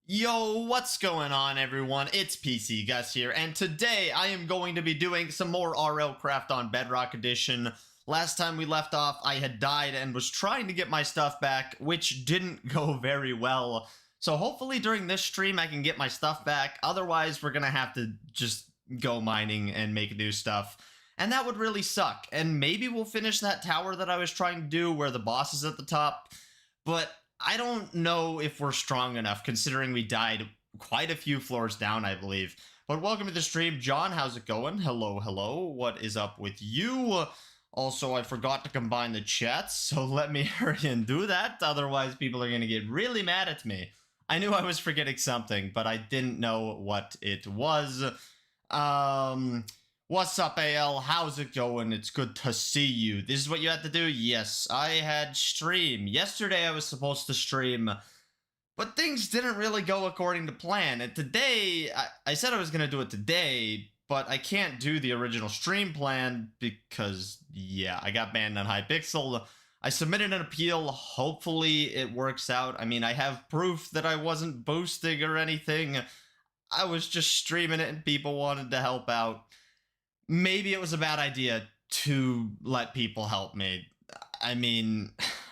Yo, what's going on, everyone? It's pcgus here, and today I am going to be doing some more RLCraft on Bedrock Edition. Last time we left off, I had died and was trying to get my stuff back, which didn't go very well. So hopefully during this stream I can get my stuff back, otherwise we're gonna have to just go mining and make new stuff. And that would really suck, and maybe we'll finish that tower that I was trying to do where the boss is at the top, but I don't know if we're strong enough, considering we died quite a few floors down, I believe. But welcome to the stream. John, how's it going? Hello, hello. What is up with you? Also, I forgot to combine the chats, so let me hurry and do that. Otherwise, people are going to get really mad at me. I knew I was forgetting something, but I didn't know what it was. What's up, AL? How's it going? It's good to see you. This is what you had to do? Yes, I had stream. Yesterday I was supposed to stream, but things didn't really go according to plan. And today, I said I was going to do it today, but I can't do the original stream plan because, yeah, I got banned on Hypixel. I submitted an appeal. Hopefully it works out. I mean, I have proof that I wasn't boosting or anything. I was just streaming it and people wanted to help out. Maybe it was a bad idea to let people help me. I mean,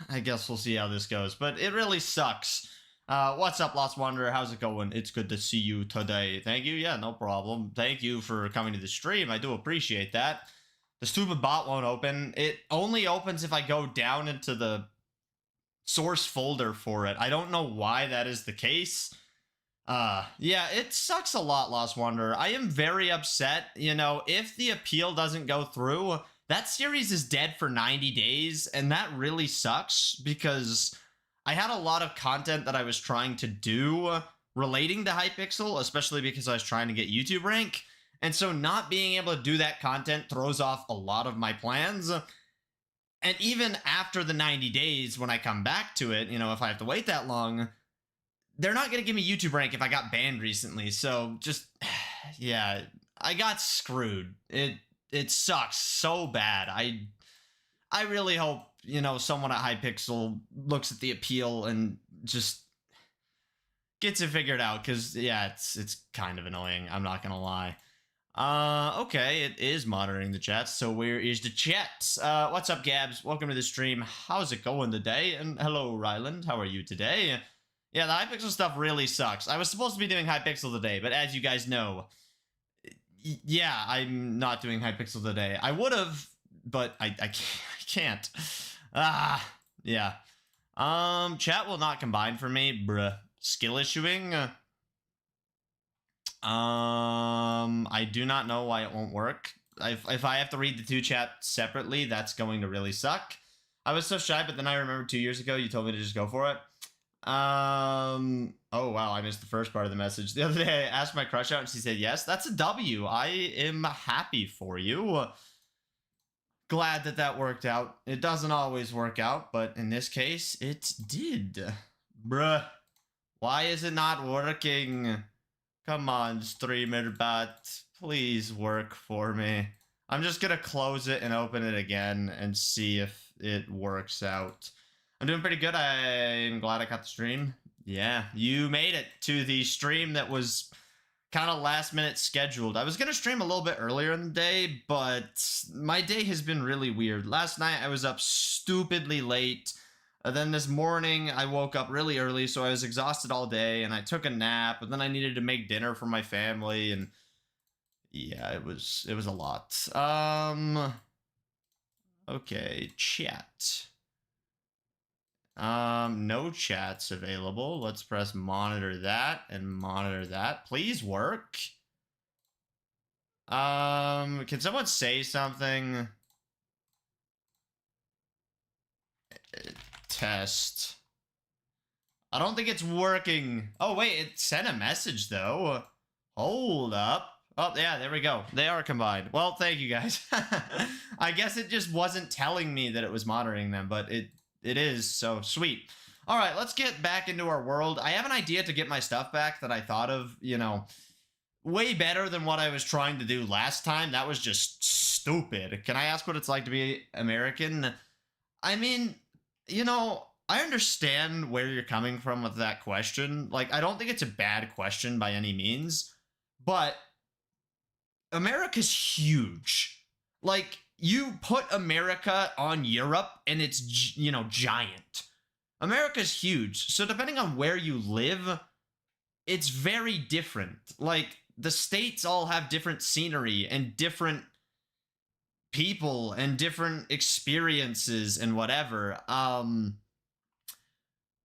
I guess we'll see how this goes, but it really sucks. What's up, Lost Wanderer? How's it going? It's good to see you today. Thank you. Yeah, no problem. Thank you for coming to the stream. I do appreciate that. The stupid bot won't open. It only opens if I go down into the source folder for it. I don't know why that is the case. Yeah, it sucks a lot, Lost Wanderer. I am very upset. You know, if the appeal doesn't go through, that series is dead for 90 days, and that really sucks because I had a lot of content that I was trying to do relating to Hypixel, especially because I was trying to get YouTube rank, and so not being able to do that content throws off a lot of my plans. And even after the 90 days, when I come back to it, you know, if I have to wait that long, they're not going to give me YouTube rank if I got banned recently, so just, yeah, I got screwed. It sucks so bad. I really hope, you know, someone at Hypixel looks at the appeal and just gets it figured out, because, yeah, it's kind of annoying, I'm not going to lie. Okay, it is monitoring the chat, so where is the chat? What's up, Gabs? Welcome to the stream. How's it going today? And hello, Ryland, how are you today? Yeah, the Hypixel stuff really sucks. I was supposed to be doing Hypixel today, but as you guys know, yeah, I'm not doing Hypixel today. I would have, but I can't. Yeah. Chat will not combine for me, bruh. Skill issuing. I do not know why it won't work. If I have to read the two chats separately, that's going to really suck. I was so shy, but then I remember 2 years ago you told me to just go for it. Oh wow, I missed the first part of the message. The other day I asked my crush out and she said yes. That's a W. I am happy for you. Glad that that worked out. It doesn't always work out, but in this case it did. Bruh, why is it not working? Come on, streamer bot, please work for me. I'm just gonna close it and open it again and see if it works out. I'm doing pretty good. I'm glad I caught the stream. Yeah, you made it to the stream that was kind of last minute scheduled. I was going to stream a little bit earlier in the day, but my day has been really weird. Last night I was up stupidly late. Then this morning I woke up really early, so I was exhausted all day, and I took a nap, and then I needed to make dinner for my family, and yeah, it was a lot. Okay, chat. No chats available. Let's press monitor that and monitor that. Please work. Can someone say something? Test. I don't think it's working. Oh, wait, it sent a message, though. Hold up. Oh, yeah, there we go. They are combined. Well, thank you, guys. I guess it just wasn't telling me that it was monitoring them, but it is, so sweet. All right, let's get back into our world. I have an idea to get my stuff back that I thought of, you know, way better than what I was trying to do last time. That was just stupid. Can I ask what it's like to be American? I mean, you know, I understand where you're coming from with that question. Like, I don't think it's a bad question by any means, but America's huge. Like, you put America on Europe and it's, you know, giant. America's huge. So depending on where you live, it's very different. Like, the states all have different scenery and different people and different experiences and whatever.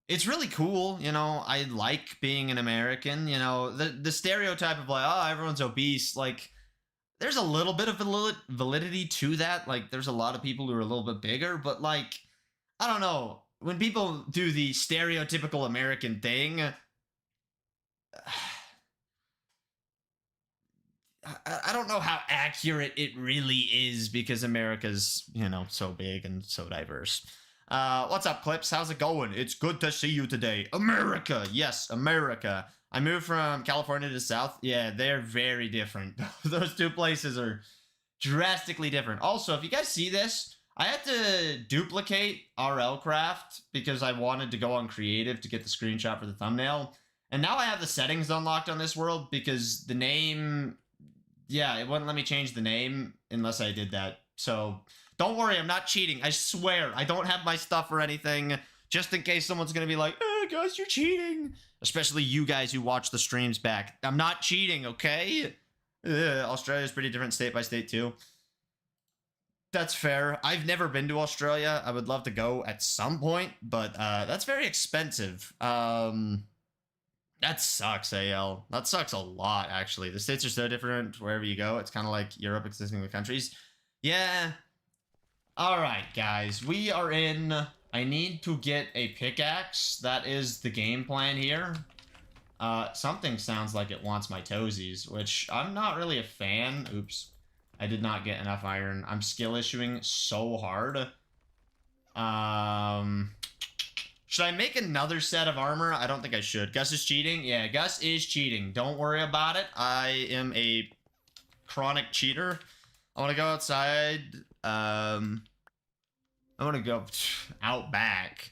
It's really cool, you know. I like being an American, you know. The stereotype of like, oh, everyone's obese, like, there's a little bit of validity to that. Like, there's a lot of people who are a little bit bigger, but like, I don't know. When people do the stereotypical American thing, I don't know how accurate it really is because America's, you know, so big and so diverse. What's up, Clips? How's it going? It's good to see you today. America! Yes, America. I moved from California to the South. Yeah, they're very different. Those two places are drastically different. Also, if you guys see this, I had to duplicate RLCraft because I wanted to go on creative to get the screenshot for the thumbnail. And now I have the settings unlocked on this world because the name... Yeah, it wouldn't let me change the name unless I did that. So, don't worry, I'm not cheating. I swear, I don't have my stuff or anything. Just in case someone's gonna be like, guys, you're cheating. Especially you guys who watch the streams back. I'm not cheating, okay? Australia's pretty different state by state, too. That's fair. I've never been to Australia. I would love to go at some point, but that's very expensive. That sucks, AL. That sucks a lot, actually. The states are so different wherever you go. It's kind of like Europe existing with countries. Yeah. Alright, guys. We are in... I need to get a pickaxe. That is the game plan here. Something sounds like it wants my toesies, which I'm not really a fan. Oops. I did not get enough iron. I'm skill issuing so hard. Should I make another set of armor? I don't think I should. Gus is cheating? Yeah, Gus is cheating. Don't worry about it. I am a chronic cheater. I want to go outside. I want to go out back.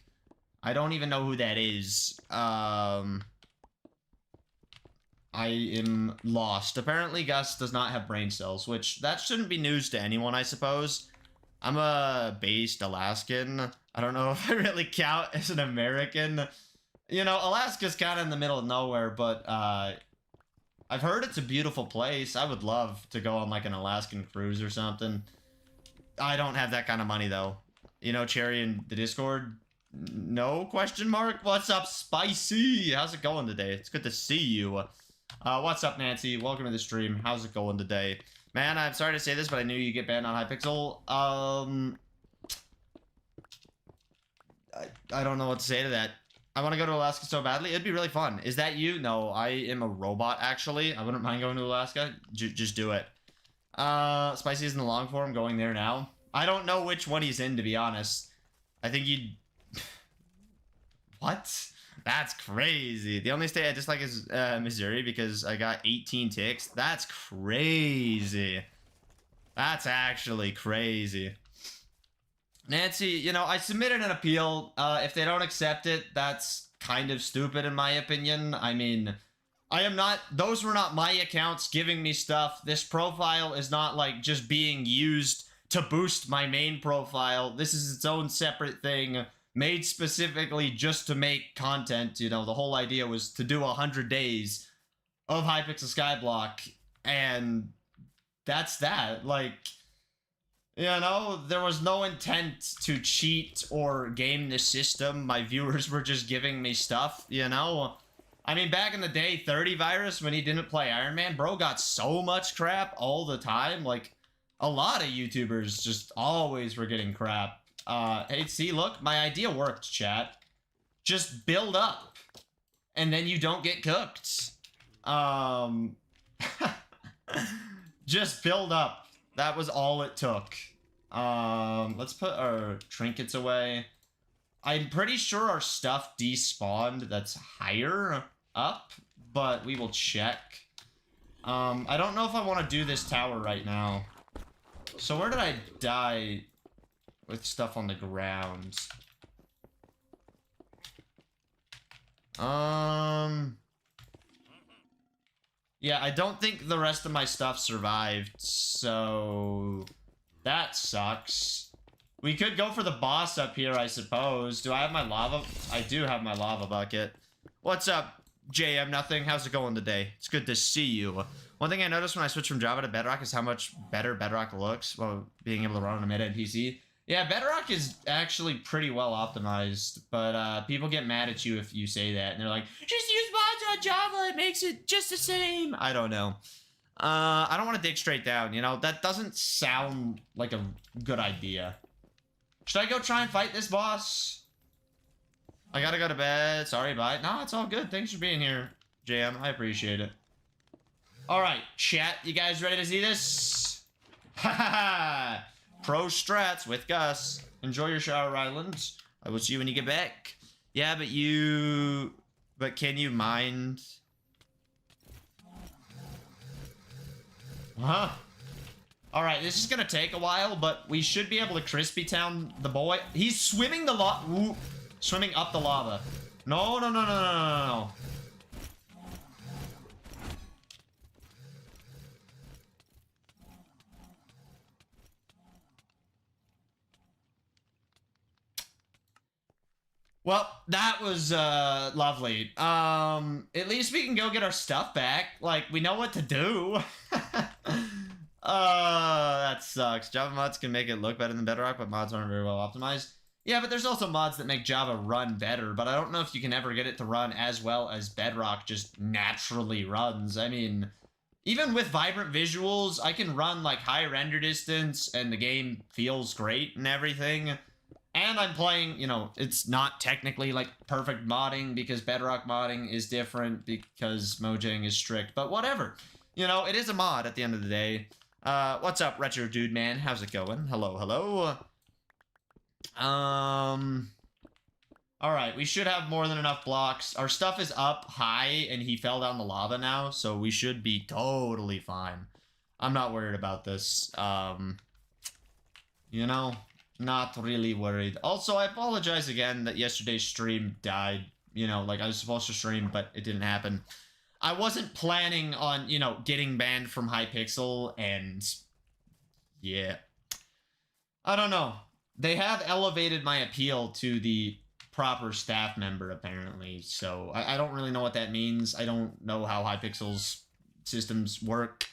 I don't even know who that is. I am lost. Apparently, Gus does not have brain cells, which that shouldn't be news to anyone, I suppose. I'm a based Alaskan. I don't know if I really count as an American. You know, Alaska's kind of in the middle of nowhere, but I've heard it's a beautiful place. I would love to go on like an Alaskan cruise or something. I don't have that kind of money, though. You know, Cherry in the Discord? No question mark? What's up, Spicy? How's it going today? It's good to see you. What's up, Nancy? Welcome to the stream. How's it going today? Man, I'm sorry to say this, but I knew you get banned on Hypixel. I don't know what to say to that. I want to go to Alaska so badly. It'd be really fun. Is that you? No, I am a robot, actually. I wouldn't mind going to Alaska. Just do it. Spicy is in the long form, going there now. I don't know which one he's in, to be honest. I think you'd... What? That's crazy. The only state I dislike is Missouri because I got 18 ticks. That's crazy. That's actually crazy. Nancy, you know, I submitted an appeal. If they don't accept it, that's kind of stupid in my opinion. I mean, I am not... Those were not my accounts giving me stuff. This profile is not, like, just being used to boost my main profile. This is its own separate thing. Made specifically just to make content, you know, the whole idea was to do 100 days of Hypixel Skyblock, and that's that. Like, you know, there was no intent to cheat or game the system. My viewers were just giving me stuff, you know? I mean, back in the day, 30 Virus, when he didn't play Iron Man, bro got so much crap all the time. Like, a lot of YouTubers just always were getting crap. Hey, see, look, my idea worked, chat. Just build up, and then you don't get cooked. Just build up. That was all it took. Let's put our trinkets away. I'm pretty sure our stuff despawned that's higher up, but we will check. I don't know if I want to do this tower right now. So where did I die with stuff on the ground? Yeah, I don't think the rest of my stuff survived, so that sucks. We could go for the boss up here, I suppose. Do I have my lava? I do have my lava bucket. What's up, JM Nothing? How's it going today? It's good to see you. One thing I noticed when I switched from Java to Bedrock is how much better Bedrock looks while being able to run on a mid-end PC. Yeah, Bedrock is actually pretty well optimized, but people get mad at you if you say that, and they're like, just use mods on Java, it makes it just the same. I don't know. I don't want to dig straight down, you know? That doesn't sound like a good idea. Should I go try and fight this boss? I gotta go to bed. Sorry, bye. No, it's all good. Thanks for being here, JM. I appreciate it. Alright, chat. You guys ready to see this? Haha! Pro strats with Gus. Enjoy your shower island. I will see you when you get back. Yeah, but can you mind? Huh? Alright, this is gonna take a while, but we should be able to crispy town the boy. He's swimming swimming up the lava. No, no, no, no, no, no, no. Well, that was lovely. At least we can go get our stuff back. Like, we know what to do. That sucks. Java mods can make it look better than Bedrock, but mods aren't very well optimized. Yeah, but there's also mods that make Java run better, but I don't know if you can ever get it to run as well as Bedrock just naturally runs. I mean, even with vibrant visuals, I can run like high render distance and the game feels great and everything. And I'm playing, you know, it's not technically like perfect modding because Bedrock modding is different because Mojang is strict, but whatever. You know, it is a mod at the end of the day. What's up, Retro Dude Man? How's it going? Hello, hello. Alright, we should have more than enough blocks. Our stuff is up high, and he fell down the lava now, so we should be totally fine. I'm not worried about this. You know, not really worried. Also, I apologize again that yesterday's stream died. You know, like, I was supposed to stream, but it didn't happen. I wasn't planning on, you know, getting banned from Hypixel, and yeah. I don't know. They have elevated my appeal to the proper staff member, apparently, so I don't really know what that means. I don't know how Hypixel's systems work.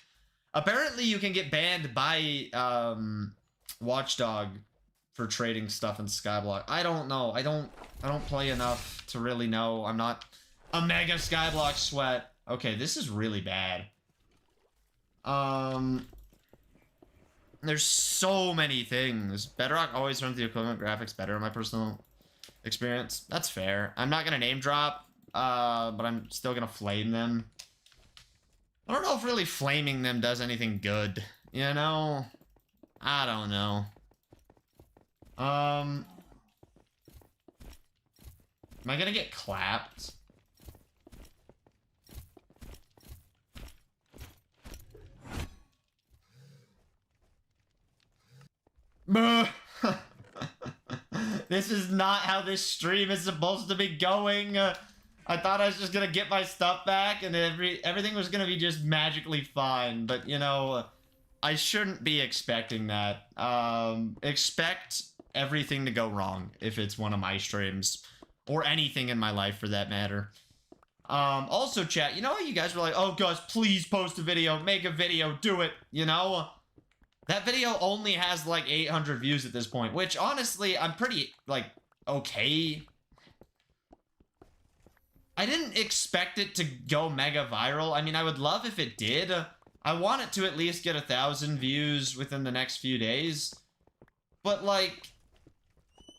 Apparently, you can get banned by Watchdog for trading stuff in Skyblock. I don't know. I don't play enough to really know. I'm not a mega Skyblock sweat. Okay, this is really bad. There's so many things. Bedrock always runs the equivalent graphics better in my personal experience. That's fair. I'm not gonna name drop, but I'm still gonna flame them. I don't know if really flaming them does anything good, you know? I don't know. Am I gonna get clapped? This is not how this stream is supposed to be going. I thought I was just gonna get my stuff back and everything was gonna be just magically fine, but you know, I shouldn't be expecting that. Expect everything to go wrong if it's one of my streams, or anything in my life for that matter. Also, chat, you know how you guys were like, oh Gus, please post a video, make a video, do it, you know? That video only has like 800 views at this point, which honestly, I'm pretty, like, okay. I didn't expect it to go mega viral. I mean, I would love if it did. I want it to at least get 1,000 views within the next few days. But, like,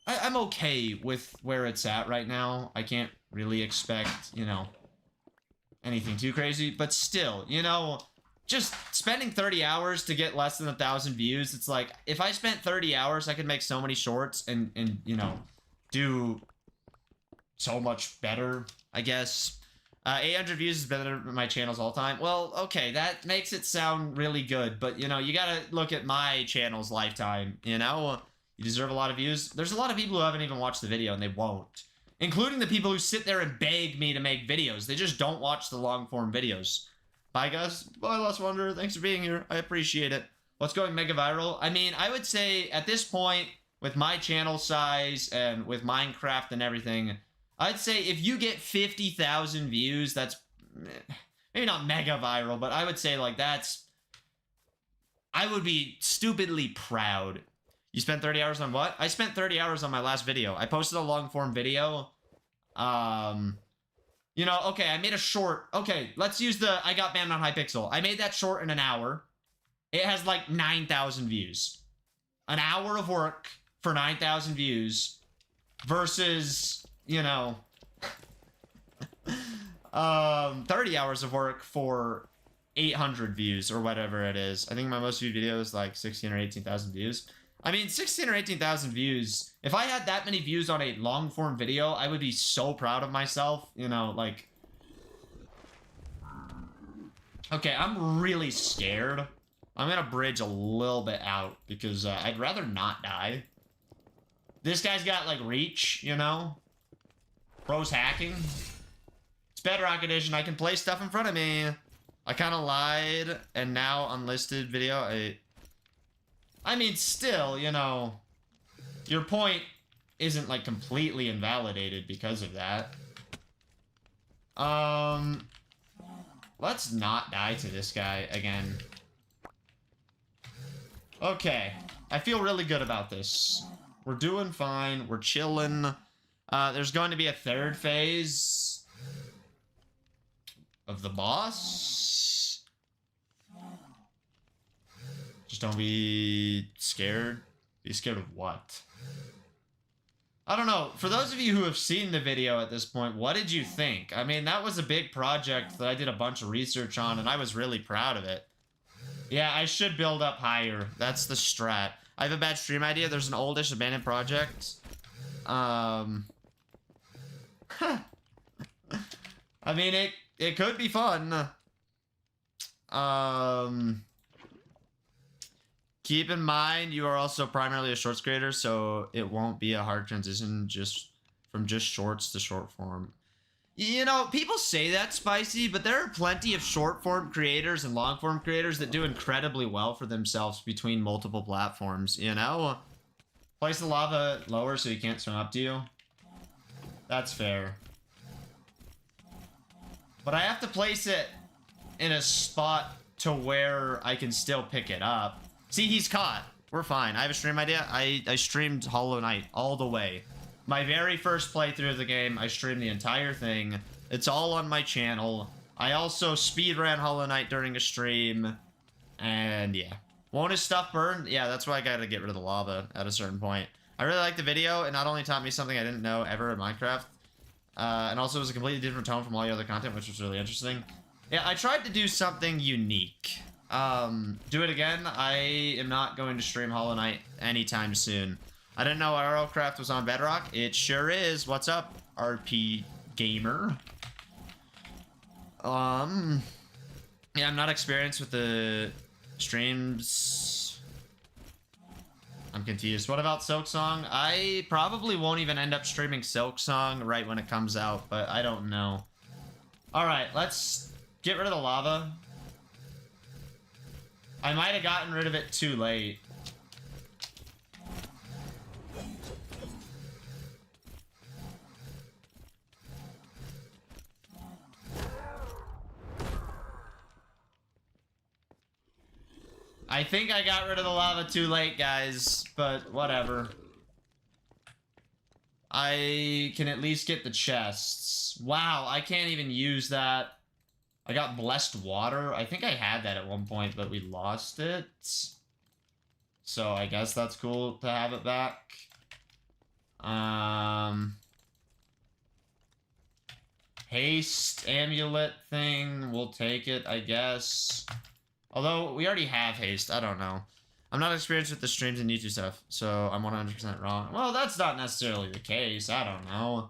I'm okay with where it's at right now. I can't really expect, you know, anything too crazy. But still, you know, just spending 30 hours to get less than 1,000 views, it's like, if I spent 30 hours, I could make so many shorts and you know, do so much better, I guess. 800 views is better than my channel's all time. Well, okay, that makes it sound really good, but, you know, you gotta look at my channel's lifetime, you know? You deserve a lot of views. There's a lot of people who haven't even watched the video, and they won't. including the people who sit there and beg me to make videos. They just don't watch the long-form videos. Bye, guys. Bye, Lost Wonder. Thanks for being here. I appreciate it. What's going mega viral? I mean, I would say at this point, with my channel size and with Minecraft and everything, I'd say if you get 50,000 views, that's maybe not mega viral, but I would say like that's, I would be stupidly proud. You spent 30 hours on what? I spent 30 hours on my last video. I posted a long form video. You know, okay, I made a short. Okay, let's use the I got banned on Hypixel. I made that short in an hour. It has like 9,000 views. An hour of work for 9,000 views versus, you know, 30 hours of work for 800 views or whatever it is. I think my most viewed video is like 16 or 18,000 views. I mean, 16 or 18,000 views. If I had that many views on a long form video, I would be so proud of myself. You know, like... Okay, I'm really scared. I'm gonna bridge a little bit out because I'd rather not die. This guy's got, like, reach, you know? Bro's hacking. It's Bedrock Edition. I can play stuff in front of me. I kind of lied, and now unlisted video. I mean, still, you know, your point isn't, like, completely invalidated because of that. Let's not die to this guy again. Okay. I feel really good about this. We're doing fine. We're chilling. There's going to be a third phase of the boss. Just don't be scared. Be scared of what? I don't know. For those of you who have seen the video at this point, what did you think? I mean, that was a big project that I did a bunch of research on, and I was really proud of it. Yeah, I should build up higher. That's the strat. I have a bad stream idea. There's an oldish abandoned project. I mean, it could be fun. Keep in mind, you are also primarily a shorts creator, so it won't be a hard transition from just shorts to short form. You know, people say that, Spicy, but there are plenty of short form creators and long form creators that do incredibly well for themselves between multiple platforms, you know? Place the lava lower so he can't swim up to you. That's fair. But I have to place it in a spot to where I can still pick it up. See, he's caught. We're fine. I have a stream idea. I streamed Hollow Knight all the way. My very first playthrough of the game, I streamed the entire thing. It's all on my channel. I also speedran Hollow Knight during a stream. And yeah. Won't his stuff burn? Yeah, that's why I gotta get rid of the lava at a certain point. I really liked the video. It not only taught me something I didn't know ever in Minecraft, and also it was a completely different tone from all your other content, which was really interesting. Yeah, I tried to do something unique. Do it again. I am not going to stream Hollow Knight anytime soon. I didn't know RLCraft was on Bedrock. It sure is. What's up, RP Gamer? Yeah, I'm not experienced with the streams. I'm confused. What about Silksong? I probably won't even end up streaming Silksong right when it comes out, but I don't know. Alright, let's get rid of the lava. I might have gotten rid of it too late. I think I got rid of the lava too late, guys, but whatever. I can at least get the chests. Wow, I can't even use that. I got blessed water. I think I had that at one point, but we lost it. So I guess that's cool to have it back. Haste amulet thing. We'll take it, I guess. Although, we already have haste. I don't know. I'm not experienced with the streams and YouTube stuff, so I'm 100% wrong. Well, that's not necessarily the case. I don't know.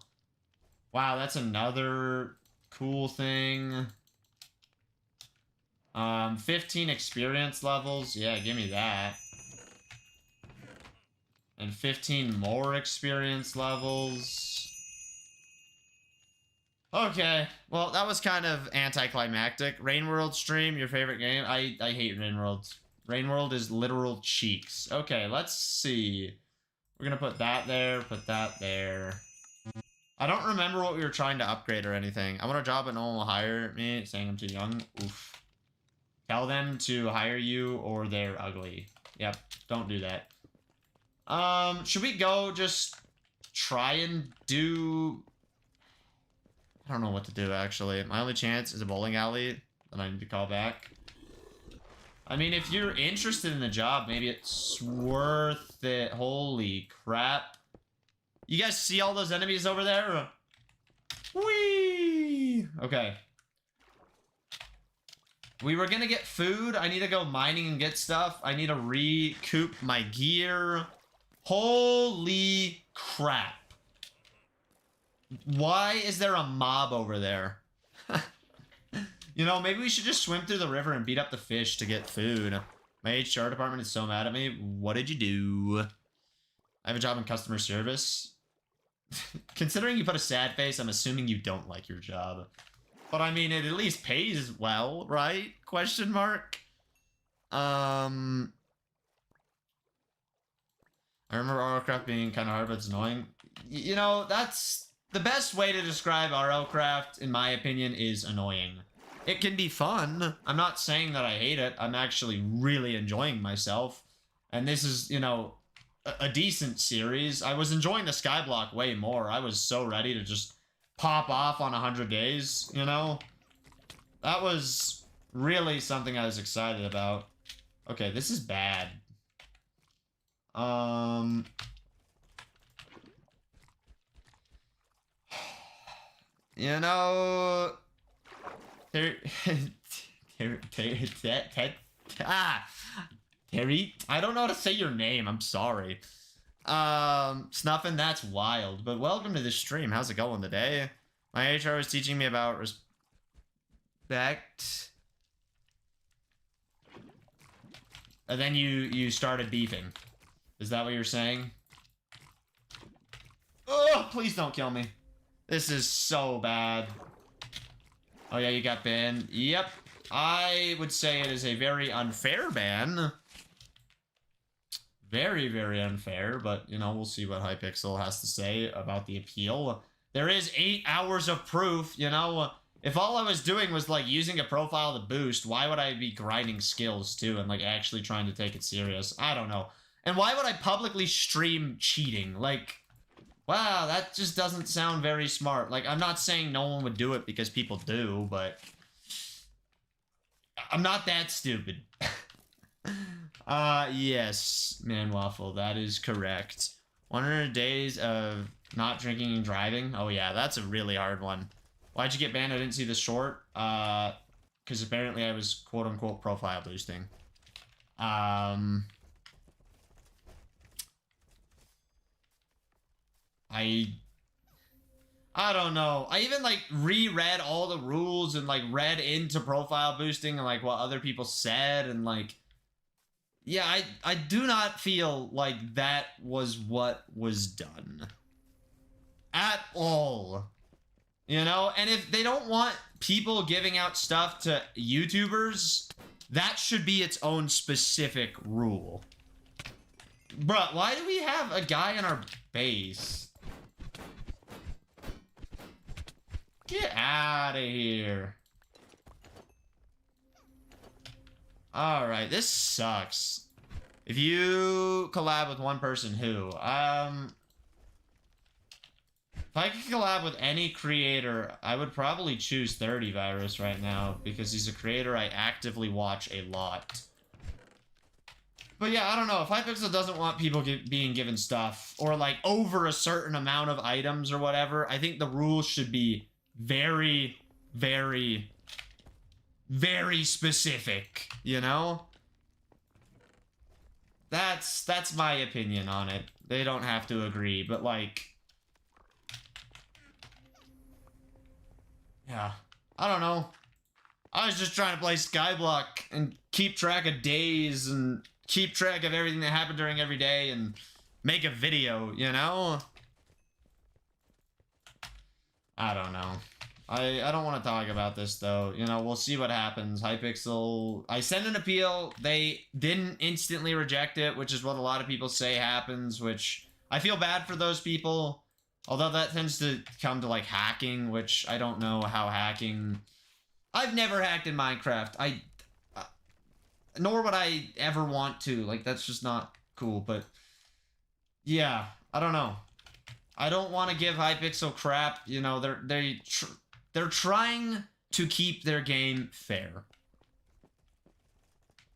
Wow, that's another cool thing. 15 experience levels. Yeah, give me that. And 15 more experience levels. Okay, well, that was kind of anticlimactic. Rain World stream, your favorite game? I hate Rain World. Rain World is literal cheeks. Okay, let's see. We're gonna put that there, put that there. I don't remember what we were trying to upgrade or anything. I want a job but no one will hire me, saying I'm too young. Oof. Tell them to hire you or they're ugly. Yep, don't do that. Should we go just try and do... I don't know what to do, actually. My only chance is a bowling alley that I need to call back. I mean, if you're interested in the job, maybe it's worth it. Holy crap. You guys see all those enemies over there? Whee! Okay. We were gonna get food. I need to go mining and get stuff. I need to recoup my gear. Holy crap. Why is there a mob over there? You know, maybe we should just swim through the river and beat up the fish to get food. My HR department is so mad at me. What did you do? I have a job in customer service. Considering you put a sad face, I'm assuming you don't like your job. But I mean, it at least pays well, right? Question mark. I remember RLCraft being kind of hard, but it's annoying. You know, that's... The best way to describe RLCraft, in my opinion, is annoying. It can be fun. I'm not saying that I hate it. I'm actually really enjoying myself. And this is, you know, a decent series. I was enjoying the Skyblock way more. I was so ready to just pop off on 100 days, you know? That was really something I was excited about. Okay, this is bad. You know... Terry, I don't know how to say your name. I'm sorry. Snuffin', that's wild. But welcome to the stream. How's it going today? My HR was teaching me about respect. And then you started beefing. Is that what you're saying? Oh, please don't kill me. This is so bad. Oh yeah, you got banned. Yep. I would say it is a very unfair ban. Very, very unfair, but, you know, we'll see what Hypixel has to say about the appeal. There is 8 hours of proof, you know? If all I was doing was, like, using a profile to boost, why would I be grinding skills, too, and, like, actually trying to take it serious? I don't know. And why would I publicly stream cheating? Like... Wow, that just doesn't sound very smart. Like, I'm not saying no one would do it because people do, but... I'm not that stupid. Yes, Man Waffle, that is correct. 100 days of not drinking and driving? Oh yeah, that's a really hard one. Why'd you get banned? I didn't see the short. Because apparently I was quote-unquote profile boosting. I don't know. I even, like, reread all the rules and, like, read into profile boosting and, like, what other people said and, like... Yeah, I do not feel like that was what was done. At all. You know? And if they don't want people giving out stuff to YouTubers, that should be its own specific rule. Bruh, why do we have a guy in our base? Get out of here. Alright, this sucks. If you collab with one person, who? If I could collab with any creator, I would probably choose 30 Virus right now, because he's a creator I actively watch a lot. But yeah, I don't know. If Hypixel doesn't want people being given stuff, or like over a certain amount of items or whatever, I think the rules should be very, very, very specific, you know? That's my opinion on it. They don't have to agree, but like... Yeah. I don't know. I was just trying to play Skyblock and keep track of days and keep track of everything that happened during every day and make a video, you know? I don't know. I don't want to talk about this, though. You know, we'll see what happens. Hypixel... I sent an appeal. They didn't instantly reject it, which is what a lot of people say happens, which... I feel bad for those people. Although that tends to come to, like, hacking, which I don't know how hacking... I've never hacked in Minecraft. Nor would I ever want to. Like, that's just not cool, but... Yeah, I don't know. I don't want to give Hypixel crap. You know, they're trying to keep their game fair.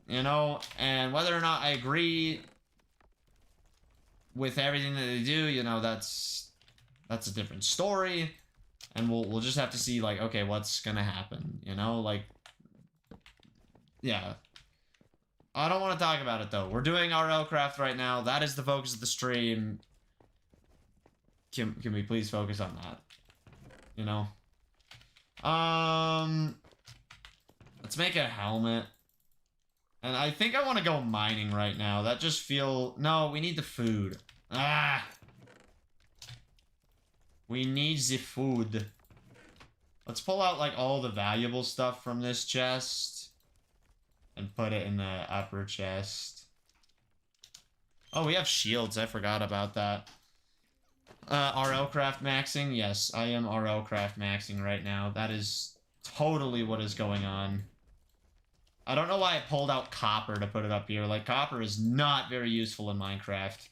You know, and whether or not I agree with everything that they do, you know, that's a different story. And we'll just have to see, like, okay, what's gonna happen, you know? Like, yeah. I don't want to talk about it, though. We're doing RLCraft right now. That is the focus of the stream. Can we please focus on that? You know? Let's make a helmet. And I think I want to go mining right now. That just feel... No, we need the food. Ah! We need the food. Let's pull out, like, all the valuable stuff from this chest. And put it in the upper chest. Oh, we have shields. I forgot about that. RLCraft maxing? Yes, I am RLCraft maxing right now. That is totally what is going on. I don't know why I pulled out copper to put it up here. Like, copper is not very useful in Minecraft.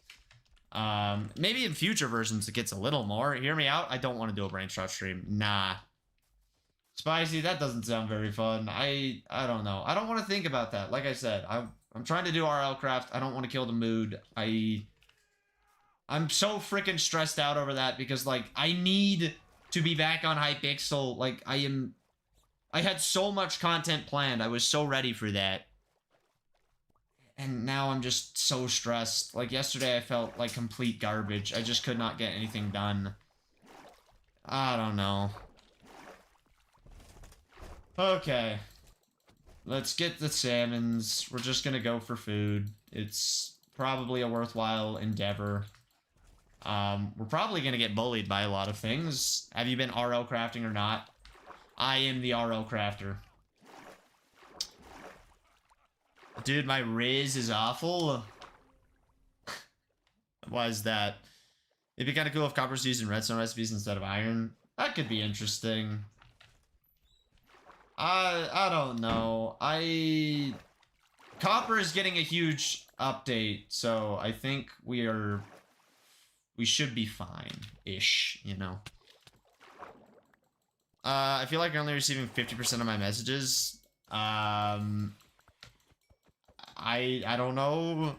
Maybe in future versions it gets a little more. Hear me out? I don't want to do a brain trust stream. Nah. Spicy, that doesn't sound very fun. I don't know. I don't want to think about that. Like I said, I'm trying to do RLCraft. I don't want to kill the mood. I'm so freaking stressed out over that because, like, I need to be back on Hypixel. Like, I had so much content planned. I was so ready for that. And now I'm just so stressed. Like, yesterday I felt like complete garbage. I just could not get anything done. I don't know. Okay. Let's get the salmons. We're just gonna go for food. It's probably a worthwhile endeavor. We're probably gonna get bullied by a lot of things. Have you been RL crafting or not? I am the RL crafter. Dude, my Riz is awful. Why is that? It'd be kind of cool if copper's used in redstone recipes instead of iron. That could be interesting. I don't know. Copper is getting a huge update, so I think we should be fine-ish, you know. I feel like I'm only receiving 50% of my messages. I don't know.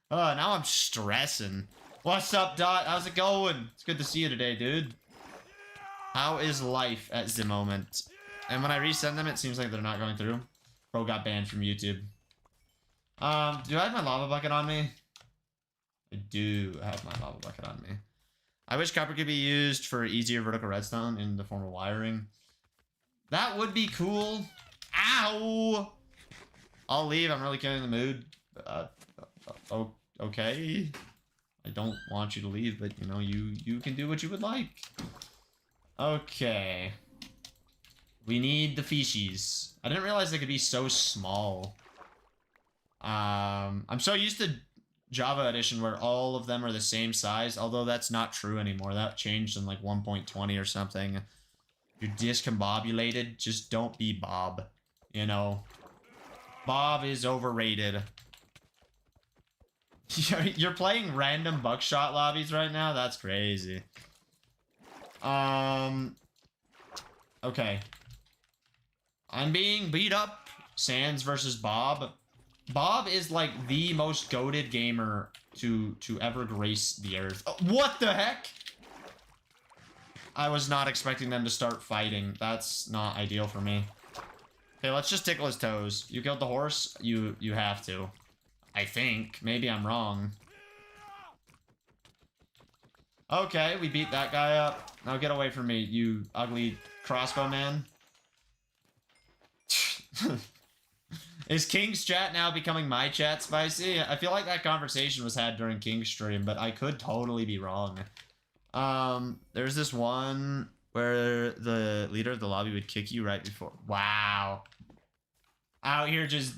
Now I'm stressing. What's up, Dot? How's it going? It's good to see you today, dude. How is life at the moment? And when I resend them, it seems like they're not going through. Bro got banned from YouTube. Do I have my lava bucket on me? I do have my lava bucket on me. I wish copper could be used for easier vertical redstone in the form of wiring. That would be cool. Ow! I'll leave. I'm really killing the mood. Okay. I don't want you to leave, but you know, you can do what you would like. Okay. We need the fishies. I didn't realize they could be so small. I'm so used to Java Edition where all of them are the same size, although that's not true anymore. That changed in like 1.20 or something. You're discombobulated. Just don't be Bob. You know? Bob is overrated. You're playing random buckshot lobbies right now? That's crazy. Okay. I'm being beat up. Sans versus Bob. Bob is like the most goated gamer to ever grace the earth. Oh, what the heck? I was not expecting them to start fighting. That's not ideal for me. Okay, let's just tickle his toes. You killed the horse? You have to. I think. Maybe I'm wrong. Okay, we beat that guy up. Now get away from me, you ugly crossbow man. Is King's chat now becoming my chat, Spicy? I feel like that conversation was had during King's stream, but I could totally be wrong. There's this one where the leader of the lobby would kick you right before. Wow. Out here just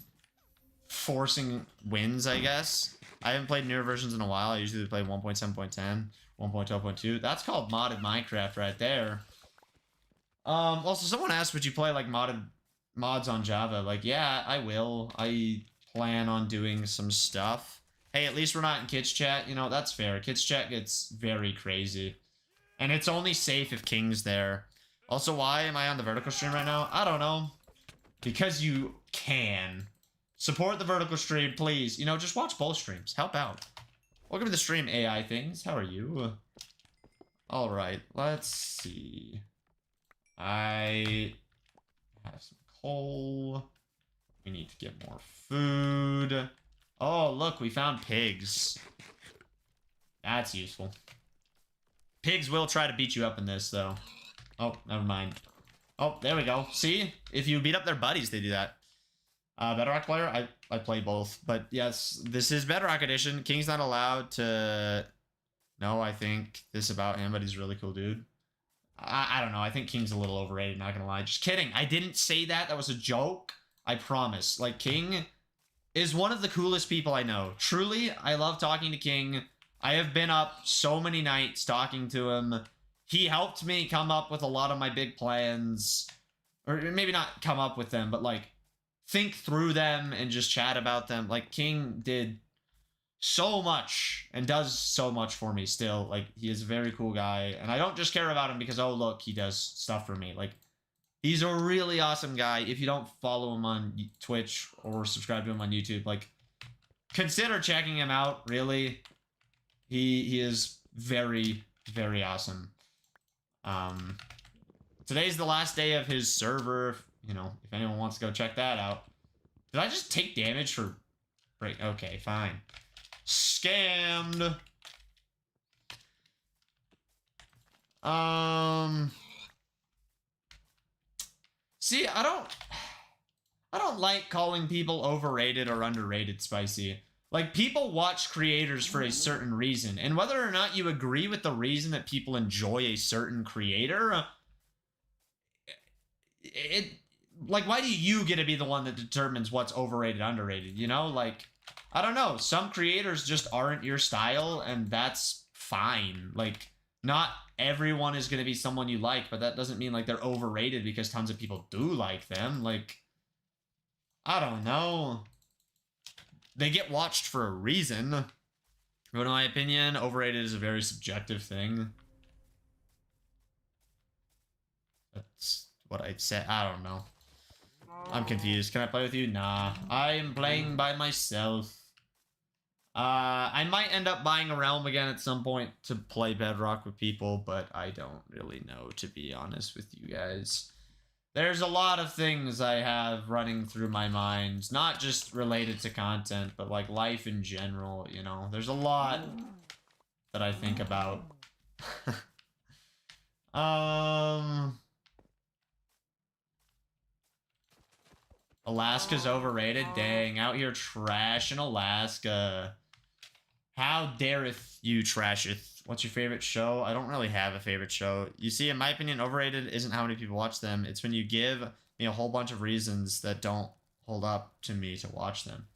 forcing wins, I guess. I haven't played newer versions in a while. I usually play 1.7.10, 1.12.2. That's called modded Minecraft right there. Also, someone asked, would you play like mods on Java? Like, yeah, I will. I plan on doing some stuff. Hey, at least we're not in kids chat. You know, that's fair. Kids chat gets very crazy. And it's only safe if King's there. Also, why am I on the vertical stream right now? I don't know. Because you can. Support the vertical stream, please. You know, just watch both streams. Help out. Welcome to the stream, AI things. How are you? Alright, let's see. I have some coal. We need to get more food. Oh, look, we found pigs. That's useful. Pigs will try to beat you up in this, though. Oh, never mind. Oh, there we go. See? If you beat up their buddies, they do that. Bedrock player? I play both. But yes, this is Bedrock Edition. King's not allowed to know, I think, this about him, but he's a really cool dude. I don't know. I think King's a little overrated, not gonna lie. Just kidding. I didn't say that. That was a joke. I promise. Like, King is one of the coolest people I know. Truly, I love talking to King. I have been up so many nights talking to him. He helped me come up with a lot of my big plans. Or maybe not come up with them, but like think through them and just chat about them. Like, King did so much and does so much for me still. Like, he is a very cool guy. And I don't just care about him because, oh, look, he does stuff for me. Like, he's a really awesome guy. If you don't follow him on Twitch or subscribe to him on YouTube, like, consider checking him out, really. He is very, very awesome. Today's the last day of his server. You know, if anyone wants to go check that out. Did I just take damage for break? Okay, fine. Scammed. See, I don't like calling people overrated or underrated, Spicy. Like, people watch creators for a certain reason, and whether or not you agree with the reason that people enjoy a certain creator, like, why do you get to be the one that determines what's overrated, underrated, you know? Like, I don't know. Some creators just aren't your style, and that's fine. Like, not everyone is going to be someone you like, but that doesn't mean, like, they're overrated because tons of people do like them. Like, I don't know. They get watched for a reason. But in my opinion, overrated is a very subjective thing. That's what I'd say. I don't know. I'm confused. Can I play with you? Nah. I am playing by myself. I might end up buying a realm again at some point to play Bedrock with people, but I don't really know, to be honest with you guys. There's a lot of things I have running through my mind, not just related to content, but like life in general, you know? There's a lot that I think about. Alaska's overrated? Dang, out here trashing Alaska. How dareth you trasheth? What's your favorite show? I don't really have a favorite show. You see, in my opinion, overrated isn't how many people watch them. It's when you give me a whole bunch of reasons that don't hold up to me to watch them.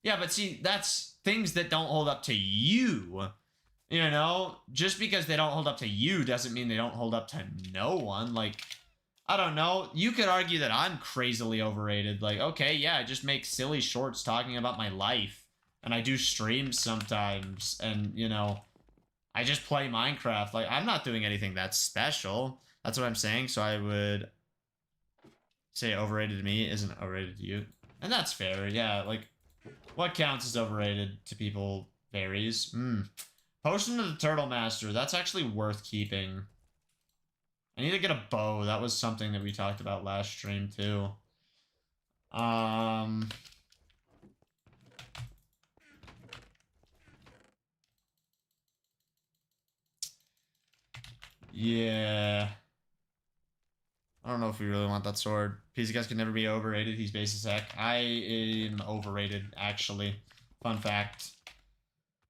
Yeah, but see, that's things that don't hold up to you. You know? Just because they don't hold up to you doesn't mean they don't hold up to no one. Like, I don't know. You could argue that I'm crazily overrated. Like, okay, yeah, I just make silly shorts talking about my life. And I do streams sometimes. And, you know, I just play Minecraft. Like, I'm not doing anything that special. That's what I'm saying. So I would say overrated to me isn't overrated to you. And that's fair. Yeah, like, what counts as overrated to people varies. Potion of the Turtle Master. That's actually worth keeping. I need to get a bow. That was something that we talked about last stream, too. Yeah. I don't know if we really want that sword. pcgus can never be overrated. He's base as heck. I am overrated, actually. Fun fact.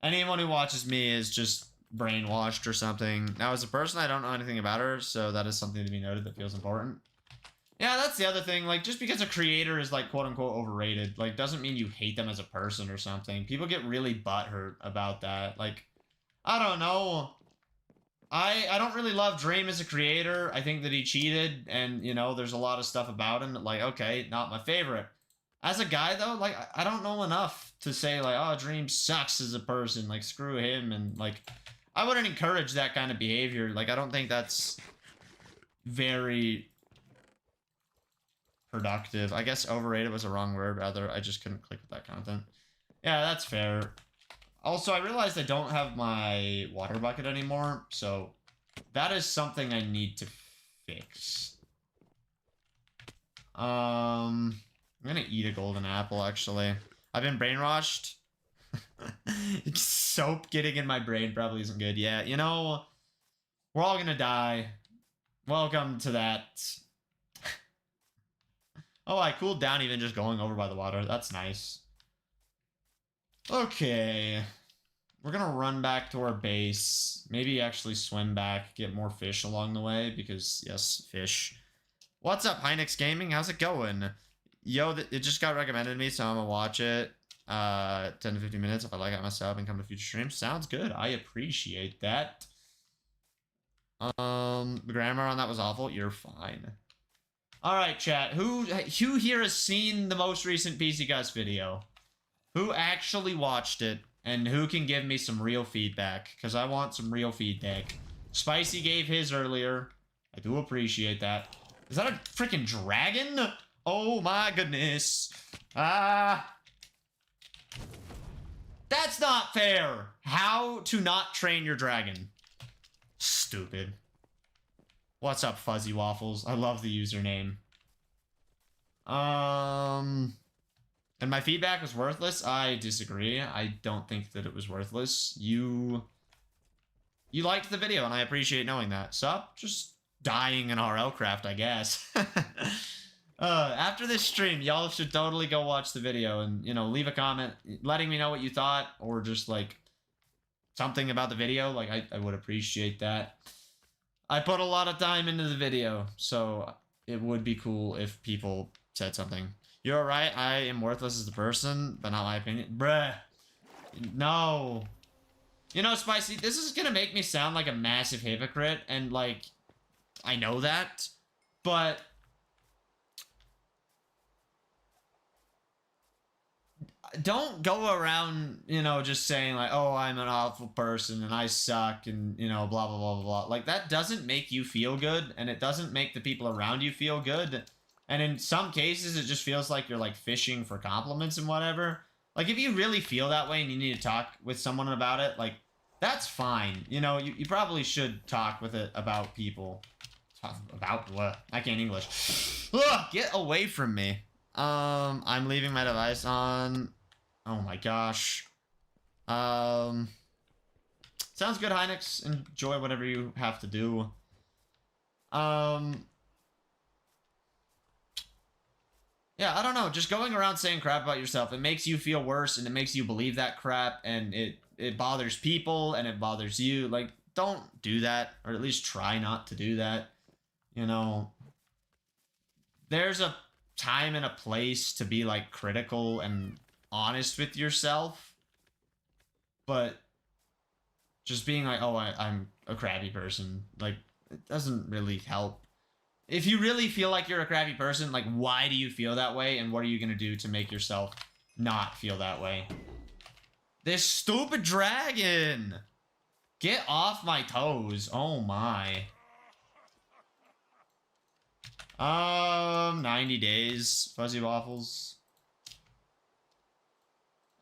Anyone who watches me is just brainwashed or something. Now, as a person, I don't know anything about her, so that is something to be noted that feels important. Yeah, that's the other thing. Like, just because a creator is, like, quote-unquote overrated, like, doesn't mean you hate them as a person or something. People get really butthurt about that. Like, I don't know. I don't really love Dream as a creator. I think that he cheated, and, you know, there's a lot of stuff about him that, like, okay, not my favorite. As a guy, though, like, I don't know enough to say, like, oh, Dream sucks as a person. Like, screw him, and, like, I wouldn't encourage that kind of behavior. Like, I don't think that's very productive. I guess overrated was a wrong word, rather. I just couldn't click with that content. Yeah, that's fair. Also, I realized I don't have my water bucket anymore, so that is something I need to fix. I'm gonna eat a golden apple, actually. I've been brainwashed. Soap getting in my brain probably isn't good. Yeah, you know, we're all gonna die. Welcome to that. Oh, I cooled down even just going over by the water. That's nice. Okay. We're gonna run back to our base. Maybe actually swim back, get more fish along the way, because, yes, fish. What's up, Hynix Gaming? How's it going? Yo, it just got recommended to me, so I'm gonna watch it. 10 to 15 minutes. If I like it, I'm gonna sub and come to future streams. Sounds good. I appreciate that. The grammar on that was awful. You're fine. Alright, chat. Who here has seen the most recent pcgus video? Who actually watched it? And who can give me some real feedback? Because I want some real feedback. Spicy gave his earlier. I do appreciate that. Is that a freaking dragon? Oh my goodness. That's not fair. How to not train your dragon. Stupid. What's up, Fuzzy Waffles? I love the username. And my feedback was worthless? I disagree. I don't think that it was worthless. You liked the video, and I appreciate knowing that. Sup? Just dying in RLCraft, I guess. After this stream, y'all should totally go watch the video and, you know, leave a comment letting me know what you thought, or just, like, something about the video. Like, I would appreciate that. I put a lot of time into the video, so it would be cool if people said something. You're right, I am worthless as a person, but not my opinion. Bruh. No. You know, Spicy, this is gonna make me sound like a massive hypocrite, and, like, I know that, but don't go around, you know, just saying, like, oh, I'm an awful person and I suck and, you know, blah, blah, blah, blah, blah. Like, that doesn't make you feel good, and it doesn't make the people around you feel good. And in some cases, it just feels like you're, like, fishing for compliments and whatever. Like, if you really feel that way and you need to talk with someone about it, like, that's fine. You know, you probably should talk with it about people. About what? I can't English. Ugh, get away from me. I'm leaving my device on. Oh my gosh. Sounds good, Hynix. Enjoy whatever you have to do. Yeah, I don't know. Just going around saying crap about yourself, it makes you feel worse, and it makes you believe that crap, and it bothers people, and it bothers you. Like, don't do that, or at least try not to do that. You know, there's a time and a place to be, like, critical and honest with yourself, but just being like, oh, I'm a crappy person, like, it doesn't really help. If you really feel like you're a crappy person, like, why do you feel that way, and what are you gonna do to make yourself not feel that way? This stupid dragon! Get off my toes. Oh my. 90 days, Fuzzy Waffles.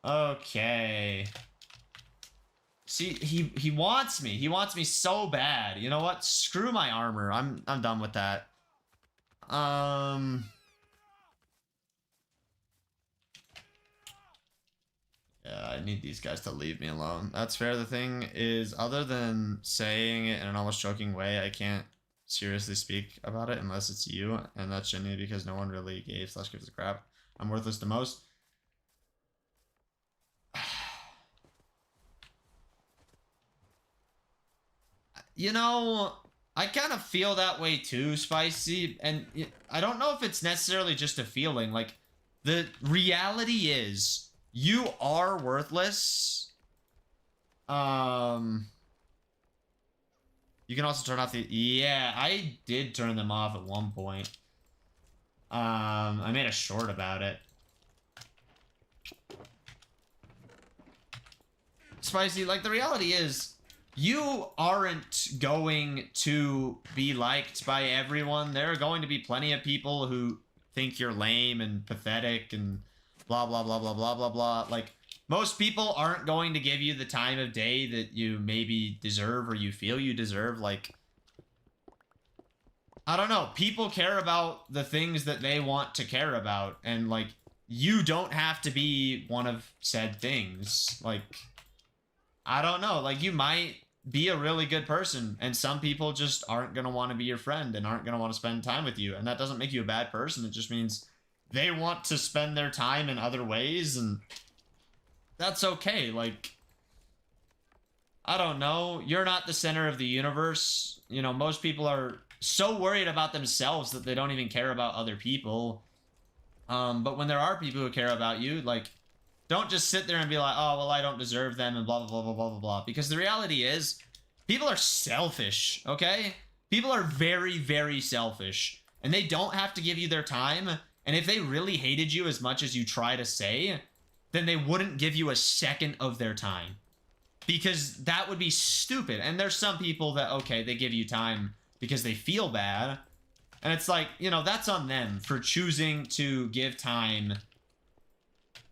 Okay. See, he wants me. He wants me so bad. You know what? Screw my armor. I'm done with that. Yeah, I need these guys to leave me alone. That's fair. The thing is, other than saying it in an almost joking way, I can't seriously speak about it unless it's you, and that's genuinely because no one really gives a crap. I'm worthless the most. You know, I kind of feel that way too, Spicy, and I don't know if it's necessarily just a feeling. Like, the reality is, you are worthless. You can also turn off the... Yeah, I did turn them off at one point. I made a short about it. Spicy, like, the reality is, you aren't going to be liked by everyone. There are going to be plenty of people who think you're lame and pathetic and blah, blah, blah, blah, blah, blah, blah. Like, most people aren't going to give you the time of day that you maybe deserve or you feel you deserve. Like, I don't know. People care about the things that they want to care about. And, like, you don't have to be one of said things. Like, I don't know. Like, you might be a really good person, and some people just aren't going to want to be your friend and aren't going to want to spend time with you. And that doesn't make you a bad person. It just means they want to spend their time in other ways, and that's okay. Like, I don't know. You're not the center of the universe. You know, most people are so worried about themselves that they don't even care about other people. But when there are people who care about you, like, don't just sit there and be like, oh, well, I don't deserve them and blah, blah, blah, blah, blah, blah, blah. Because the reality is, people are selfish, okay? People are very, very selfish. And they don't have to give you their time. And if they really hated you as much as you try to say, then they wouldn't give you a second of their time. Because that would be stupid. And there's some people that, okay, they give you time because they feel bad. And it's like, you know, that's on them for choosing to give time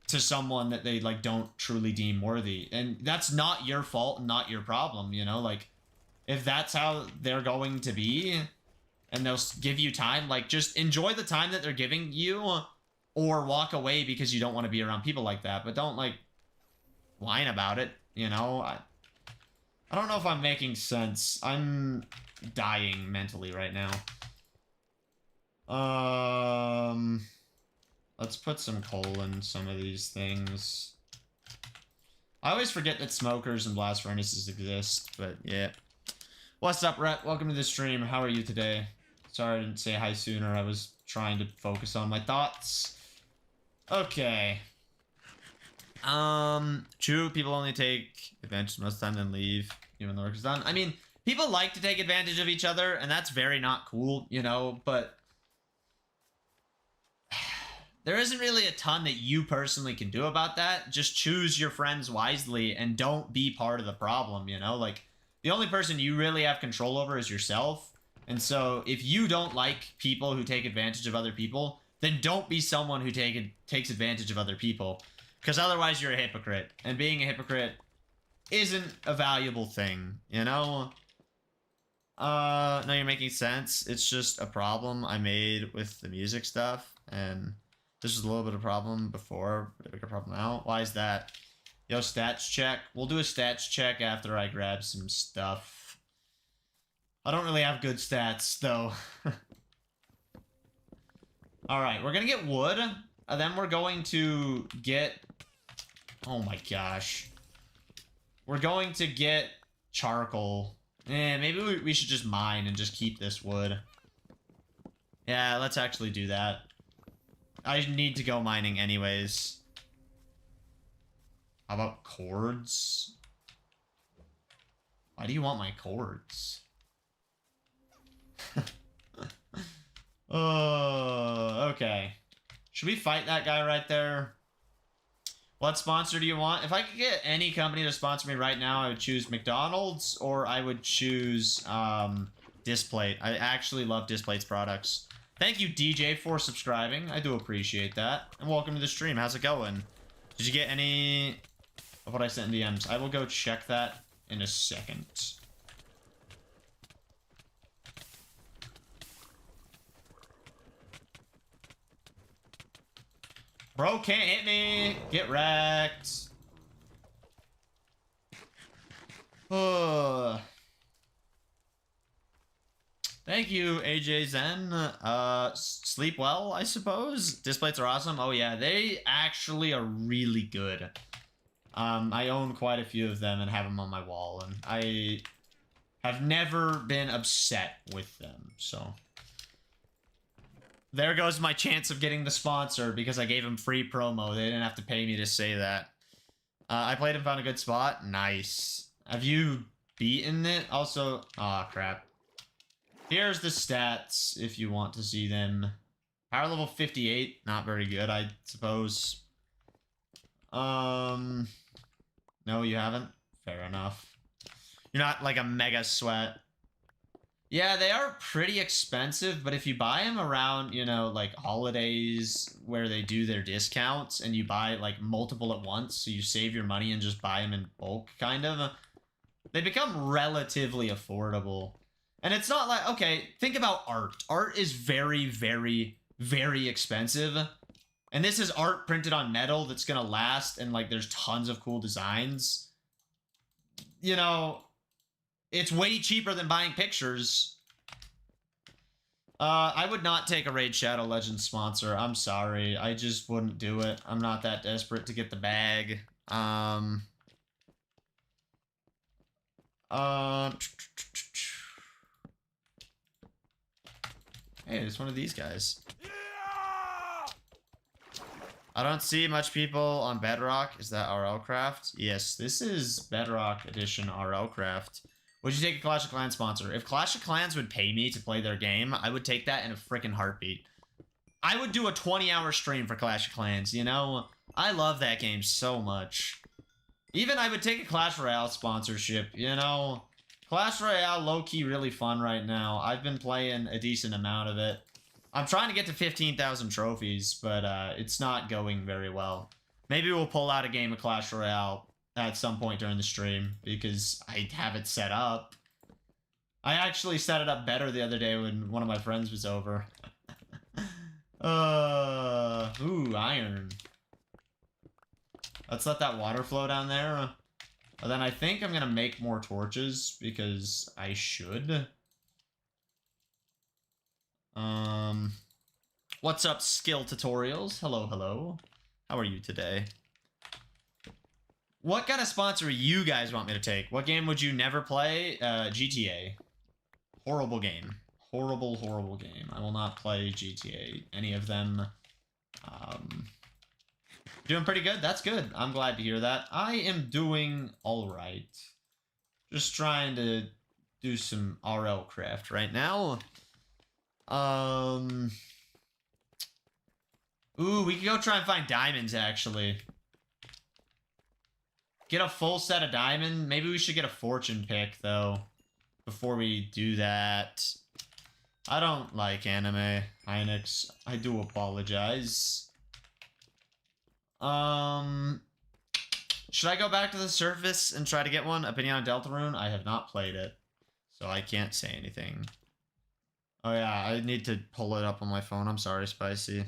to someone that they, like, don't truly deem worthy. And that's not your fault and not your problem, you know? Like, if that's how they're going to be and they'll give you time, like, just enjoy the time that they're giving you or walk away because you don't want to be around people like that. But don't, like, whine about it, you know? I don't know if I'm making sense. I'm dying mentally right now. Let's put some coal in some of these things. I always forget that smokers and blast furnaces exist, but yeah. What's up, Rhett? Welcome to the stream. How are you today? Sorry I didn't say hi sooner. I was trying to focus on my thoughts. Okay. True, people only take advantage most of the time and leave, even though work is done. I mean, people like to take advantage of each other, and that's very not cool, you know, but there isn't really a ton that you personally can do about that. Just choose your friends wisely and don't be part of the problem, you know? Like, the only person you really have control over is yourself. And so if you don't like people who take advantage of other people, then don't be someone who takes advantage of other people. Because otherwise you're a hypocrite. And being a hypocrite isn't a valuable thing, you know? No, you're making sense. It's just a problem I made with the music stuff, and this was a little bit of a problem before, but a bigger problem now. Why is that? Yo, stats check. We'll do a stats check after I grab some stuff. I don't really have good stats, though. Alright, we're gonna get wood, and then we're going to get... Oh my gosh. We're going to get charcoal. Maybe we should just mine and just keep this wood. Yeah, let's actually do that. I need to go mining anyways. How about cords? Why do you want my cords? Oh, okay. Should we fight that guy right there? What sponsor do you want? If I could get any company to sponsor me right now, I would choose McDonald's, or I would choose Displate. I actually love Displate's products. Thank you, DJ, for subscribing. I do appreciate that. And welcome to the stream. How's it going? Did you get any of what I sent in DMs? I will go check that in a second. Bro can't hit me. Get wrecked. Thank you, AJ Zen. Sleep well, I suppose. Displays are awesome. Oh yeah, they actually are really good. I own quite a few of them and have them on my wall, and I have never been upset with them, so. There goes my chance of getting the sponsor because I gave him free promo. They didn't have to pay me to say that. I played and found a good spot. Nice. Have you beaten it? Also, aw, crap. Here's the stats if you want to see them. Power level 58, not very good, I suppose. No, you haven't? Fair enough. You're not like a mega sweat. Yeah, they are pretty expensive, but if you buy them around, you know, like holidays where they do their discounts and you buy like multiple at once, so you save your money and just buy them in bulk, kind of, they become relatively affordable. And it's not like, okay, think about art. Art is very, very, very expensive. And this is art printed on metal that's gonna last, and like there's tons of cool designs. You know, it's way cheaper than buying pictures. I would not take a Raid Shadow Legends sponsor. I'm sorry. I just wouldn't do it. I'm not that desperate to get the bag. Hey, it's one of these guys. I don't see much people on Bedrock. Is that RLCraft? Yes, this is Bedrock Edition RLCraft. Would you take a Clash of Clans sponsor? If Clash of Clans would pay me to play their game, I would take that in a freaking heartbeat. I would do a 20-hour stream for Clash of Clans, you know? I love that game so much. Even I would take a Clash Royale sponsorship, you know? Clash Royale, low-key, really fun right now. I've been playing a decent amount of it. I'm trying to get to 15,000 trophies, but it's not going very well. Maybe we'll pull out a game of Clash Royale at some point during the stream, because I have it set up. I actually set it up better the other day when one of my friends was over. Ooh, iron. Let's let that water flow down there. But then I think I'm gonna make more torches, because I should. What's up, Skill Tutorials? Hello, hello. How are you today? What kind of sponsor you guys want me to take? What game would you never play? GTA. Horrible game. Horrible, horrible game. I will not play GTA. Any of them. Doing pretty good. That's good. I'm glad to hear that. I am doing alright. Just trying to do some RLCraft right now. Ooh, we could go try and find diamonds, actually. Get a full set of diamond. Maybe we should get a fortune pick, though, before we do that. I don't like anime, Hynix. I do apologize. Should I go back to the surface and try to get one? Opinion on Deltarune? I have not played it, so I can't say anything. Oh yeah, I need to pull it up on my phone. I'm sorry, Spicy.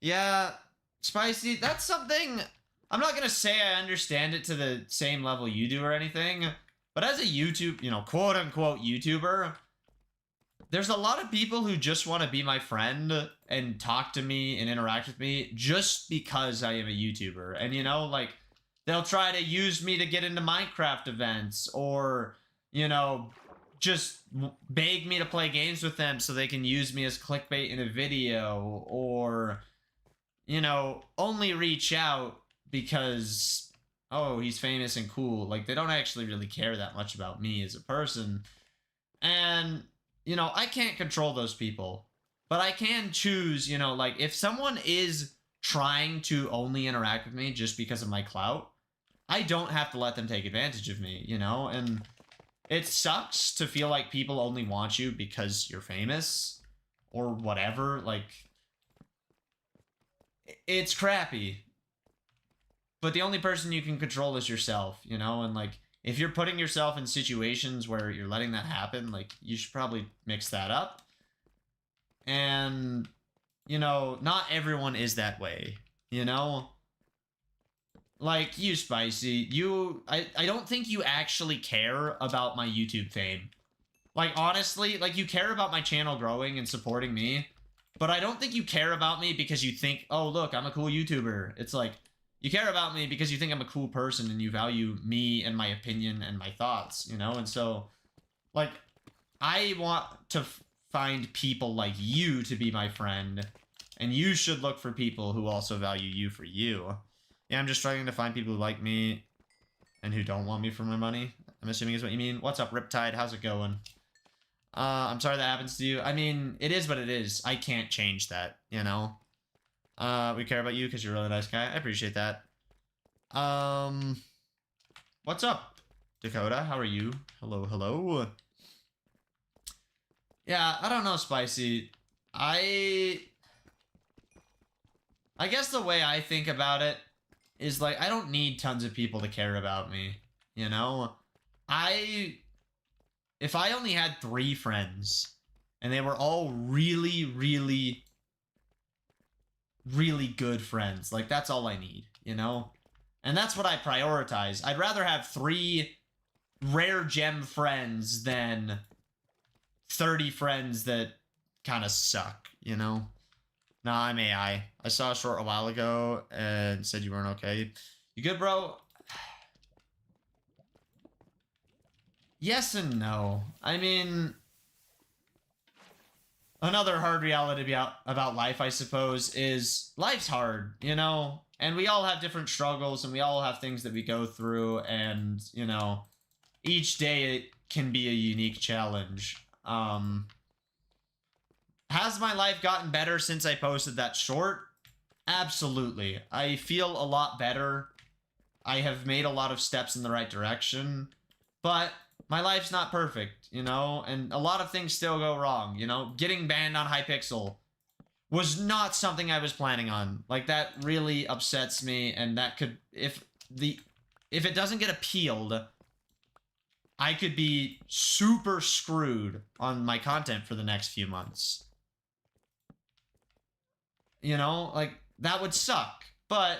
Yeah, Spicy, that's something... I'm not gonna say I understand it to the same level you do or anything, but as a YouTube, you know, quote-unquote YouTuber, there's a lot of people who just want to be my friend and talk to me and interact with me just because I am a YouTuber. And, you know, like, they'll try to use me to get into Minecraft events, or, you know, just beg me to play games with them so they can use me as clickbait in a video, or, you know, only reach out because, oh, he's famous and cool. Like, they don't actually really care that much about me as a person. And, you know, I can't control those people, but I can choose, you know, like, if someone is trying to only interact with me just because of my clout, I don't have to let them take advantage of me, you know? And it sucks to feel like people only want you because you're famous or whatever. Like, it's crappy. But the only person you can control is yourself, you know? And, like, if you're putting yourself in situations where you're letting that happen, like, you should probably mix that up. And, you know, not everyone is that way, you know? Like, you, Spicy, I don't think you actually care about my YouTube fame. Like, honestly, like, you care about my channel growing and supporting me, but I don't think you care about me because you think, oh, look, I'm a cool YouTuber. It's like, you care about me because you think I'm a cool person and you value me and my opinion and my thoughts, you know? And so, like, I want to find people like you to be my friend, and you should look for people who also value you for you. Yeah, I'm just struggling to find people who like me and who don't want me for my money. I'm assuming is what you mean. What's up, Riptide? How's it going? I'm sorry that happens to you. I mean, it is what it is. I can't change that, you know? We care about you because you're a really nice guy. I appreciate that. What's up, Dakota? How are you? Hello, hello. Yeah, I don't know, Spicy. I guess the way I think about it is, like, I don't need tons of people to care about me, you know? If I only had 3 friends, and they were all really, really, really good friends, like, that's all I need, you know? And that's what I prioritize. I'd rather have 3 rare gem friends than 30 friends that kind of suck, you know? Nah, I'm AI. I saw a short a while ago and said you weren't okay. You good, bro? Yes and no. I mean, another hard reality about life, I suppose, is life's hard, you know? And we all have different struggles, and we all have things that we go through, and, you know, each day it can be a unique challenge. Has my life gotten better since I posted that short? Absolutely. I feel a lot better. I have made a lot of steps in the right direction, but my life's not perfect, you know, and a lot of things still go wrong, you know? Getting banned on Hypixel was not something I was planning on. Like, that really upsets me, and that could, if it doesn't get appealed, I could be super screwed on my content for the next few months. You know, like, that would suck, but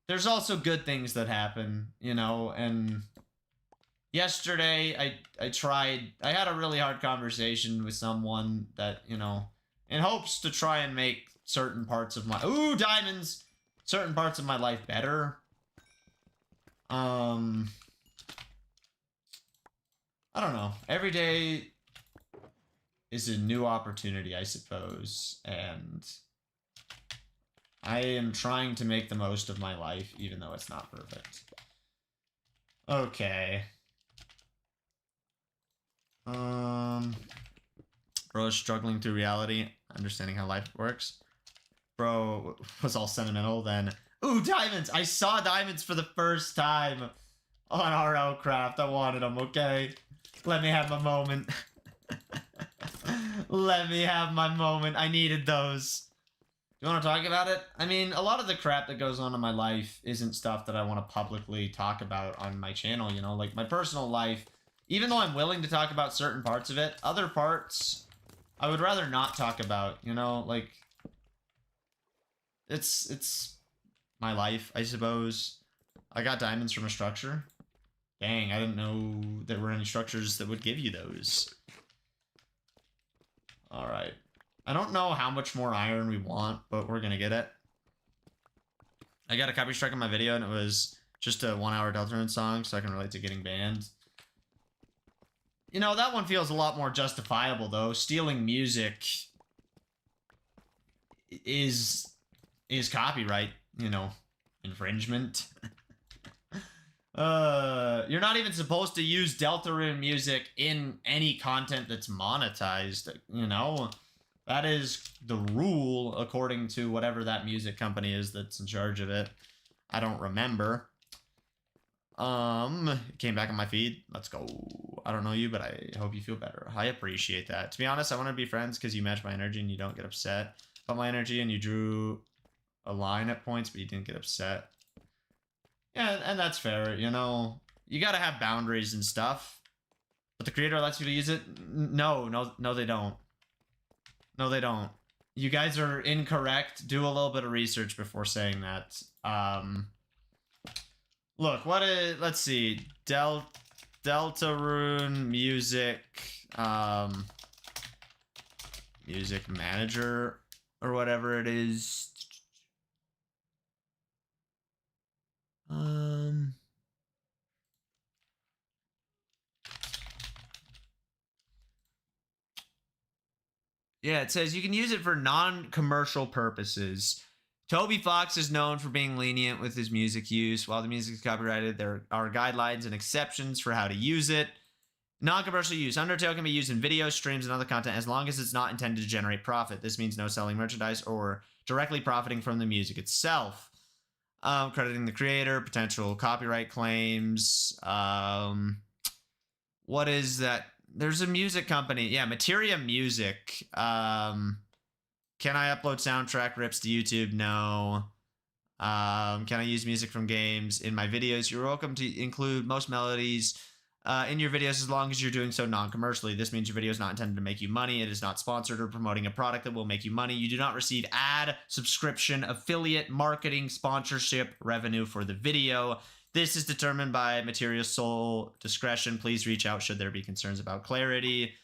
there's also good things that happen, you know, and yesterday I had a really hard conversation with someone that, you know, in hopes to try and make certain parts of my, ooh, diamonds, certain parts of my life better. I don't know. Every day is a new opportunity, I suppose, and I am trying to make the most of my life, even though it's not perfect. Okay. Bro is struggling through reality, understanding how life works. Bro was all sentimental then. Ooh, diamonds! I saw diamonds for the first time on RLCraft. I wanted them, okay? Let me have my moment. Let me have my moment. I needed those. Do you want to talk about it? I mean, a lot of the crap that goes on in my life isn't stuff that I want to publicly talk about on my channel, you know? Like, my personal life, even though I'm willing to talk about certain parts of it, other parts I would rather not talk about, you know? Like, it's my life, I suppose. I got diamonds from a structure. Dang, I didn't know there were any structures that would give you those. Alright. I don't know how much more iron we want, but we're gonna get it. I got a copy strike on my video, and it was just a 1-hour Deltarune song, so I can relate to getting banned. You know, that one feels a lot more justifiable, though. Stealing music is copyright, you know, infringement. You're not even supposed to use Deltarune music in any content that's monetized, you know? That is the rule, according to whatever that music company is that's in charge of it. I don't remember. It came back on my feed. Let's go. I don't know you, but I hope you feel better. I appreciate that. To be honest, I want to be friends because you match my energy and you don't get upset about my energy, and you drew a line at points, but you didn't get upset. Yeah, and that's fair, you know? You gotta have boundaries and stuff. But the creator lets you use it? No, they don't. No, they don't. You guys are incorrect. Do a little bit of research before saying that. Look, what is... Let's see. Deltarune music, music manager or whatever it is. Yeah, it says you can use it for non-commercial purposes. Toby Fox is known for being lenient with his music use. While the music is copyrighted, there are guidelines and exceptions for how to use it. Non-commercial use. Undertale can be used in videos, streams, and other content as long as it's not intended to generate profit. This means no selling merchandise or directly profiting from the music itself. Crediting the creator, potential copyright claims. What is that? There's a music company. Yeah, Materia Music. Can I upload soundtrack rips to YouTube? No. Can I use music from games in my videos? You're welcome to include most melodies in your videos as long as you're doing so non-commercially. This means your video is not intended to make you money. It is not sponsored or promoting a product that will make you money. You do not receive ad, subscription, affiliate, marketing, sponsorship, revenue for the video. This is determined by Material's sole discretion. Please reach out should there be concerns about clarity.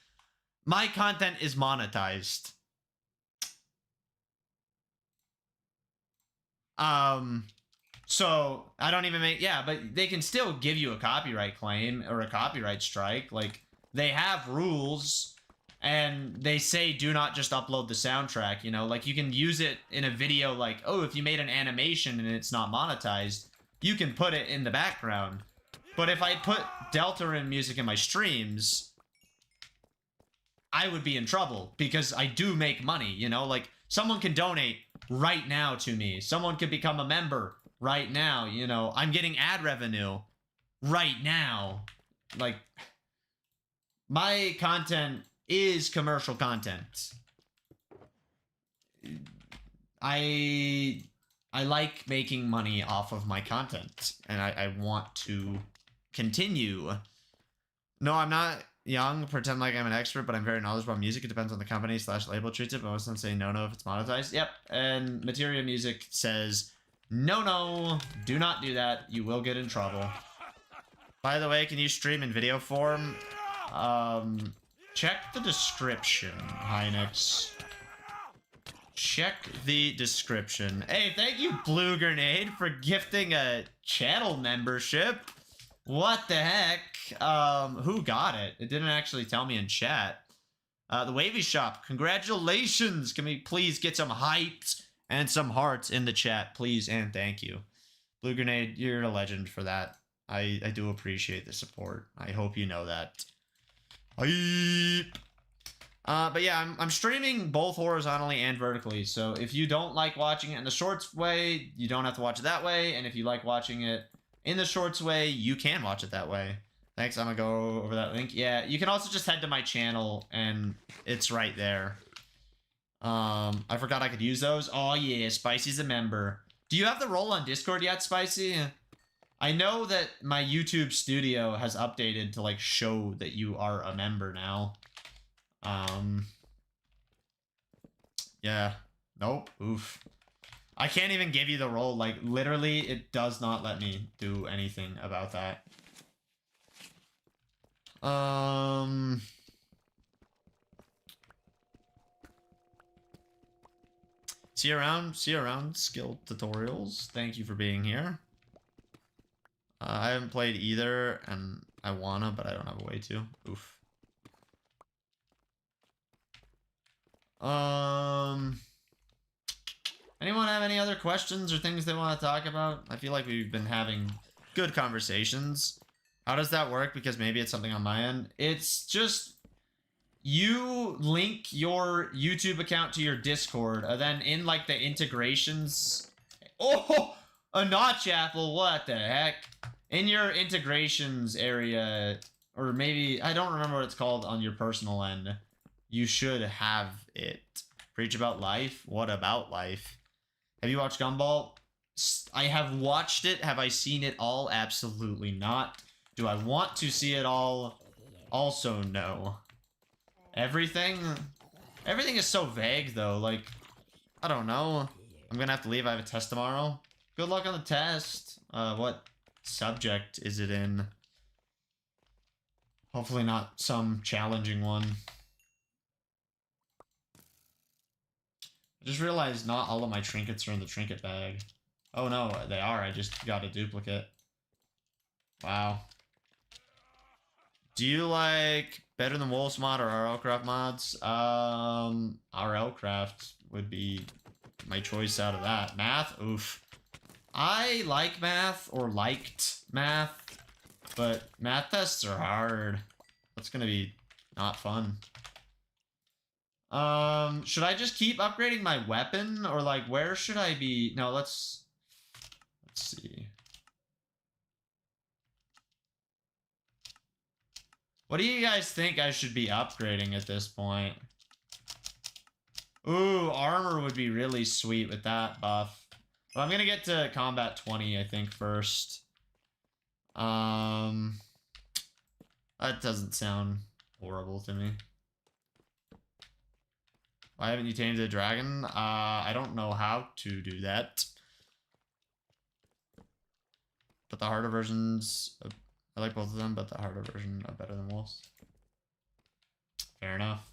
My content is monetized. So I don't even make, yeah, but they can still give you a copyright claim or a copyright strike. Like, they have rules and they say do not just upload the soundtrack, you know, like you can use it in a video. Like, oh, if you made an animation and it's not monetized, you can put it in the background. But if I put Deltarune music in my streams, I would be in trouble because I do make money, you know, like someone can donate right now to me. Someone could become a member right now, you know. I'm getting ad revenue right now. Like, my content is commercial content. I like making money off of my content, and I want to continue. No, I'm not young, pretend like I'm an expert, but I'm very knowledgeable on music. It depends on the company / label treats it, but most of them say no if it's monetized. Yep, and Materia Music says, no, do not do that. You will get in trouble. By the way, can you stream in video form? Check the description, Hynix. Check the description. Hey, thank you, Blue Grenade, for gifting a channel membership. What the heck? Who got it? It didn't actually tell me in chat. The Wavy Shop, congratulations! Can we please get some hypes and some hearts in the chat, please and thank you. Blue Grenade, you're a legend for that. I do appreciate the support. I hope you know that. Hype! But yeah, I'm streaming both horizontally and vertically, so if you don't like watching it in the shorts way, you don't have to watch it that way, and if you like watching it in the shorts way, you can watch it that way. Thanks, I'm gonna go over that link. Yeah, you can also just head to my channel, and it's right there. I forgot I could use those. Oh yeah, Spicy's a member. Do you have the role on Discord yet, Spicy? I know that my YouTube studio has updated to, like, show that you are a member now. Yeah. Nope. Oof. I can't even give you the role. Like, literally, it does not let me do anything about that. See you around, skill tutorials. Thank you for being here. I haven't played either, and I wanna, but I don't have a way to. Oof. Anyone have any other questions or things they want to talk about? I feel like we've been having good conversations. How does that work? Because maybe it's something on my end. It's just you link your YouTube account to your Discord, and then in, like, the integrations... Oh! A notch apple, what the heck? In your integrations area, or maybe... I don't remember what it's called on your personal end. You should have it. Preach about life? What about life? Have you watched Gumball? I have watched it. Have I seen it all? Absolutely not. Do I want to see it all? Also, no. Everything? Everything is so vague, though. Like, I don't know. I'm gonna have to leave. I have a test tomorrow. Good luck on the test. What subject is it in? Hopefully not some challenging one. I just realized not all of my trinkets are in the trinket bag. Oh no, they are. I just got a duplicate. Wow. Do you like Better Than Wolves mod or RLCraft mods? RLCraft would be my choice out of that. Math? Oof. I like math, or liked math, but math tests are hard. That's gonna be not fun. Should I just keep upgrading my weapon, or like where should I be? No, let's see. What do you guys think I should be upgrading at this point? Ooh, armor would be really sweet with that buff. But I'm gonna get to combat 20, I think, first. That doesn't sound horrible to me. Why haven't you tamed the dragon? I don't know how to do that. But the harder versions, I like both of them, but the harder version are better than wolves. Fair enough.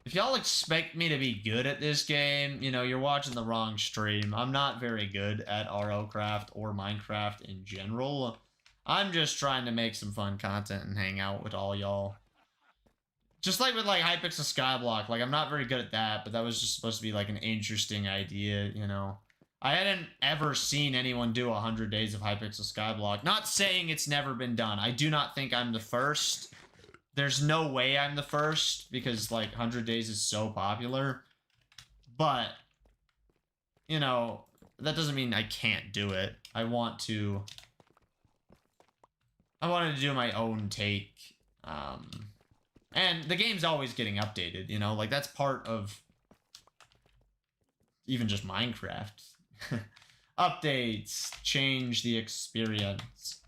If y'all expect me to be good at this game, you know, you're watching the wrong stream. I'm not very good at RLCraft or Minecraft in general. I'm just trying to make some fun content and hang out with all y'all. Just like with like Hypixel Skyblock, like I'm not very good at that, but that was just supposed to be like an interesting idea, you know. I hadn't ever seen anyone do 100 days of Hypixel Skyblock. Not saying it's never been done. I do not think I'm the first. There's no way I'm the first because like 100 days is so popular. But, you know, that doesn't mean I can't do it. I wanted to do my own take. And the game's always getting updated, you know, like that's part of even just Minecraft. Updates change the experience.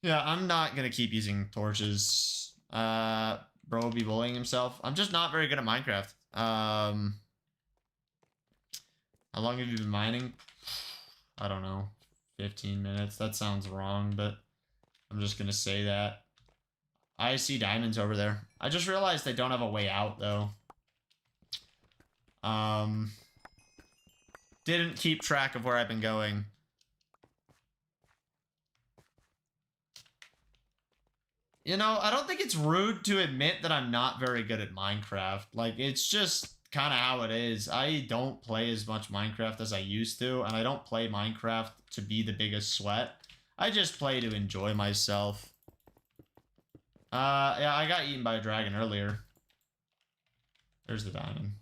Yeah, I'm not gonna keep using torches. Bro will be bullying himself. I'm just not very good at Minecraft. How long have you been mining? I don't know. 15 minutes. That sounds wrong, but I'm just gonna say that. I see diamonds over there. I just realized they don't have a way out, though. Didn't keep track of where I've been going. You know, I don't think it's rude to admit that I'm not very good at Minecraft. Like, it's just kind of how it is. I don't play as much Minecraft as I used to, and I don't play Minecraft to be the biggest sweat. I just play to enjoy myself. Yeah, I got eaten by a dragon earlier. There's the diamond.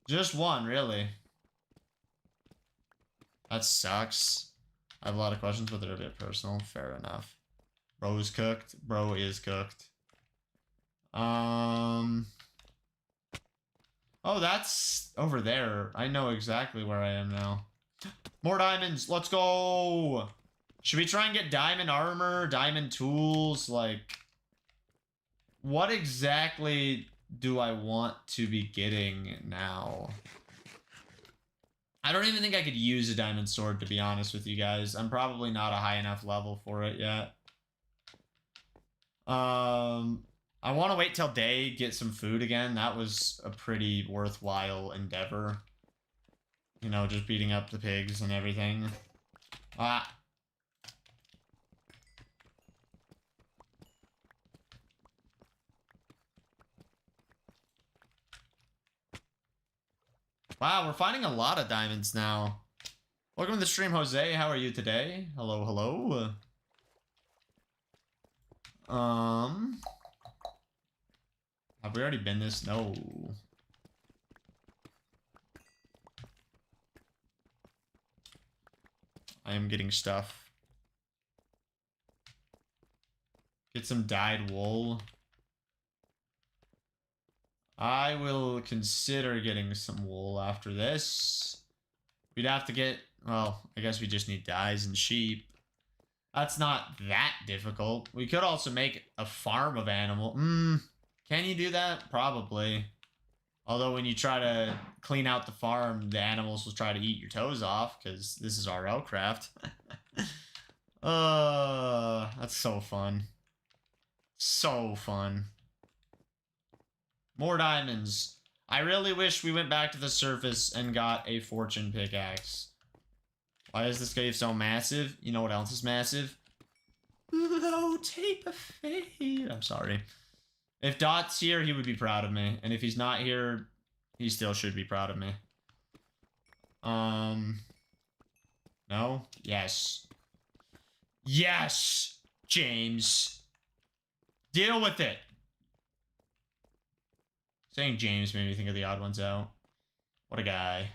Just one, really. That sucks. I have a lot of questions, but they're a bit personal. Fair enough. Bro is cooked. Bro is cooked. Oh, that's over there. I know exactly where I am now. More diamonds. Let's go. Should we try and get diamond armor, diamond tools? Like, what exactly do I want to be getting now? I don't even think I could use a diamond sword, to be honest with you guys. I'm probably not a high enough level for it yet. I want to wait till day, get some food again. That was a pretty worthwhile endeavor. You know, just beating up the pigs and everything. Ah. Wow, we're finding a lot of diamonds now. Welcome to the stream, Jose. How are you today? Hello, hello. Have we already been this? No. I am getting stuff. Get some dyed wool. I will consider getting some wool after this. We'd have to get, well, I guess we just need dyes and sheep. That's not that difficult. We could also make a farm of animal. Can you do that? Probably. Although when you try to clean out the farm, the animals will try to eat your toes off, because this is RLCraft. That's so fun. So fun. More diamonds. I really wish we went back to the surface and got a fortune pickaxe. Why is this cave so massive? You know what else is massive? Low tape of fate. I'm sorry. If Dot's here, he would be proud of me. And if he's not here, he still should be proud of me. No? Yes. Yes! James. Deal with it! Saying James made me think of the odd ones out. What a guy.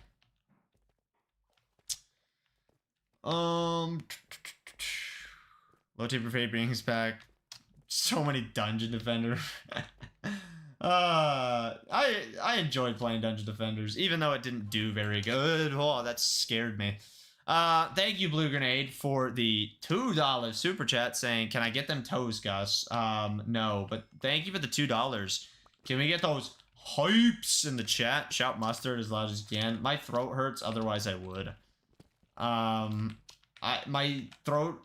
Low taper fate brings back so many dungeon defender. I enjoyed playing Dungeon Defenders, even though it didn't do very good. Oh, that scared me. Thank you, Blue Grenade, for the $2 super chat saying, can I get them toes, Gus? No, but thank you for the $2. Can we get those hypes in the chat? Shout mustard as loud as you can. My throat hurts, otherwise I would. My throat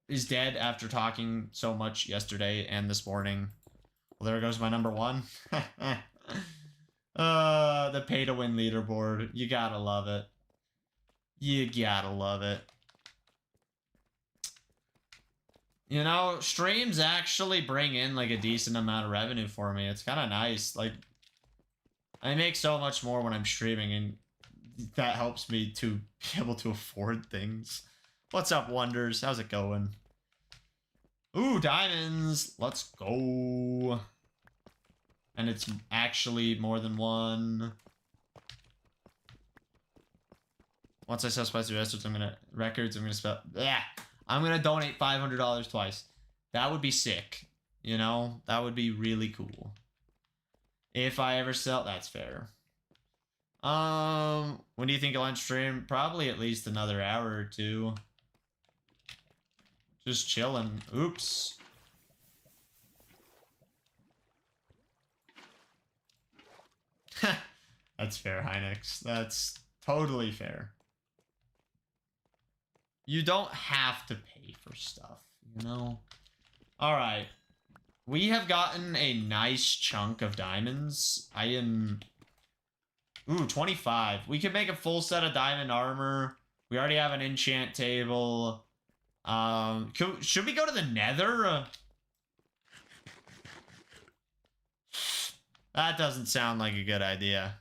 is dead after talking so much yesterday and this morning. Well, there goes my number one. The pay to win leaderboard. You gotta love it. You gotta love it. You know, streams actually bring in like a decent amount of revenue for me. It's kind of nice. Like, I make so much more when I'm streaming, and that helps me to be able to afford things. What's up, Wonders? How's it going? Ooh, diamonds. Let's go. And it's actually more than one. Once I sell spicy records, I'm gonna spell. Yeah, I'm gonna donate $500 twice. That would be sick. You know, that would be really cool. If I ever sell, that's fair. When do you think you'll end stream? Probably at least another hour or two. Just chilling. Oops. That's fair, Hynix. That's totally fair. You don't have to pay for stuff, you know? Alright. We have gotten a nice chunk of diamonds. I am... Ooh, 25. We could make a full set of diamond armor. We already have an enchant table. Should we go to the nether? That doesn't sound like a good idea.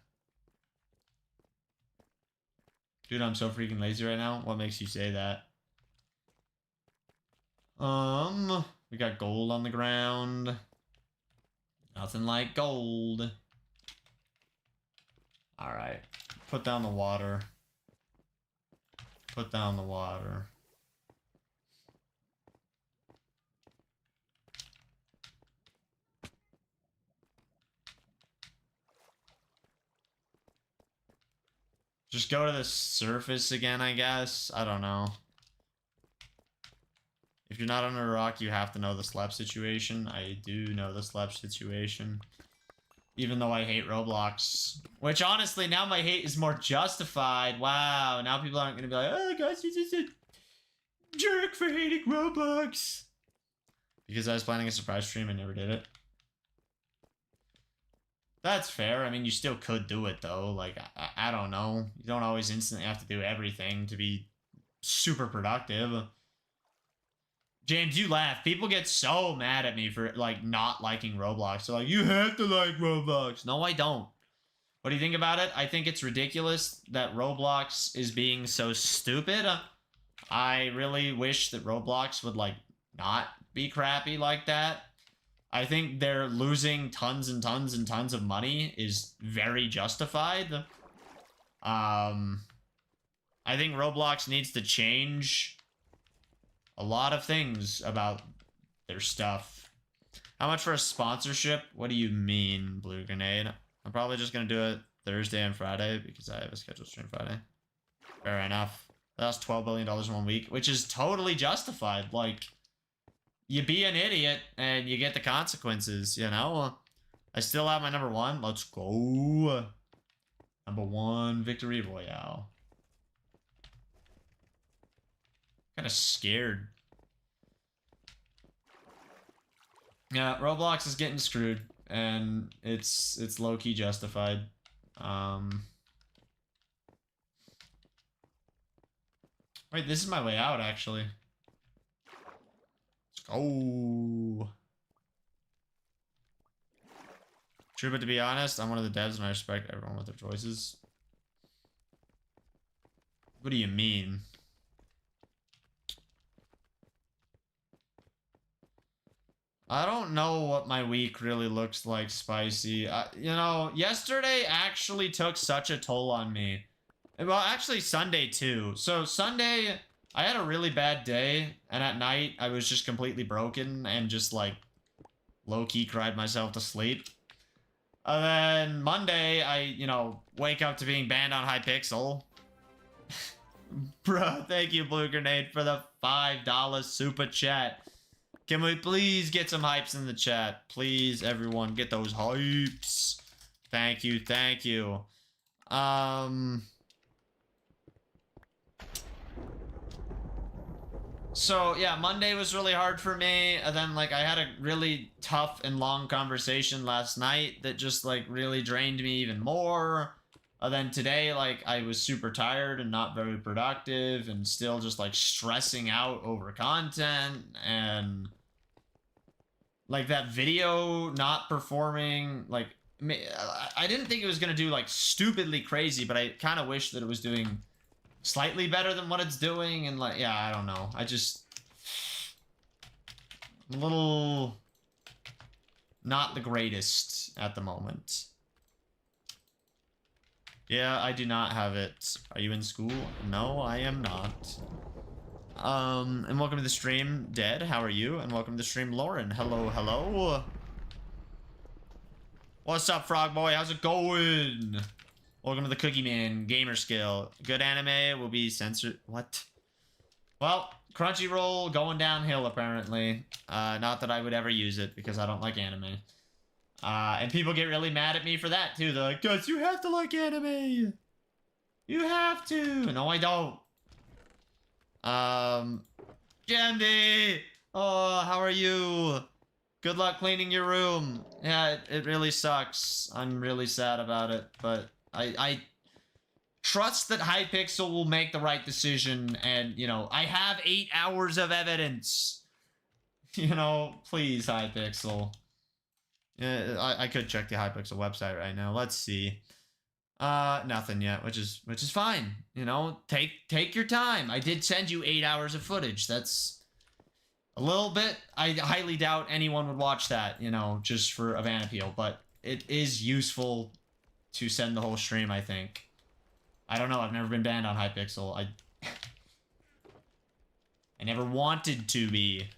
Dude, I'm so freaking lazy right now. What makes you say that? We got gold on the ground. Nothing like gold. Alright. Put down the water. Put down the water. Just go to the surface again, I guess. I don't know. If you're not under a rock, you have to know the slap situation. I do know the slap situation. Even though I hate Roblox. Which, honestly, now my hate is more justified. Wow, now people aren't going to be like, oh, guys, you're just a jerk for hating Roblox. Because I was planning a surprise stream and never did it. That's fair. I mean, you still could do it, though. Like, I don't know. You don't always instantly have to do everything to be super productive. James, you laugh. People get so mad at me for, like, not liking Roblox. They're like, you have to like Roblox. No, I don't. What do you think about it? I think it's ridiculous that Roblox is being so stupid. I really wish that Roblox would, like, not be crappy like that. I think they're losing tons and tons and tons of money is very justified. I think Roblox needs to change a lot of things about their stuff. How much for a sponsorship? What do you mean, Blue Grenade? I'm probably just going to do it Thursday and Friday because I have a scheduled stream Friday. Fair enough. That's $12 billion in 1 week, which is totally justified. Like, you be an idiot and you get the consequences, you know? I still have my number 1. Let's go. Number 1 victory royale. Kind of scared. Yeah, Roblox is getting screwed, and it's low-key justified. Wait, this is my way out, actually. Let's go. True, but to be honest, I'm one of the devs and I respect everyone with their choices. What do you mean? I don't know what my week really looks like, Spicy. You know, yesterday actually took such a toll on me. Well, actually Sunday too. So Sunday, I had a really bad day, and at night, I was just completely broken and just like low-key cried myself to sleep. And then Monday, I, you know, wake up to being banned on Hypixel. Bro, thank you, Blue Grenade, for the $5 super chat. Can we please get some hypes in the chat? Please, everyone, get those hypes. Thank you, thank you. So, yeah, Monday was really hard for me, and then, like, I had a really tough and long conversation last night that just, like, really drained me even more. And then today, like, I was super tired and not very productive and still just, like, stressing out over content, and, like, that video not performing, like, I didn't think it was gonna do, like, stupidly crazy, but I kind of wish that it was doing slightly better than what it's doing, and like, yeah, I don't know. I'm a little not the greatest at the moment. Yeah, I do not have it. Are you in school? No, I am not. And welcome to the stream, Dead. How are you? And welcome to the stream, Lauren. Hello, hello. What's up, Frog Boy? How's it going? Welcome to the Cookie Man Gamer Skill. Good anime will be censored. What? Well, Crunchyroll going downhill apparently. Not that I would ever use it because I don't like anime. And people get really mad at me for that too. They're like, "Guys, you have to like anime. You have to." No, I don't. Jamdi! Oh, how are you? Good luck cleaning your room. Yeah, it really sucks. I'm really sad about it, but I trust that Hypixel will make the right decision, and, you know, I have 8 hours of evidence. You know, please, Hypixel. Yeah, I could check the Hypixel website right now. Let's see. Nothing yet, which is fine. You know, take your time. I did send you 8 hours of footage. That's a little bit. I highly doubt anyone would watch that, you know, just for a van appeal, but it is useful to send the whole stream, I think. I don't know, I've never been banned on Hypixel. I never wanted to be.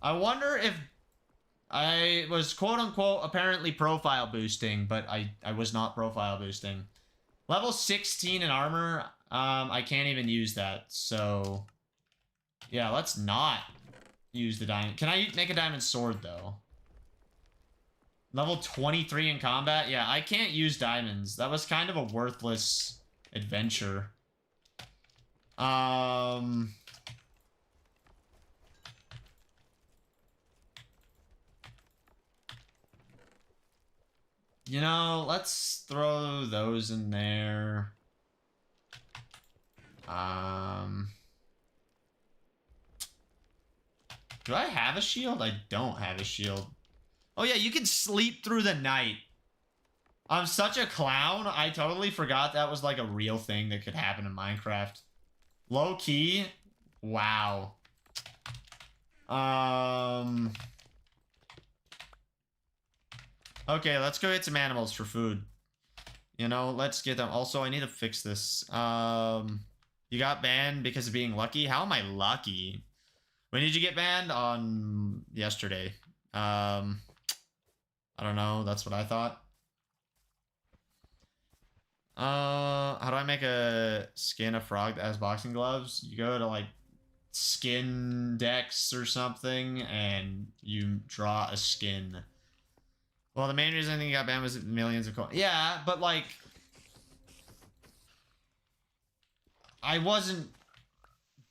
I wonder if I was quote-unquote apparently profile boosting, but I was not profile boosting. Level 16 in armor, I can't even use that, so yeah, let's not use the diamond. Can I make a diamond sword, though? Level 23 in combat? Yeah, I can't use diamonds. That was kind of a worthless adventure. You know, let's throw those in there. Do I have a shield? I don't have a shield. Oh yeah, you can sleep through the night. I'm such a clown. I totally forgot that was like a real thing that could happen in Minecraft. Low key? Wow. Okay, let's go get some animals for food. You know, let's get them. Also, I need to fix this. You got banned because of being lucky? How am I lucky? When did you get banned? On yesterday. I don't know. That's what I thought. How do I make a skin a frog that has boxing gloves? You go to like skin decks or something and you draw a skin. Well, the main reason I think he got banned was millions of coins. Yeah, but like, I wasn't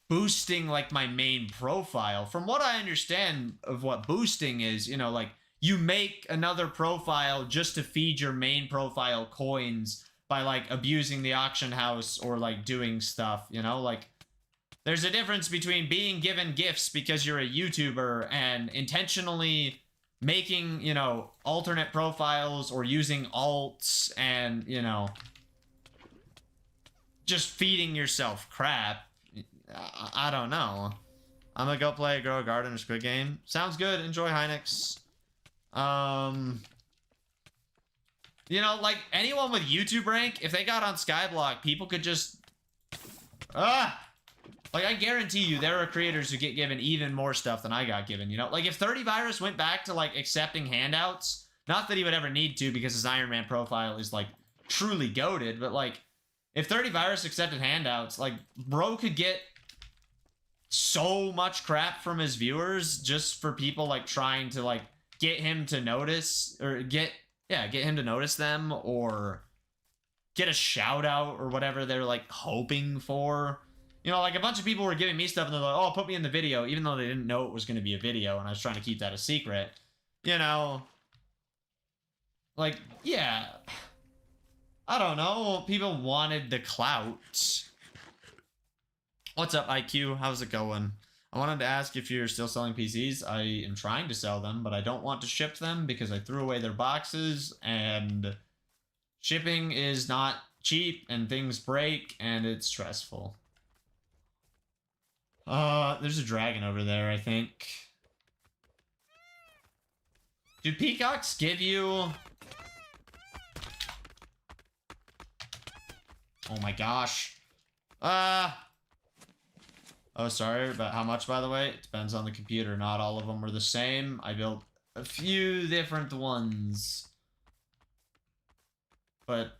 boosting like my main profile. From what I understand of what boosting is, you know, like you make another profile just to feed your main profile coins by like abusing the auction house or like doing stuff, you know, like there's a difference between being given gifts because you're a YouTuber and intentionally making, you know, alternate profiles or using alts and, you know, just feeding yourself crap. I don't know. I'm gonna go play Grow a Garden or Squid Game. Sounds good. Enjoy Hynix. You know, like anyone with YouTube rank, if they got on Skyblock, people could just like I guarantee you there are creators who get given even more stuff than I got given, you know? Like if 30 Virus went back to like accepting handouts, not that he would ever need to because his Iron Man profile is like truly goated, but like if 30 Virus accepted handouts, like bro could get so much crap from his viewers just for people like trying to like get him to notice or get him to notice them or get a shout out or whatever they're like hoping for. You know, like a bunch of people were giving me stuff and they're like, oh, put me in the video, even though they didn't know it was going to be a video and I was trying to keep that a secret. You know, like, yeah, I don't know. People wanted the clout. What's up, IQ? How's it going? I wanted to ask if you're still selling PCs. I am trying to sell them, but I don't want to ship them because I threw away their boxes and shipping is not cheap and things break and it's stressful. There's a dragon over there, I think. Do peacocks give you... Oh my gosh. Oh, sorry, but how much, by the way? It depends on the computer. Not all of them are the same. I built a few different ones. But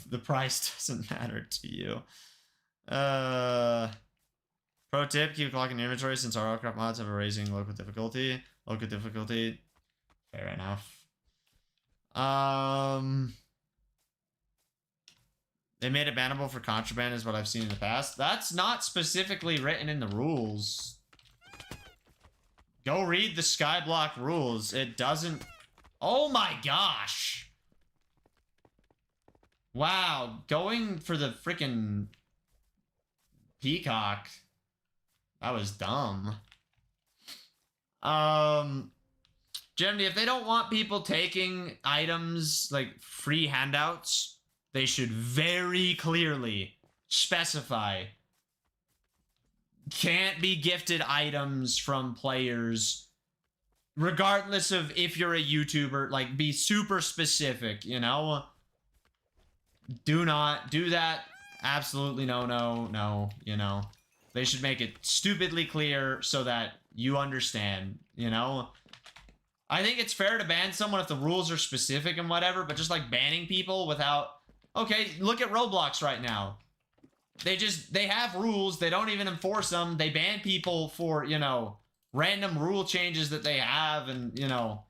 the price doesn't matter to you. Pro tip, keep clocking your inventory since RLCraft mods have a raising local difficulty. Local difficulty. Fair enough. They made it bannable for contraband is what I've seen in the past. That's not specifically written in the rules. Go read the Skyblock rules. It doesn't... Oh my gosh! Wow, going for the freaking peacock. That was dumb. Generally, if they don't want people taking items, like free handouts, they should very clearly specify can't be gifted items from players, regardless of if you're a YouTuber. Like, be super specific, you know? Do not do that. Absolutely no, you know? They should make it stupidly clear so that you understand, you know? I think it's fair to ban someone if the rules are specific and whatever, but just like banning people without... Okay, look at Roblox right now. They have rules, they don't even enforce them, they ban people for, you know, random rule changes that they have and, you know,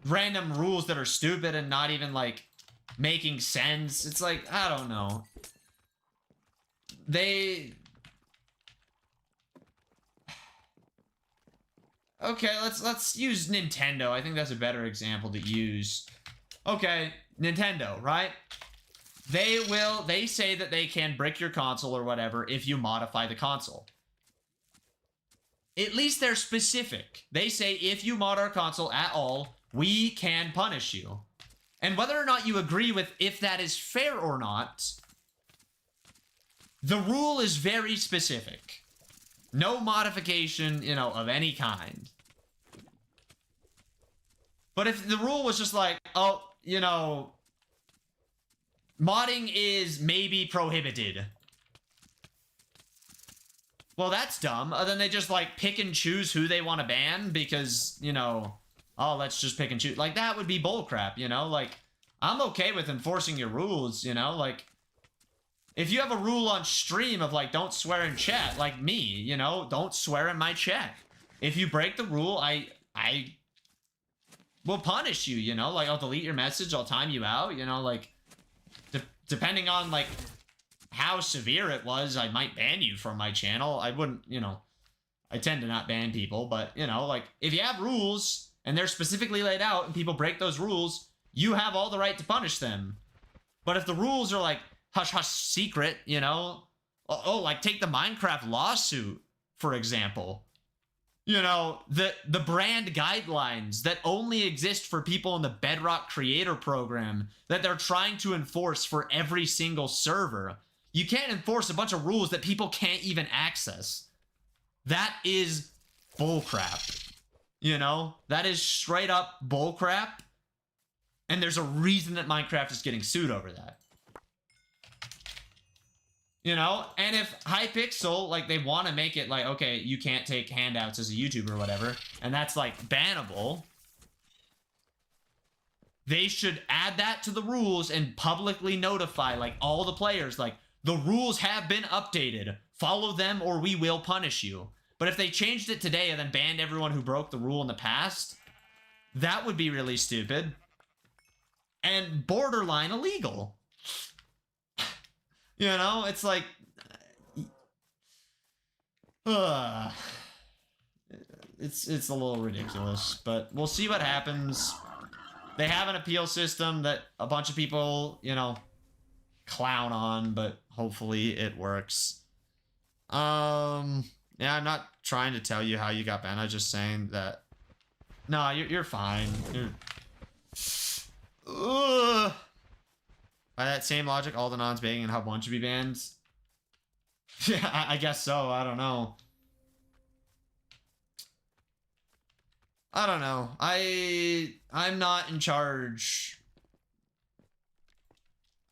random rules that are stupid and not even, like, making sense. It's like, I don't know. Okay, let's use Nintendo. I think that's a better example to use. Okay, Nintendo, right? They say that they can brick your console or whatever if you modify the console. At least they're specific. They say if you mod our console at all, we can punish you. And whether or not you agree with if that is fair or not, the rule is very specific. No modification, you know, of any kind. But if the rule was just like, oh, you know, modding is maybe prohibited. Well, that's dumb. Then they just, like, pick and choose who they want to ban because, you know, oh, let's just pick and choose. Like, that would be bullcrap, you know? Like, I'm okay with enforcing your rules, you know? Like, if you have a rule on stream of, like, don't swear in chat, like me, you know? Don't swear in my chat. If you break the rule, I will punish you, you know? Like, I'll delete your message, I'll time you out, you know? Like, depending on, like, how severe it was, I might ban you from my channel. I wouldn't, you know, I tend to not ban people, but, you know, like, if you have rules and they're specifically laid out and people break those rules, you have all the right to punish them. But if the rules are like hush hush secret, you know, oh, like take the Minecraft lawsuit, for example. You know, the brand guidelines that only exist for people in the Bedrock creator program that they're trying to enforce for every single server. You can't enforce a bunch of rules that people can't even access. That is bullcrap. You know, that is straight up bullcrap. And there's a reason that Minecraft is getting sued over that. You know, and if Hypixel, like, they want to make it like, okay, you can't take handouts as a YouTuber or whatever, and that's, like, bannable, they should add that to the rules and publicly notify, like, all the players, like, the rules have been updated. Follow them or we will punish you. But if they changed it today and then banned everyone who broke the rule in the past, that would be really stupid. And borderline illegal. You know, it's like... it's a little ridiculous, but we'll see what happens. They have an appeal system that a bunch of people, you know, clown on, but hopefully it works. Yeah, I'm not trying to tell you how you got banned. I'm just saying that... No, you're fine. You're... By that same logic, all the nons begging and Hub 1 should be banned. Yeah, I guess so. I don't know. I don't know. I'm not in charge.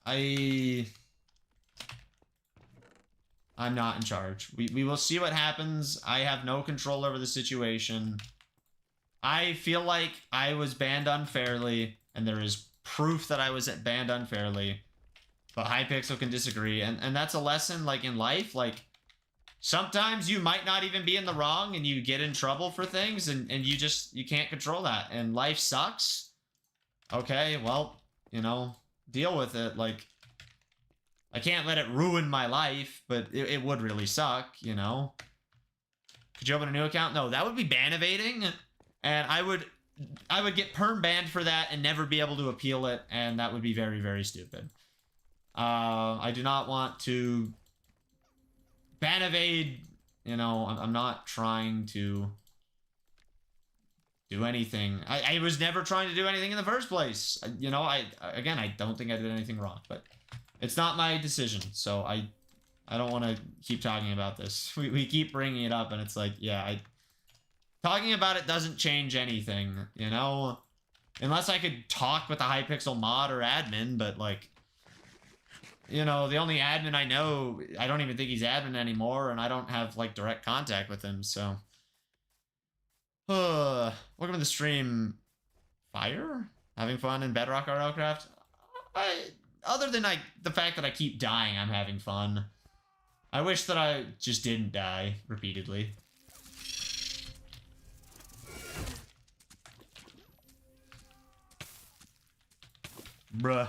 I'm not in charge. We will see what happens. I have no control over the situation. I feel like I was banned unfairly, and there is proof that I was banned unfairly. But Hypixel can disagree, and that's a lesson, like, in life. Like, sometimes you might not even be in the wrong, and you get in trouble for things, and you can't control that. And life sucks. Okay, well, you know, deal with it. Like, I can't let it ruin my life, but it would really suck, you know? Could you open a new account? No, that would be ban evading, and I would get perm banned for that and never be able to appeal it, and that would be very, very stupid. I do not want to ban evade, you know, I'm not trying to do anything. I was never trying to do anything in the first place. You know, again, I don't think I did anything wrong, but it's not my decision, so I don't want to keep talking about this. We keep bringing it up, and it's like, yeah, talking about it doesn't change anything, you know? Unless I could talk with the Hypixel mod or admin, but, like, you know, the only admin I know, I don't even think he's admin anymore, and I don't have, like, direct contact with him, so... welcome to the stream. Fire? Having fun in Bedrock RLCraft? Other than, the fact that I keep dying, I'm having fun. I wish that I just didn't die repeatedly. Bruh.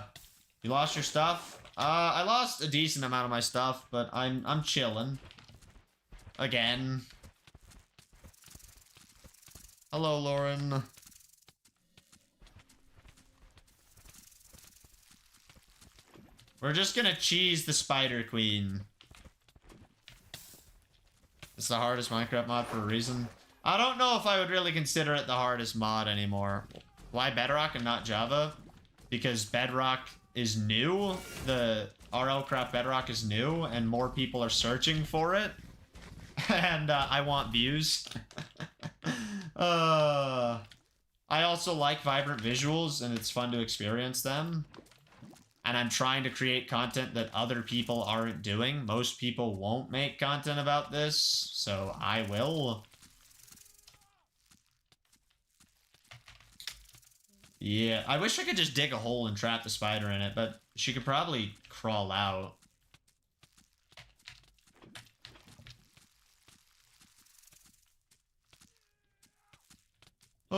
You lost your stuff? I lost a decent amount of my stuff, but I'm chilling. Again. Hello, Lauren. We're just gonna cheese the Spider Queen. It's the hardest Minecraft mod for a reason. I don't know if I would really consider it the hardest mod anymore. Why Bedrock and not Java? Because Bedrock is new. The RLCraft Bedrock is new, and more people are searching for it. And I want views. I also like vibrant visuals, and it's fun to experience them. And I'm trying to create content that other people aren't doing. Most people won't make content about this, so I will. Yeah, I wish I could just dig a hole and trap the spider in it, but she could probably crawl out.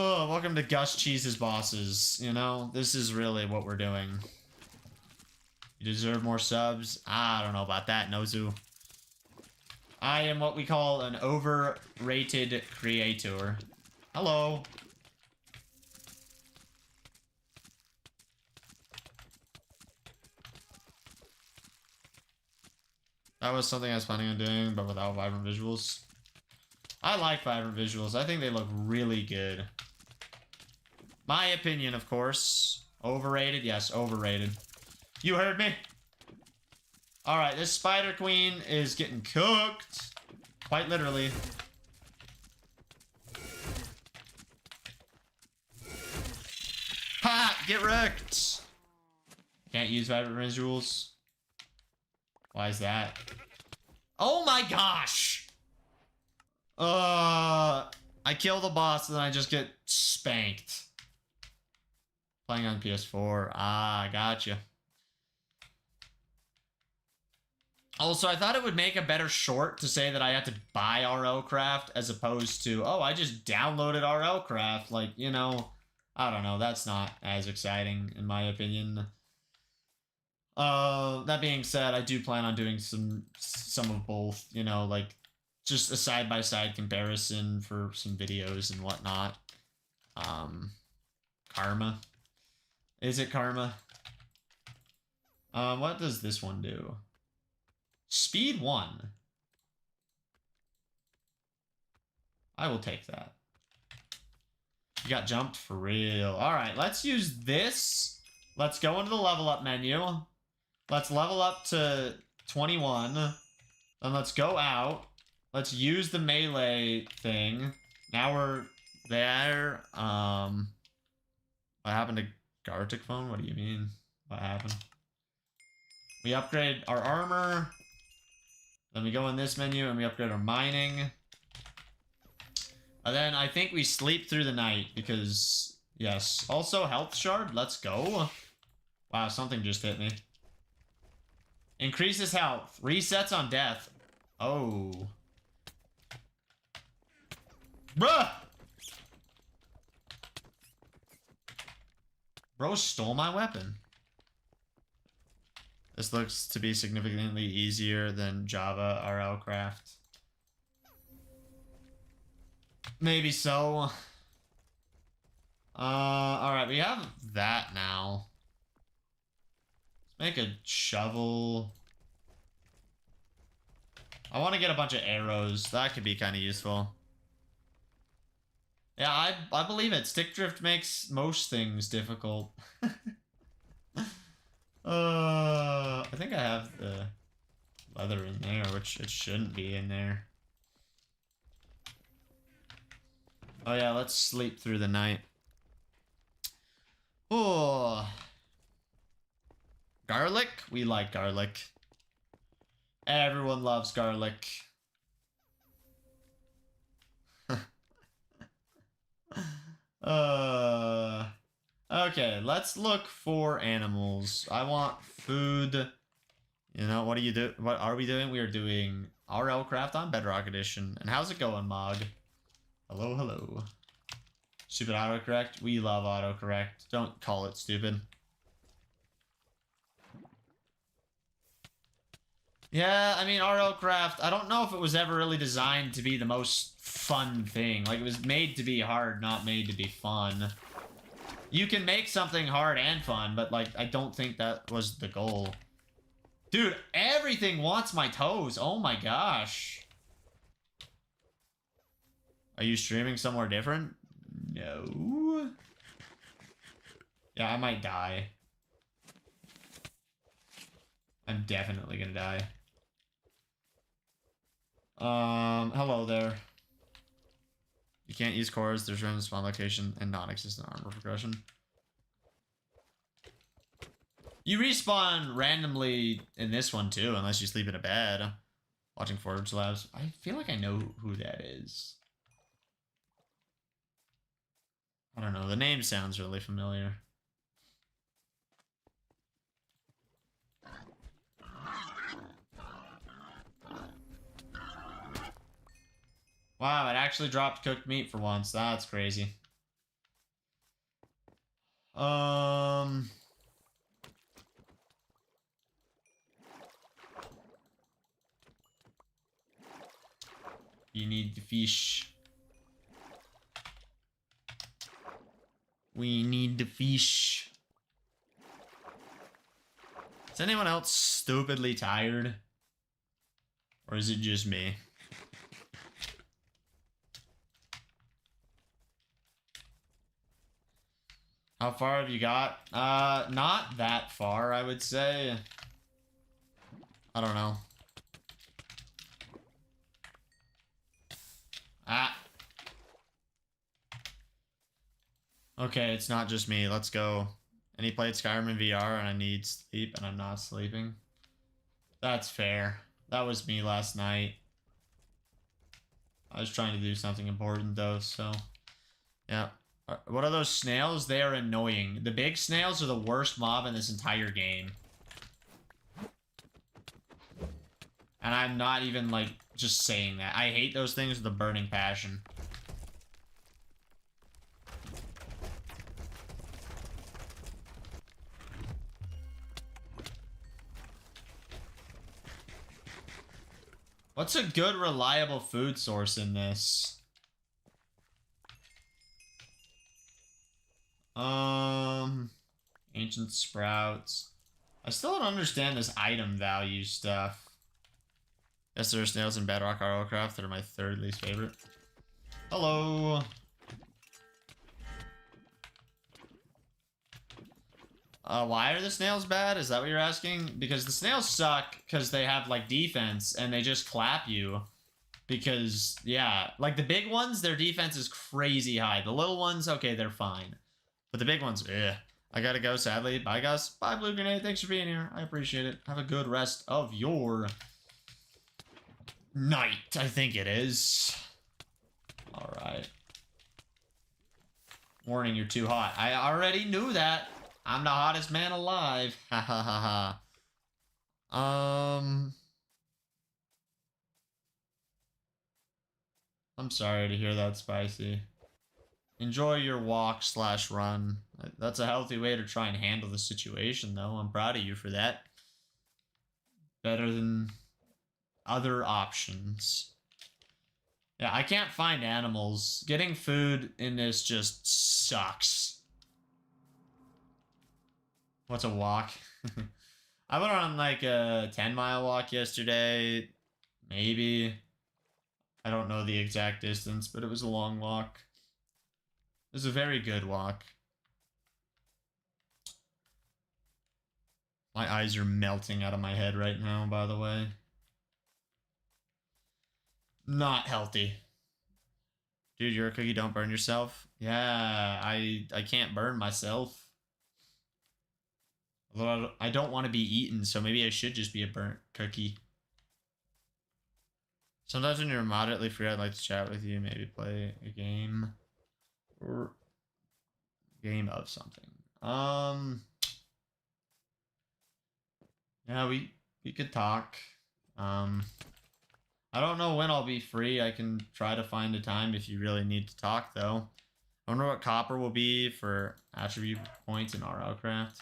Oh, welcome to Gus Cheese's bosses. You know, this is really what we're doing. You deserve more subs? I don't know about that, Nozu. I am what we call an overrated creator. Hello. That was something I was planning on doing, but without vibrant visuals. I like vibrant visuals. I think they look really good. My opinion, of course. Overrated? Yes, overrated. You heard me? Alright, this Spider Queen is getting cooked. Quite literally. Ha! Get wrecked! Can't use vibrant visuals. Why is that? Oh my gosh! I kill the boss and then I just get spanked. Playing on PS4. Ah, gotcha. Also, I thought it would make a better short to say that I had to buy RLCraft as opposed to, oh, I just downloaded RLCraft. Like, you know, I don't know. That's not as exciting, in my opinion. That being said, I do plan on doing some of both, you know, like just a side-by-side comparison for some videos and whatnot. Karma. Is it Karma? What does this one do? Speed 1. I will take that. You got jumped for real. Alright, let's use this. Let's go into the level up menu. Let's level up to 21. Then let's go out. Let's use the melee thing. Now we're there. What happened to Gartic phone? What do you mean? What happened? We upgrade our armor. Then we go in this menu and we upgrade our mining. And then I think we sleep through the night because, yes. Also, health shard. Let's go. Wow, something just hit me. Increases health. Resets on death. Oh. Bruh! Bro stole my weapon. This looks to be significantly easier than Java RLCraft. Maybe so. Alright, we have that now. Let's make a shovel. I want to get a bunch of arrows. That could be kind of useful. Yeah, I believe it. Stick drift makes most things difficult. I think I have the leather in there, which it shouldn't be in there. Oh yeah, let's sleep through the night. Oh. Garlic? We like garlic. Everyone loves garlic. Okay, let's look for animals. I want food. You know, what do you do? What are we doing? We are doing RLCraft on Bedrock Edition. And how's it going, Mog? Hello, hello. Stupid autocorrect. We love autocorrect. Don't call it stupid. Yeah, I mean, RLCraft, I don't know if it was ever really designed to be the most fun thing. Like, it was made to be hard, not made to be fun. You can make something hard and fun, but, like, I don't think that was the goal. Dude, everything wants my toes. Oh my gosh. Are you streaming somewhere different? No. Yeah, I might die. I'm definitely gonna die. Hello there. You can't use cores, there's random spawn location and non-existent armor progression. You respawn randomly in this one too, unless you sleep in a bed. Watching Forge Labs. I feel like I know who that is. I don't know, the name sounds really familiar. Wow, it actually dropped cooked meat for once. That's crazy. Um... You need the fish. We need the fish. Is anyone else stupidly tired? Or is it just me? How far have you got? Not that far, I would say. I don't know. Ah. Okay, it's not just me. Let's go. And he played Skyrim in VR and I need sleep and I'm not sleeping. That's fair. That was me last night. I was trying to do something important though, so... Yeah. What are those snails? They are annoying. The big snails are the worst mob in this entire game. And I'm not even, like, just saying that. I hate those things with a burning passion. What's a good, reliable food source in this? Ancient sprouts. I still don't understand this item value stuff. Yes, there are snails in Bedrock RLCraft that are my third least favorite. Hello. Why are the snails bad? Is that what you're asking? Because the snails suck because they have, like, defense and they just clap you. Because, yeah, like, the big ones, their defense is crazy high. The little ones, okay, they're fine. But the big ones, eh. I gotta go, sadly. Bye, Gus. Bye, Blue Grenade. Thanks for being here. I appreciate it. Have a good rest of your night, I think it is. Alright. Warning, you're too hot. I already knew that. I'm the hottest man alive. Ha ha ha ha. I'm sorry to hear that, Spicy. Enjoy your walk / run. That's a healthy way to try and handle the situation, though. I'm proud of you for that. Better than other options. Yeah, I can't find animals. Getting food in this just sucks. What's a walk? I went on like a 10-mile walk yesterday. Maybe. I don't know the exact distance, but it was a long walk. It was a very good walk. My eyes are melting out of my head right now, by the way. Not healthy. Dude, you're a cookie, don't burn yourself. Yeah, I can't burn myself. Although I don't want to be eaten, so maybe I should just be a burnt cookie. Sometimes when you're moderately free, I'd like to chat with you, maybe play a game. Or game of something. Yeah, we could talk. I don't know when I'll be free. I can try to find a time if you really need to talk, though. I wonder what copper will be for attribute points in RLCraft.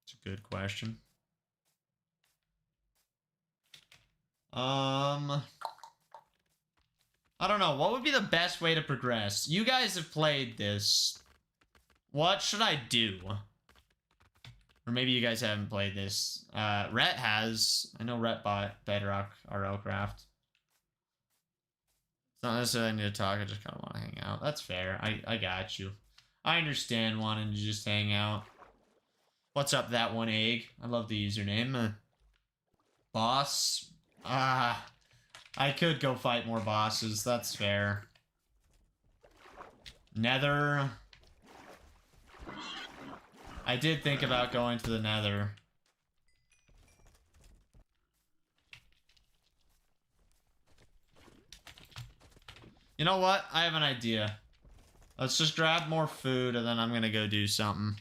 It's a good question. I don't know. What would be the best way to progress? You guys have played this. What should I do? Or maybe you guys haven't played this. Rhett has. I know Rhett bought Bedrock RLCraft. It's not necessarily I need to talk. I just kind of want to hang out. That's fair. I got you. I understand wanting to just hang out. What's up, that one egg? I love the username. Boss. I could go fight more bosses. That's fair. Nether. I did think about going to the Nether. You know what? I have an idea. Let's just grab more food and then I'm gonna go do something.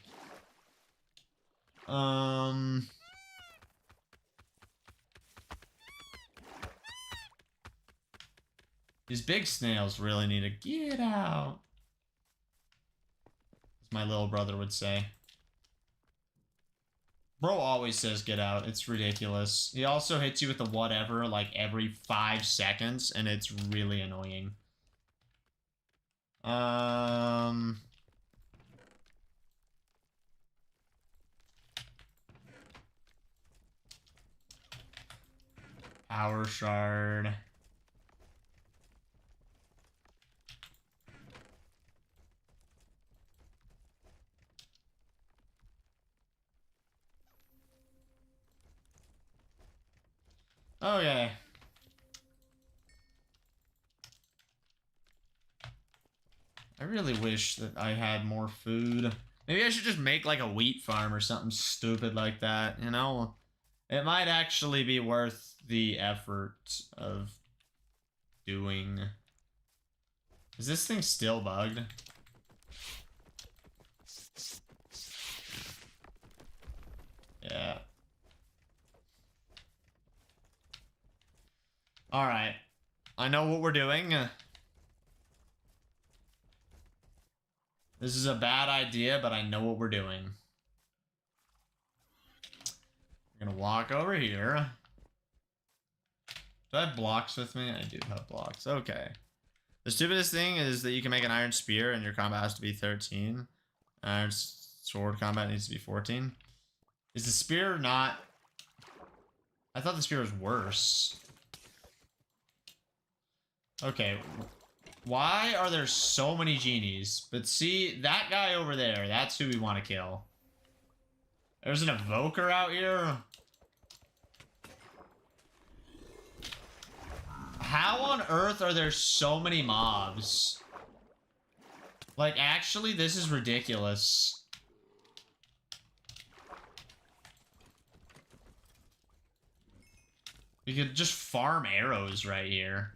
These big snails really need to get out. my little brother would say. Bro always says get out. It's ridiculous. He also hits you with the whatever like every 5 seconds, and it's really annoying. Power shard. Okay. I really wish that I had more food. Maybe I should just make like a wheat farm or something stupid like that, you know? It might actually be worth the effort of doing. Is this thing still bugged? Yeah. Alright. I know what we're doing. This is a bad idea, but I know what we're doing. We're gonna walk over here. Do I have blocks with me? I do have blocks. Okay. The stupidest thing is that you can make an iron spear and your combat has to be 13. Iron sword combat needs to be 14. Is the spear not... I thought the spear was worse. Okay. Why are there so many genies? But see, that guy over there, that's who we want to kill. There's an evoker out here. How on earth are there so many mobs? Like, actually, this is ridiculous. We could just farm arrows right here.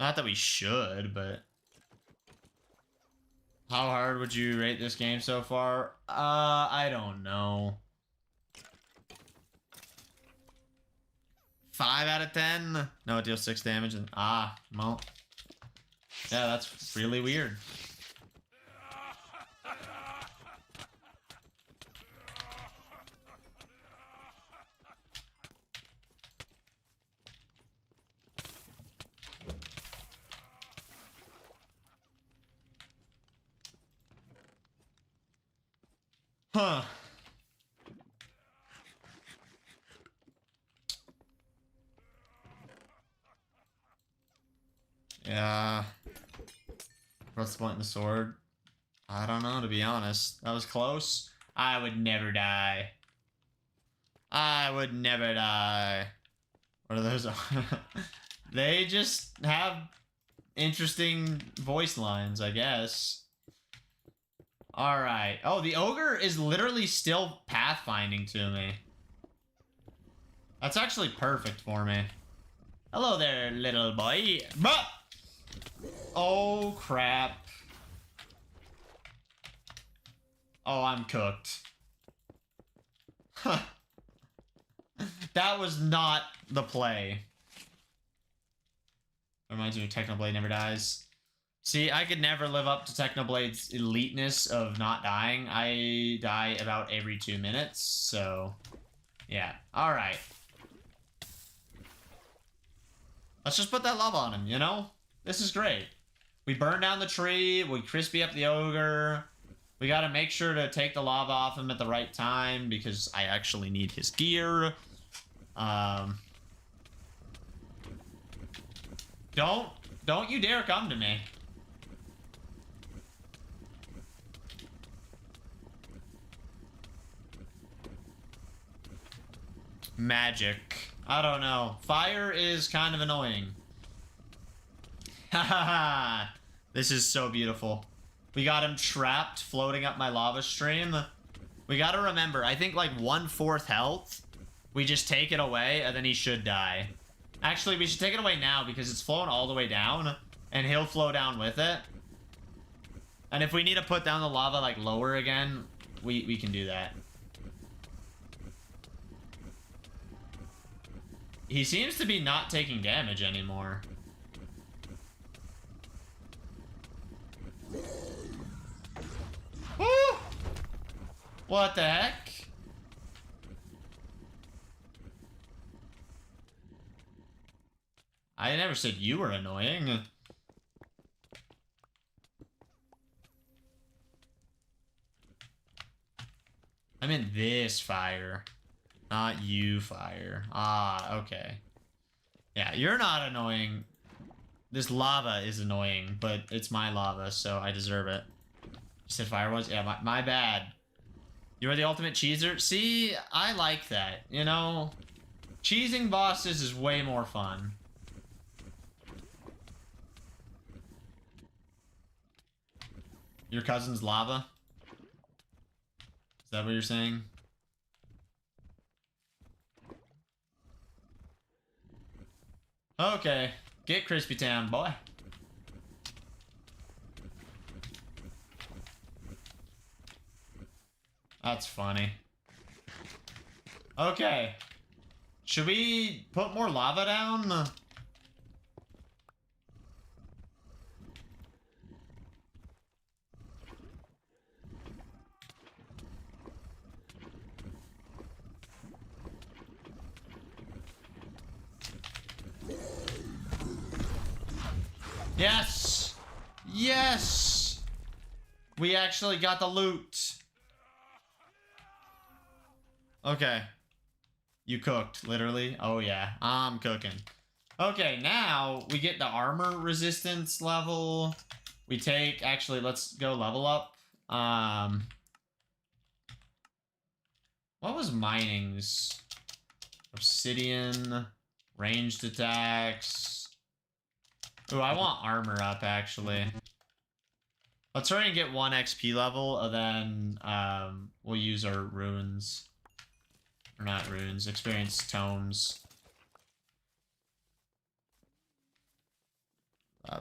Not that we should, but... How hard would you rate this game so far? I don't know. 5 out of 10? No, it deals 6 damage and... well... Yeah, that's really weird. Huh. Yeah. What's the point in the sword? I don't know, to be honest. That was close. I would never die. I would never die. What are those? They just have interesting voice lines, I guess. Alright. Oh, the ogre is literally still pathfinding to me. That's actually perfect for me. Hello there, little boy. But oh, crap. Oh, I'm cooked. Huh. That was not the play. Reminds me of Technoblade never dies. See, I could never live up to Technoblade's eliteness of not dying. I die about every 2 minutes, so... Yeah. Alright. Let's just put that lava on him, you know? This is great. We burn down the tree, we crispy up the ogre. We gotta make sure to take the lava off him at the right time, because I actually need his gear. Don't you dare come to me. Magic. I don't know. Fire is kind of annoying. Hahaha. This is so beautiful. We got him trapped, floating up my lava stream. We gotta remember, I think like 1/4 health. We just take it away, and then he should die. Actually, we should take it away now, because it's flowing all the way down, and he'll flow down with it. And if we need to put down the lava, like, lower again, we can do that. He seems to be not taking damage anymore. Woo! What the heck? I never said you were annoying. I meant this fire, not you fire. Ah, okay. Yeah, you're not annoying. This lava is annoying, but it's my lava, so I deserve it. You said fire was? Yeah, my bad. You are the ultimate cheeser? See, I like that, you know? Cheesing bosses is way more fun. Your cousin's lava? Is that what you're saying? Okay. Get Crispy Town, boy. That's funny. Okay. Should we put more lava down? Yes! Yes! We actually got the loot. Okay. You cooked, literally? Oh yeah, I'm cooking. Okay, now we get the armor resistance level. We take, actually, let's go level up. What was mining's? Obsidian, ranged attacks. Ooh, I want armor up, actually. Let's try and get 1 XP level, and then we'll use our runes. Or not runes, experience tomes.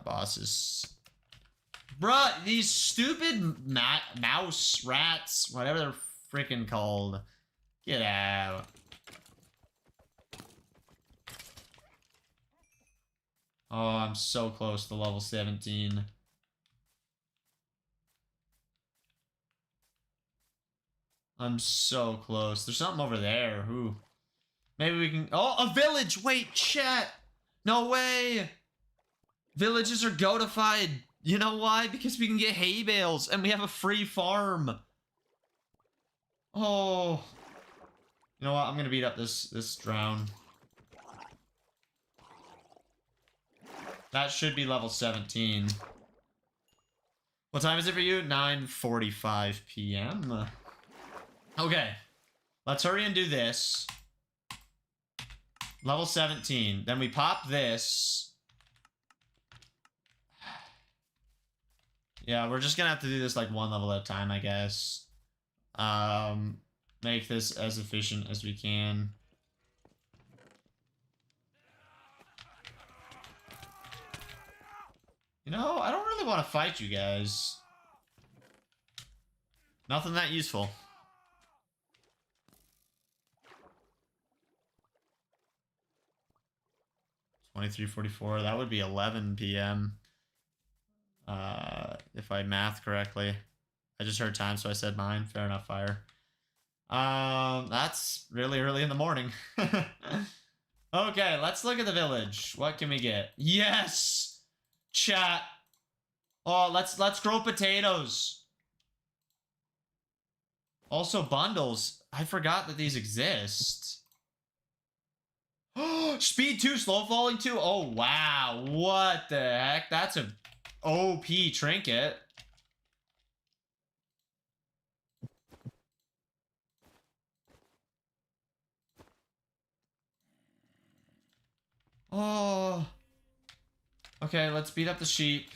Bosses. Bruh, these stupid mouse rats, whatever they're freaking called. Get out. Oh, I'm so close to level 17. I'm so close. There's something over there. Ooh. Maybe we can... Oh, a village! Wait, chat! No way! Villages are goatified. You know why? Because we can get hay bales, and we have a free farm. Oh. You know what? I'm gonna beat up this drown. That should be level 17. What time is it for you? 9:45 p.m. Okay. Let's hurry and do this. Level 17. Then we pop this. Yeah, we're just gonna have to do this like 1 level at a time, I guess. Make this as efficient as we can. You know, I don't really want to fight you guys. Nothing that useful. 23:44. That would be 11 p.m. If I math correctly. I just heard time, so I said 9. Fair enough, fire. That's really early in the morning. Okay, let's look at the village. What can we get? Yes! Chat. Oh, let's grow potatoes. Also bundles. I forgot that these exist. Speed 2, slow falling 2. Oh, wow. What the heck? That's a OP trinket. Oh. Okay, let's beat up the sheep.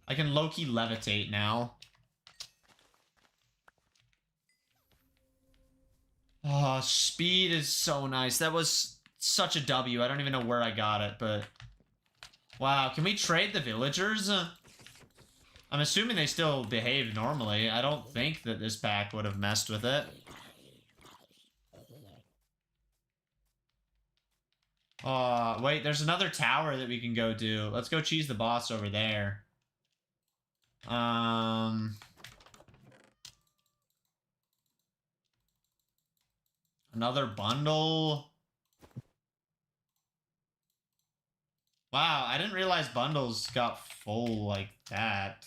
I can low-key levitate now. Oh, speed is so nice. That was such a W. I don't even know where I got it, but... Wow, can we trade the villagers? I'm assuming they still behave normally. I don't think that this pack would have messed with it. Wait, there's another tower that we can go do. Let's go cheese the boss over there. Another bundle. Wow, I didn't realize bundles got full like that.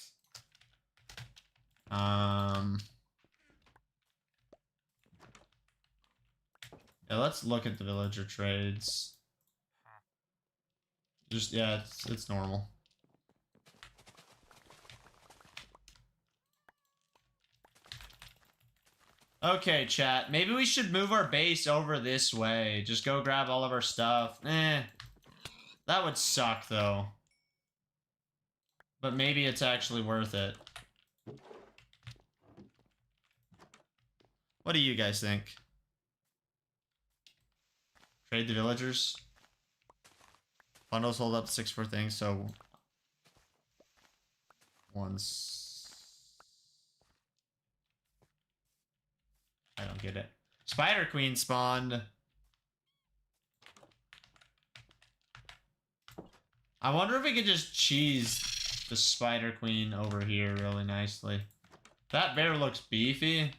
Yeah, let's look at the villager trades. Just, yeah, it's normal. Okay, chat. Maybe we should move our base over this way. Just go grab all of our stuff. That would suck, though. But maybe it's actually worth it. What do you guys think? Trade the villagers? Bundles hold up 6 for things, so... Once... I don't get it. Spider Queen spawned. I wonder if we could just cheese the Spider Queen over here really nicely. That bear looks beefy.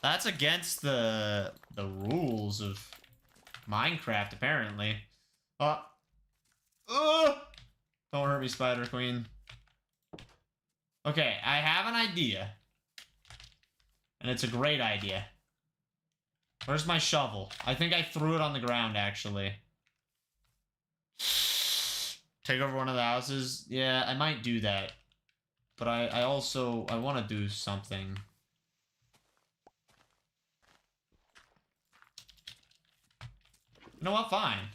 That's against the rules of Minecraft, apparently. Don't hurt me, Spider Queen. Okay, I have an idea. And it's a great idea. Where's my shovel? I think I threw it on the ground, actually. Take over one of the houses? Yeah, I might do that. But I also want to do something. You know what? Fine.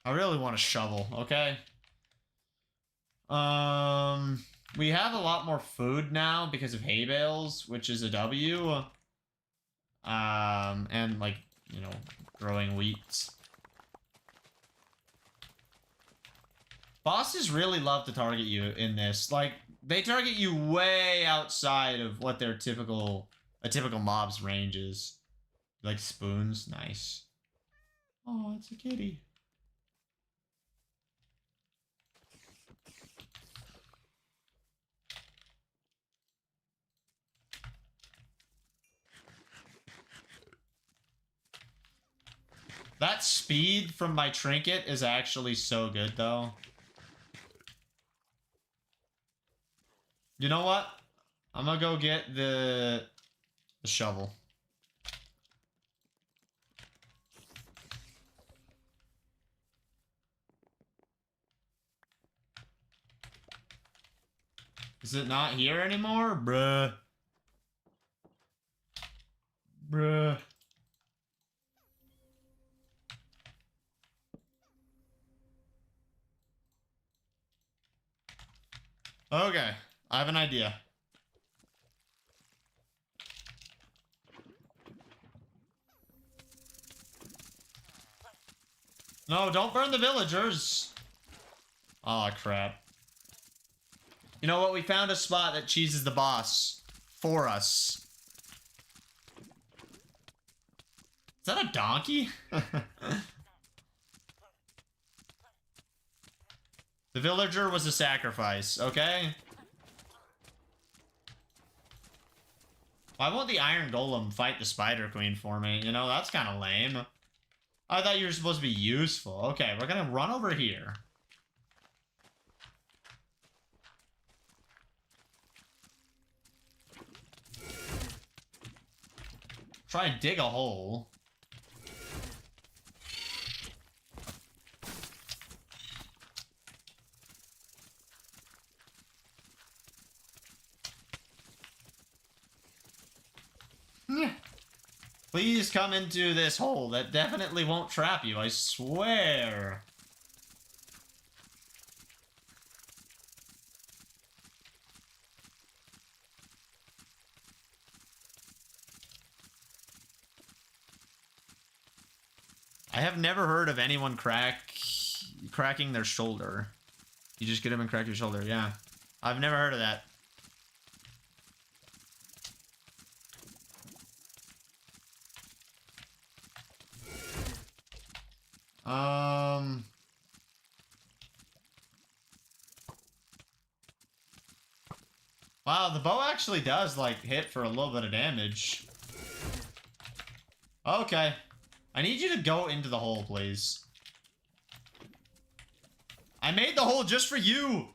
I really want a shovel, okay? We have a lot more food now because of hay bales, which is a W. And like, you know, growing wheat. Bosses really love to target you in this. Like, they target you way outside of what their typical mob's range is. Like spoons, nice. Oh, it's a kitty. That speed from my trinket is actually so good, though. You know what? I'm gonna go get the shovel. Is it not here anymore? Bruh. Bruh. Okay, I have an idea. No, don't burn the villagers. Aw, crap. You know what? We found a spot that cheeses the boss for us. Is that a donkey? The villager was a sacrifice, okay? Why won't the Iron Golem fight the Spider Queen for me? You know, that's kind of lame. I thought you were supposed to be useful. Okay, we're gonna run over here. Try and dig a hole. Please come into this hole. That definitely won't trap you, I swear. I have never heard of anyone cracking their shoulder. You just get him and crack your shoulder. Yeah. I've never heard of that. Wow, the bow actually does, like, hit for a little bit of damage. Okay. I need you to go into the hole, please. I made the hole just for you!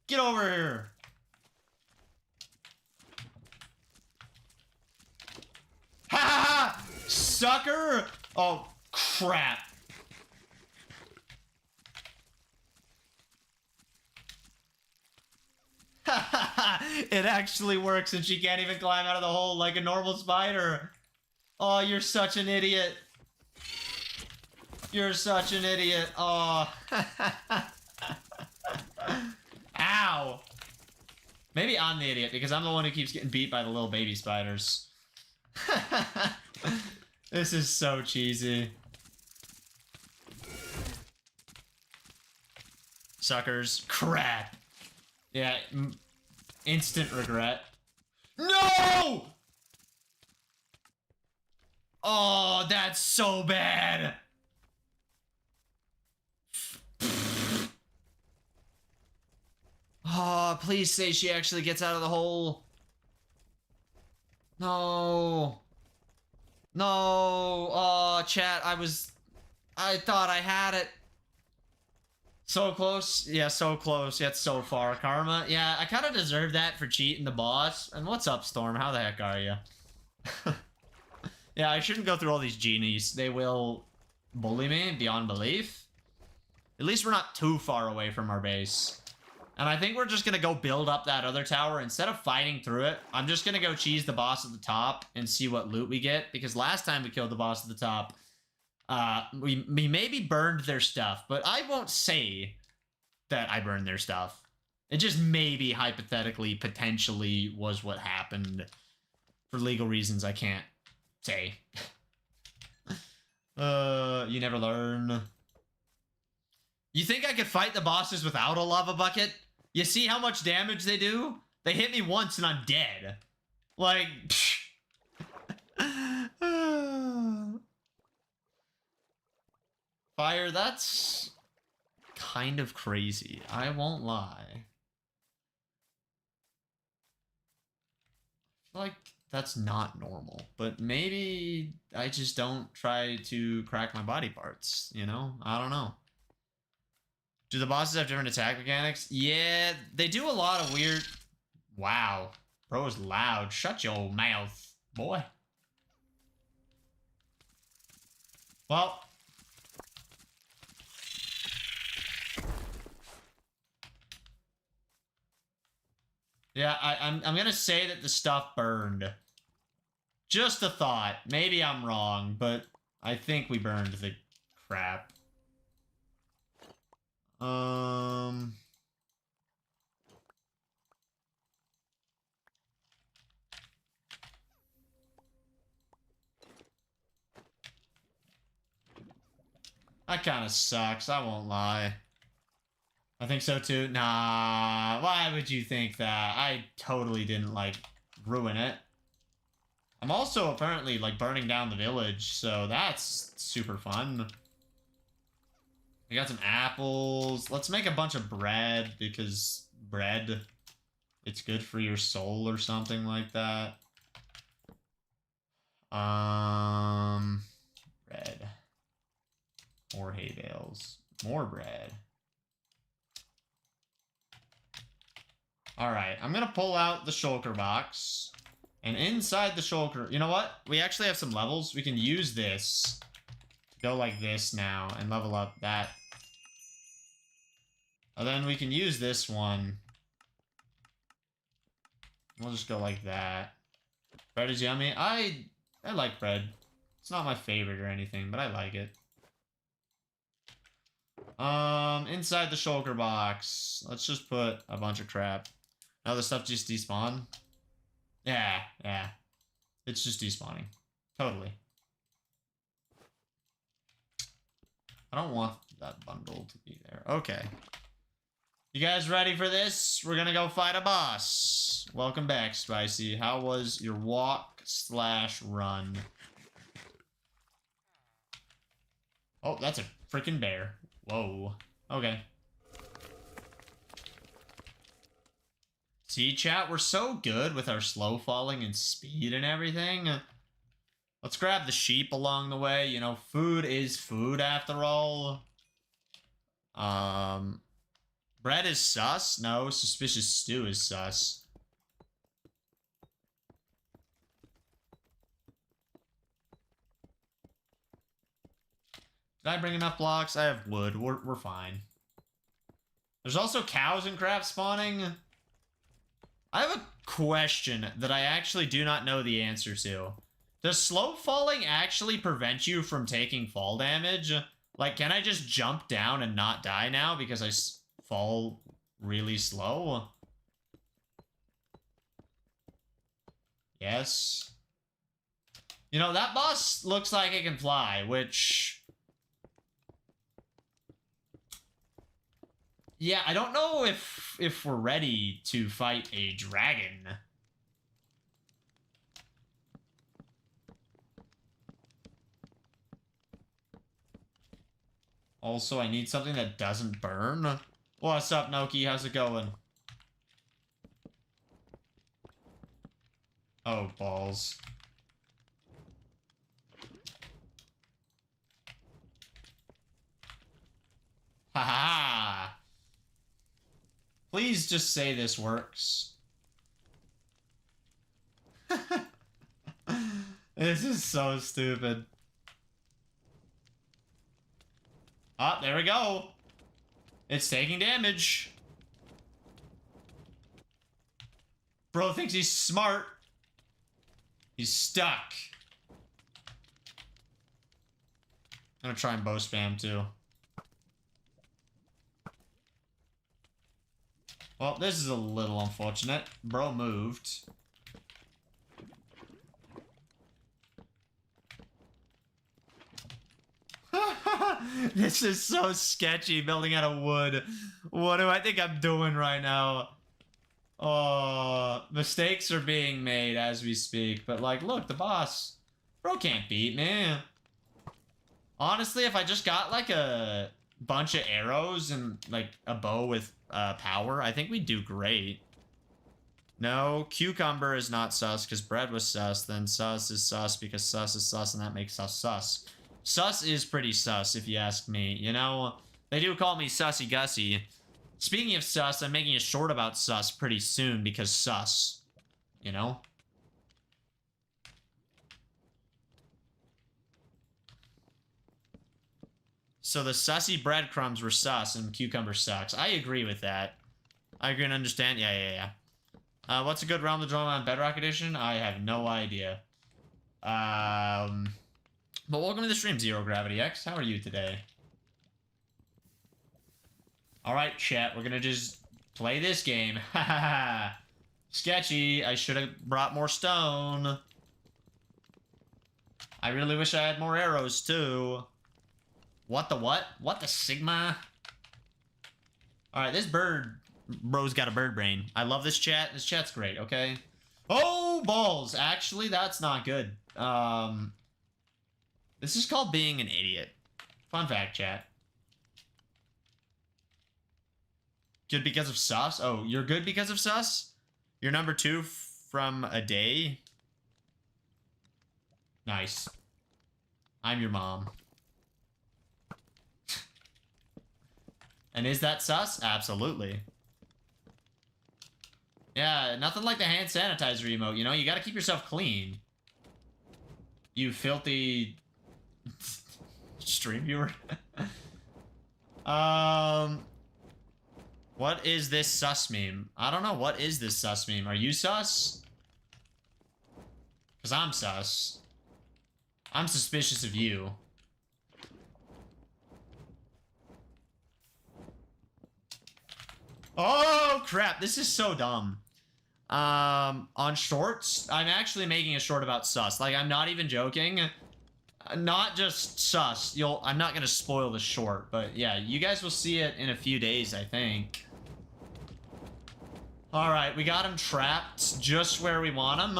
Get over here! Ha ha ha! Sucker! Oh, crap. It actually works and she can't even climb out of the hole like a normal spider. Oh, you're such an idiot. You're such an idiot. Oh. Ow. Maybe I'm the idiot because I'm the one who keeps getting beat by the little baby spiders. This is so cheesy. Suckers. Crap. Yeah, instant regret. No! Oh, that's so bad. Oh, please say she actually gets out of the hole. No. No. Oh, chat, I thought I had it. So close. Yeah, so close, yet so far. Karma. Yeah, I kind of deserve that for cheating the boss. And what's up, Storm? How the heck are you? Yeah, I shouldn't go through all these genies. They will bully me beyond belief. At least we're not too far away from our base. And I think we're just going to go build up that other tower. Instead of fighting through it, I'm just going to go cheese the boss at the top and see what loot we get. Because last time we killed the boss at the top, we maybe burned their stuff. But I won't say that I burned their stuff. It just maybe, hypothetically, potentially was what happened. For legal reasons, I can't say. You never learn. You think I could fight the bosses without a lava bucket? You see how much damage they do? They hit me once and I'm dead. Like... Fire, that's... kind of crazy. I won't lie. I feel like that's not normal. But maybe I just don't try to crack my body parts, you know? I don't know. Do the bosses have different attack mechanics? Yeah, they do a lot of weird... Wow. Bro is loud. Shut your mouth, boy. Well. Yeah, I'm gonna say that the stuff burned. Just a thought. Maybe I'm wrong, but I think we burned the crap. That kind of sucks, I won't lie. I think so too. Nah, why would you think that? I totally didn't, like, ruin it. I'm also apparently, like, burning down the village, so that's super fun. We got some apples. Let's make a bunch of bread, because bread, it's good for your soul or something like that. Bread. More hay bales. More bread. Alright, I'm gonna pull out the shulker box. And inside the shulker... You know what? We actually have some levels. We can use this to go like this now and level up that. And then we can use this one. We'll just go like that. Bread is yummy. I like bread. It's not my favorite or anything, but I like it. Inside the shulker box, let's just put a bunch of crap. Now the stuff just despawn. Yeah. It's just despawning. Totally. I don't want that bundle to be there. Okay. You guys ready for this? We're gonna go fight a boss. Welcome back, Spicy. How was your walk/run? Oh, that's a freaking bear. Whoa. Okay. See, chat, we're so good with our slow falling and speed and everything. Let's grab the sheep along the way. You know, food is food after all. Bread is sus? No, suspicious stew is sus. Did I bring enough blocks? I have wood. We're fine. There's also cows in craft spawning. I have a question that I actually do not know the answer to. Does slow falling actually prevent you from taking fall damage? Like, can I just jump down and not die now because I fall really slow? Yes. You know, that boss looks like it can fly, which... Yeah, I don't know if we're ready to fight a dragon. Also, I need something that doesn't burn. What's up, Noki? How's it going? Oh, balls. Haha! Please just say this works. This is so stupid. Ah, there we go. It's taking damage. Bro thinks he's smart. He's stuck. I'm gonna try and bow spam too. Well, this is a little unfortunate. Bro moved. This is so sketchy, building out of wood. What do I think I'm doing right now? Oh, mistakes are being made as we speak. But, like, look, the boss. Bro can't beat me. Honestly, if I just got, like, a bunch of arrows and, like, a bow with power, I think we'd do great. No, cucumber is not sus because bread was sus. Then sus is sus because sus is sus, and that makes us sus. Sus is pretty sus, if you ask me. You know, they do call me Sussy Gussy. Speaking of sus, I'm making a short about sus pretty soon because sus. You know? So the sussy breadcrumbs were sus and cucumber sucks. I agree with that. I agree and understand. Yeah. What's a good realm to draw on Bedrock Edition? I have no idea. But welcome to the stream, Zero Gravity X. How are you today? Alright, chat. We're gonna just play this game. Hahaha. Sketchy. I should have brought more stone. I really wish I had more arrows, too. What the what? What the Sigma? Alright, this bird... Bro's got a bird brain. I love this chat. This chat's great, okay? Oh, balls! Actually, that's not good. This is called being an idiot. Fun fact, chat. Good because of sus? Oh, you're good because of sus? You're number 2 from a day? Nice. I'm your mom. And is that sus? Absolutely. Yeah, nothing like the hand sanitizer emote, you know? You gotta keep yourself clean. You filthy... stream viewer. What is this sus meme? I don't know. What is this sus meme? Are you sus? Because I'm sus. I'm suspicious of you. Oh, crap. This is so dumb. On shorts, I'm actually making a short about sus. Like, I'm not even joking. Not just sus. I'm not gonna spoil the short, but yeah, you guys will see it in a few days, I think. Alright, we got him trapped just where we want him.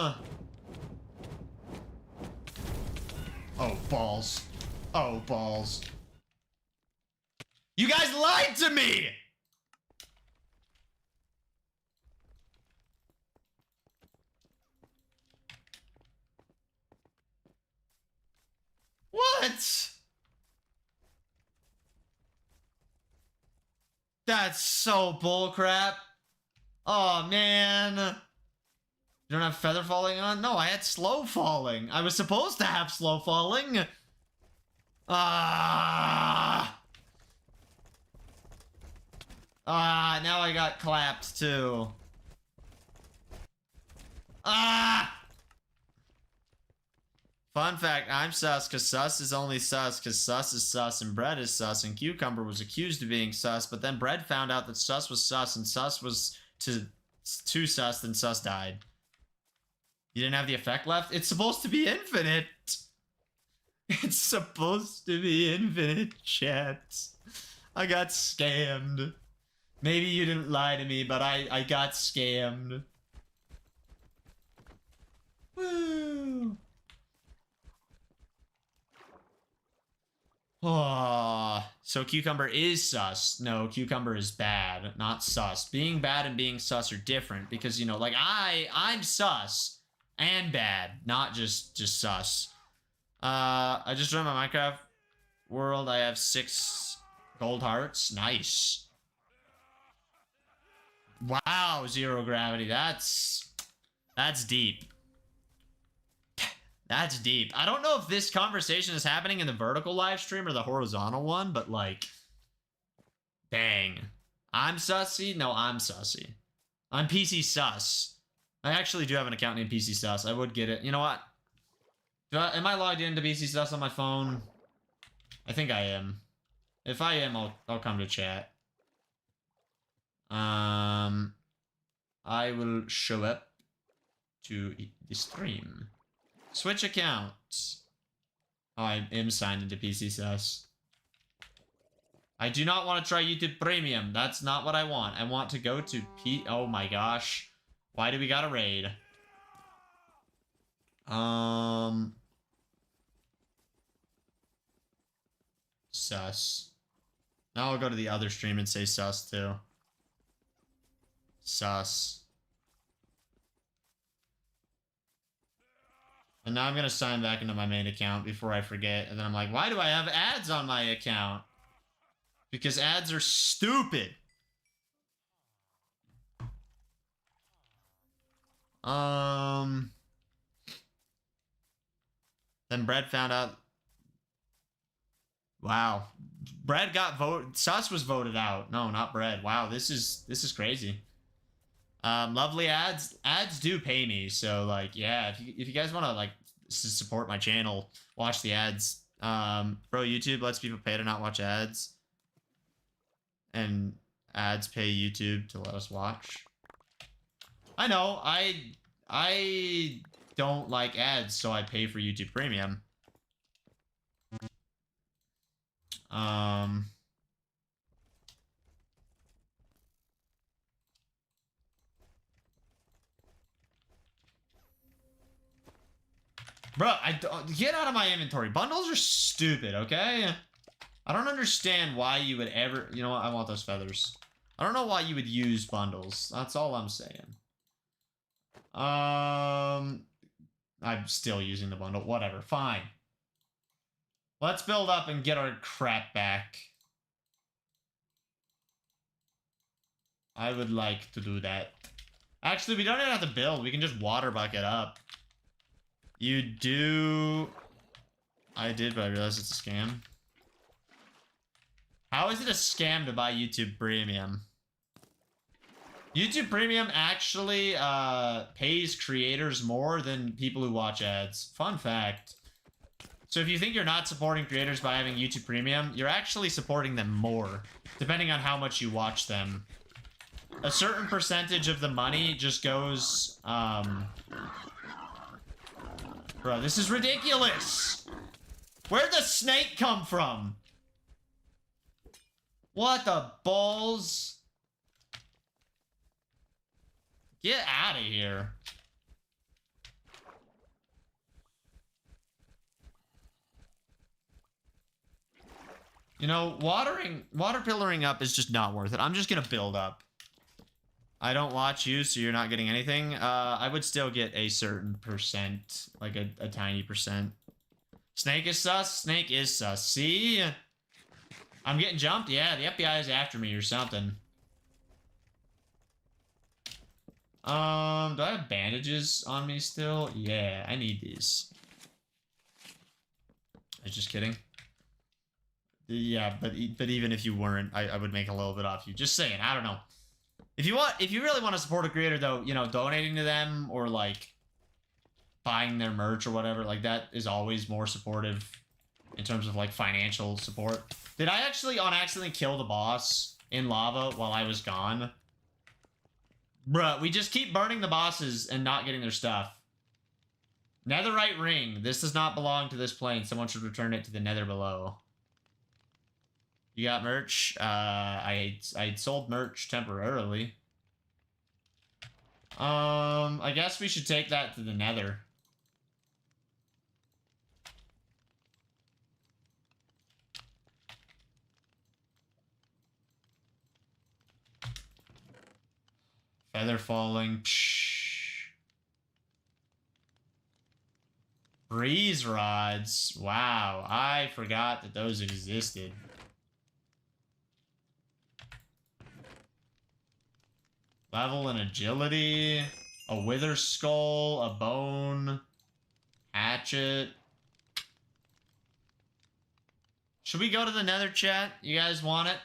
Oh, balls. Oh, balls. You guys lied to me! What? That's so bullcrap. Oh, man. You don't have feather falling on? No, I had slow falling. I was supposed to have slow falling. Now I got clapped too. Fun fact, I'm sus because sus is only sus because sus is sus and bread is sus, and Cucumber was accused of being sus, but then bread found out that sus was sus and sus was too sus, then sus died. You didn't have the effect left? It's supposed to be infinite. It's supposed to be infinite, chat. I got scammed. Maybe you didn't lie to me, but I got scammed. Woo. Oh, so Cucumber is sus. No, Cucumber is bad, not sus. Being bad and being sus are different because, you know, like I'm sus and bad, not just sus. I just joined my Minecraft world. I have 6 gold hearts. Nice. Wow, 0 gravity. That's deep. That's deep. I don't know if this conversation is happening in the vertical live stream or the horizontal one, but like, dang. I'm sussy? No, I'm sussy. I'm PC sus. I actually do have an account named PC sus. I would get it. You know what? Am I logged into PC sus on my phone? I think I am. If I am, I'll come to chat. I will show up to the stream. Switch accounts. Oh, I am signed into PC sus. I do not want to try YouTube Premium. That's not what I want. I want to go to Oh my gosh. Why do we got a raid? Sus. Now I'll go to the other stream and say sus too. Sus. And now I'm gonna sign back into my main account before I forget. And then I'm like, why do I have ads on my account? Because ads are stupid. Then Bread found out. Wow. Bread got voted. Sus was voted out. No, not Bread. Wow, this is crazy. Lovely ads. Ads do pay me, so like, yeah. If you guys want to like support my channel, watch the ads. Bro, YouTube lets people pay to not watch ads, and ads pay YouTube to let us watch. I know. I don't like ads, so I pay for YouTube Premium. Bro, get out of my inventory. Bundles are stupid, okay? I don't understand why you would ever... You know what? I want those feathers. I don't know why you would use bundles. That's all I'm saying. I'm still using the bundle. Whatever. Fine. Let's build up and get our crap back. I would like to do that. Actually, we don't even have to build. We can just water bucket up. You do... I did, but I realized it's a scam. How is it a scam to buy YouTube Premium? YouTube Premium actually pays creators more than people who watch ads. Fun fact. So if you think you're not supporting creators by having YouTube Premium, you're actually supporting them more, depending on how much you watch them. A certain percentage of the money just goes... Bro, this is ridiculous! Where'd the snake come from? What the balls? Get out of here. You know, water pillaring up is just not worth it. I'm just gonna build up. I don't watch you, so you're not getting anything. I would still get a certain percent, like a tiny percent. Snake is sus. Snake is sus. See? I'm getting jumped. Yeah, the FBI is after me or something. Do I have bandages on me still? Yeah, I need these. I was just kidding. Yeah, but even if you weren't, I would make a little bit off you. Just saying, I don't know. If you really want to support a creator though, you know, donating to them or like buying their merch or whatever, like that is always more supportive in terms of like financial support. Did I actually on accident kill the boss in lava while I was gone? Bruh, we just keep burning the bosses and not getting their stuff. Netherite ring. This does not belong to this plane. Someone should return it to the nether below. You got merch? I sold merch temporarily. I guess we should take that to the nether. Feather falling. Psh. Breeze rods. Wow, I forgot that those existed. Level and agility. A wither skull. A bone. Hatchet. Should we go to the nether, chat? You guys want it?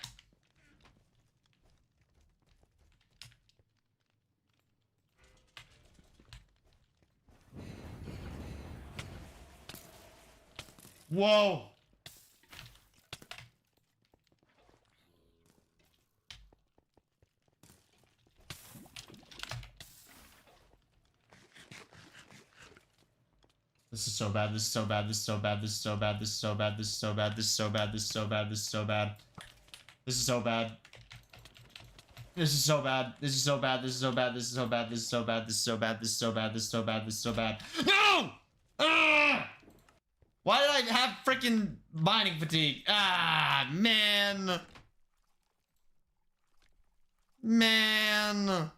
Whoa! This is so bad, this is so bad, this is so bad, this is so bad, this is so bad, this is so bad, this is so bad, this is so bad, this is so bad. This is so bad. This is so bad. This is so bad. This is so bad. This is so bad. This is so bad. This is so bad. This is so bad. This is so bad. This is so bad. No! Why did I have freaking mining fatigue? Ah, man. Man.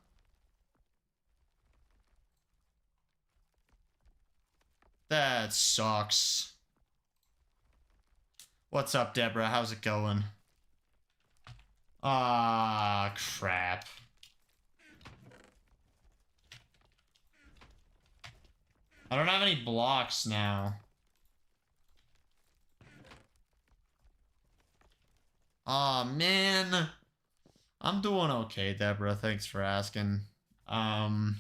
That sucks. What's up, Deborah? How's it going? Ah, crap. I don't have any blocks now. Aw, man. I'm doing okay, Deborah. Thanks for asking. Dang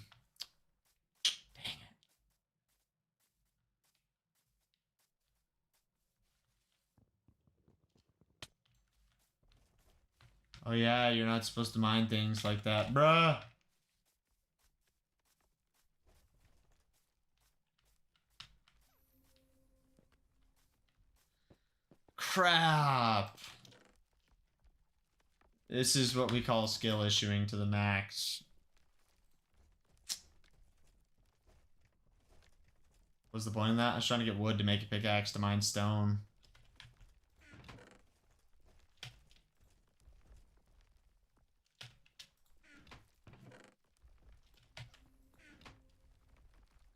it. Oh yeah, you're not supposed to mine things like that, bruh. Crap. This is what we call skill issuing to the max. What's the point of that? I was trying to get wood to make a pickaxe to mine stone.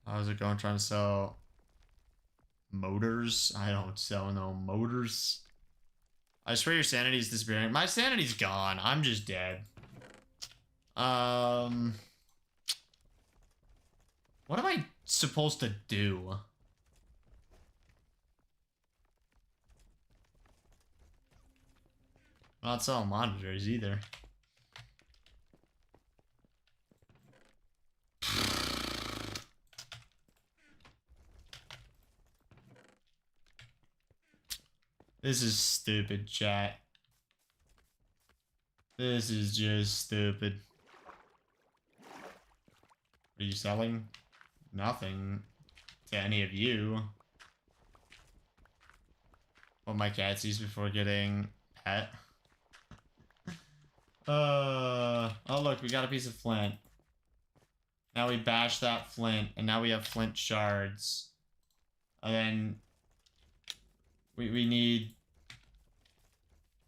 How's it going? Trying to sell motors? I don't sell no motors. I swear your sanity's disappearing. My sanity's gone. I'm just dead. What am I supposed to do? I'm not selling monitors either. This is stupid, chat. This is just stupid. Are you selling? Nothing to any of you. What my cat sees before getting pet. Oh look, we got a piece of flint. Now we bash that flint, and now we have flint shards. And then we need...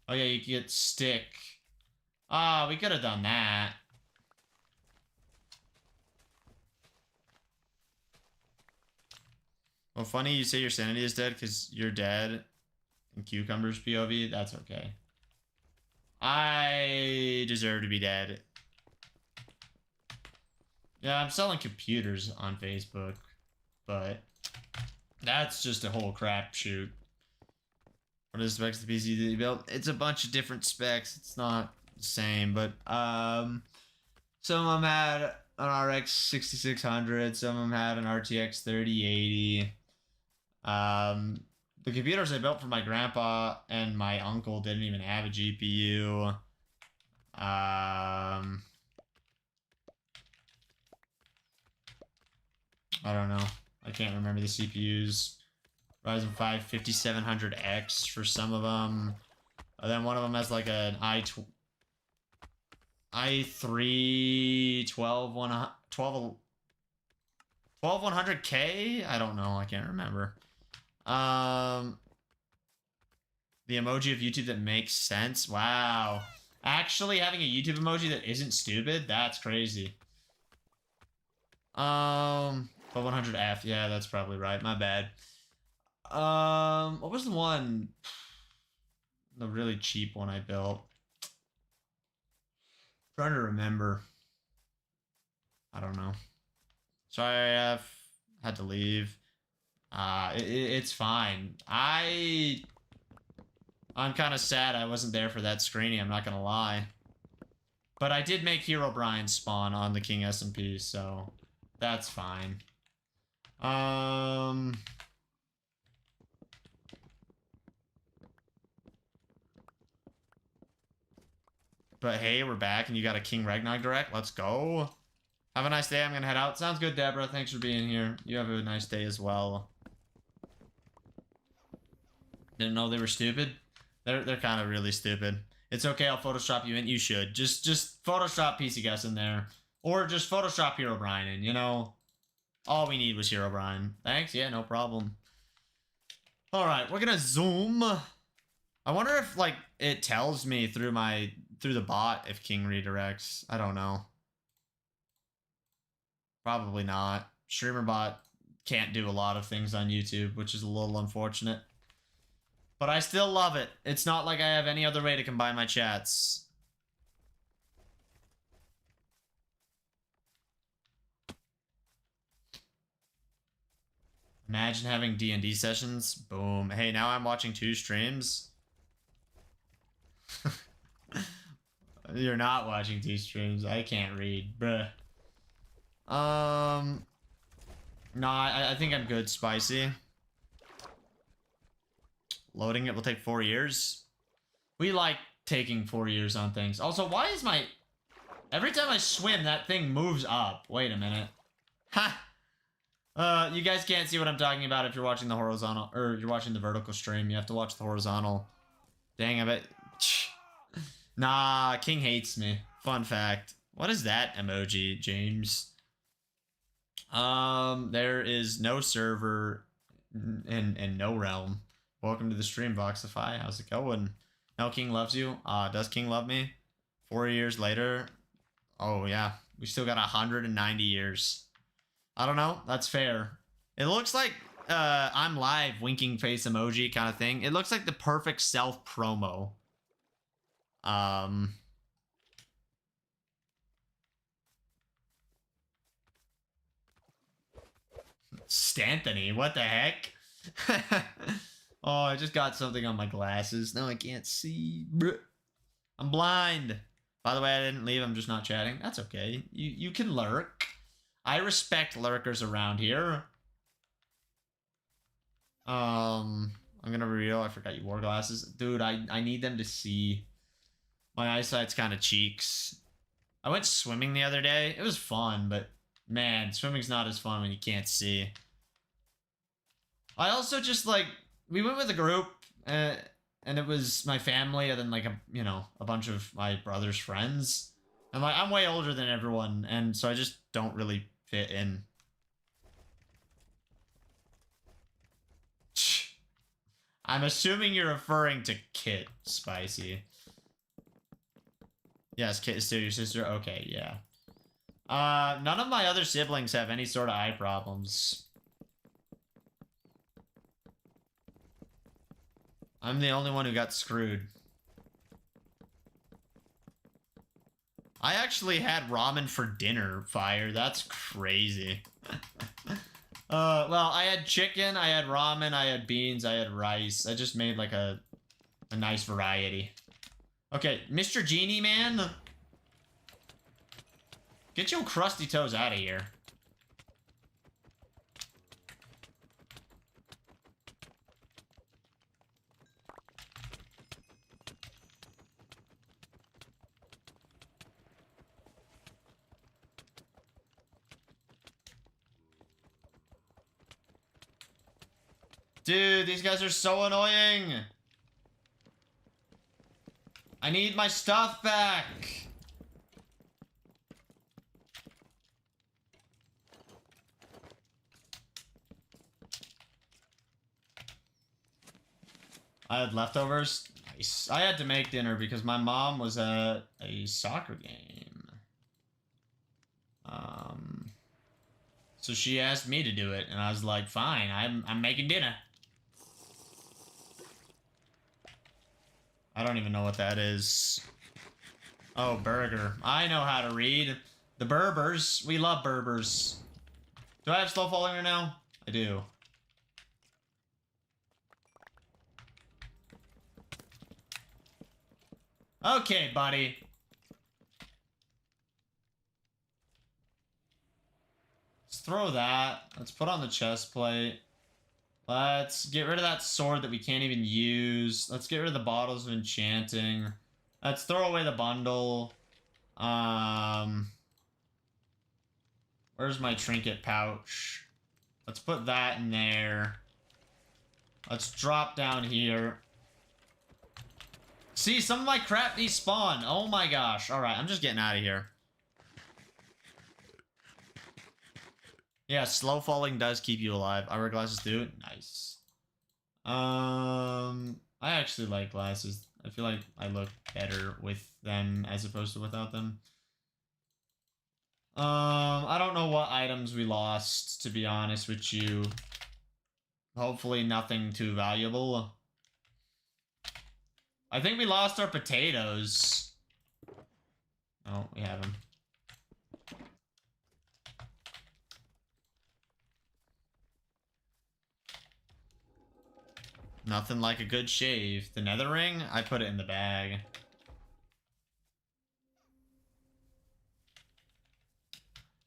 Oh yeah, you can get stick. Ah, we could have done that. Well, funny you say your sanity is dead because you're dead in Cucumber's POV. That's okay. I deserve to be dead. Yeah, I'm selling computers on Facebook, but that's just a whole crapshoot. What is the specs of the PC that you built? It's a bunch of different specs. It's not the same, but some of them had an RX 6600, some of them had an RTX 3080. The computers I built for my grandpa and my uncle didn't even have a GPU. I don't know. I can't remember the CPUs. Ryzen 5 5700X for some of them. And then one of them has like an i3 12100K? I don't know. I can't remember. The emoji of YouTube that makes sense. Wow. Actually having a YouTube emoji that isn't stupid? That's crazy. 100F. Yeah, that's probably right. My bad. What was the one? The really cheap one I built. Trying to remember. I don't know. Sorry, I've had to leave. It's fine. I'm kind of sad I wasn't there for that screening, I'm not gonna lie. But I did make Herobrine spawn on the King SMP, so that's fine. But hey, we're back and you got a King Ragnar direct. Let's go. Have a nice day. I'm gonna head out. Sounds good, Deborah. Thanks for being here. You have a nice day as well. Didn't know they were stupid. They're kind of really stupid. It's okay. I'll Photoshop you in. You should just Photoshop pcgus in there, or just Photoshop Herobrine in. You know, all we need was Herobrine. Thanks. Yeah, no problem. All right, we're gonna zoom. I wonder if like it tells me through the bot if King redirects. I don't know. Probably not. StreamerBot can't do a lot of things on YouTube, which is a little unfortunate. But I still love it. It's not like I have any other way to combine my chats. Imagine having D&D sessions. Boom. Hey, now I'm watching 2 streams. You're not watching 2 streams. I can't read, bruh. No, I think I'm good, Spicy. Loading it will take 4 years. We like taking 4 years on things. Also, why is my... Every time I swim, that thing moves up. Wait a minute. Ha! You guys can't see what I'm talking about if you're watching the horizontal... Or you're watching the vertical stream. You have to watch the horizontal. Dang, I bet... Nah, King hates me. Fun fact. What is that emoji, James? There is no server and no realm. Welcome to the stream, Voxify. How's it going? No, King loves you. Does King love me? 4 years later. Oh, yeah. We still got 190 years. I don't know. That's fair. It looks like, I'm live winking face emoji kind of thing. It looks like the perfect self-promo. Stanthony, what the heck? Oh, I just got something on my glasses. Now I can't see. I'm blind. By the way, I didn't leave. I'm just not chatting. That's okay. You can lurk. I respect lurkers around here. I'm gonna reveal. I forgot you wore glasses. Dude, I need them to see. My eyesight's kind of cheeks. I went swimming the other day. It was fun, but man, swimming's not as fun when you can't see. I also just like, we went with a group, and it was my family, and then like a bunch of my brother's friends. And like, I'm way older than everyone, and so I just don't really fit in. I'm assuming you're referring to Kit, Spicy. Yes, Kit is still your sister? Okay, yeah. None of my other siblings have any sort of eye problems. I'm the only one who got screwed. I actually had ramen for dinner, Fire. That's crazy. Well, I had chicken, I had ramen, I had beans, I had rice. I just made like a nice variety. Okay, Mr. Genie Man. Get your crusty toes out of here. Dude, these guys are so annoying. I need my stuff back. I had leftovers. Nice. I had to make dinner because my mom was at a soccer game. So she asked me to do it, and I was like, fine, I'm making dinner. I don't even know what that is. Oh, burger. I know how to read. The Berbers. We love Berbers. Do I have slow falling right now? I do. Okay, buddy. Let's throw that. Let's put on the chest plate. Let's get rid of that sword that we can't even use. Let's get rid of the bottles of enchanting. Let's throw away the bundle. Where's my trinket pouch? Let's put that in there. Let's drop down here. See, some of my crap despawn. Oh my gosh. Alright, I'm just getting out of here. Yeah, slow falling does keep you alive. Eyewear glasses do. Nice. I actually like glasses. I feel like I look better with them as opposed to without them. I don't know what items we lost, to be honest with you. Hopefully nothing too valuable. I think we lost our potatoes. Oh, we have them. Nothing like a good shave. The nether ring? I put it in the bag.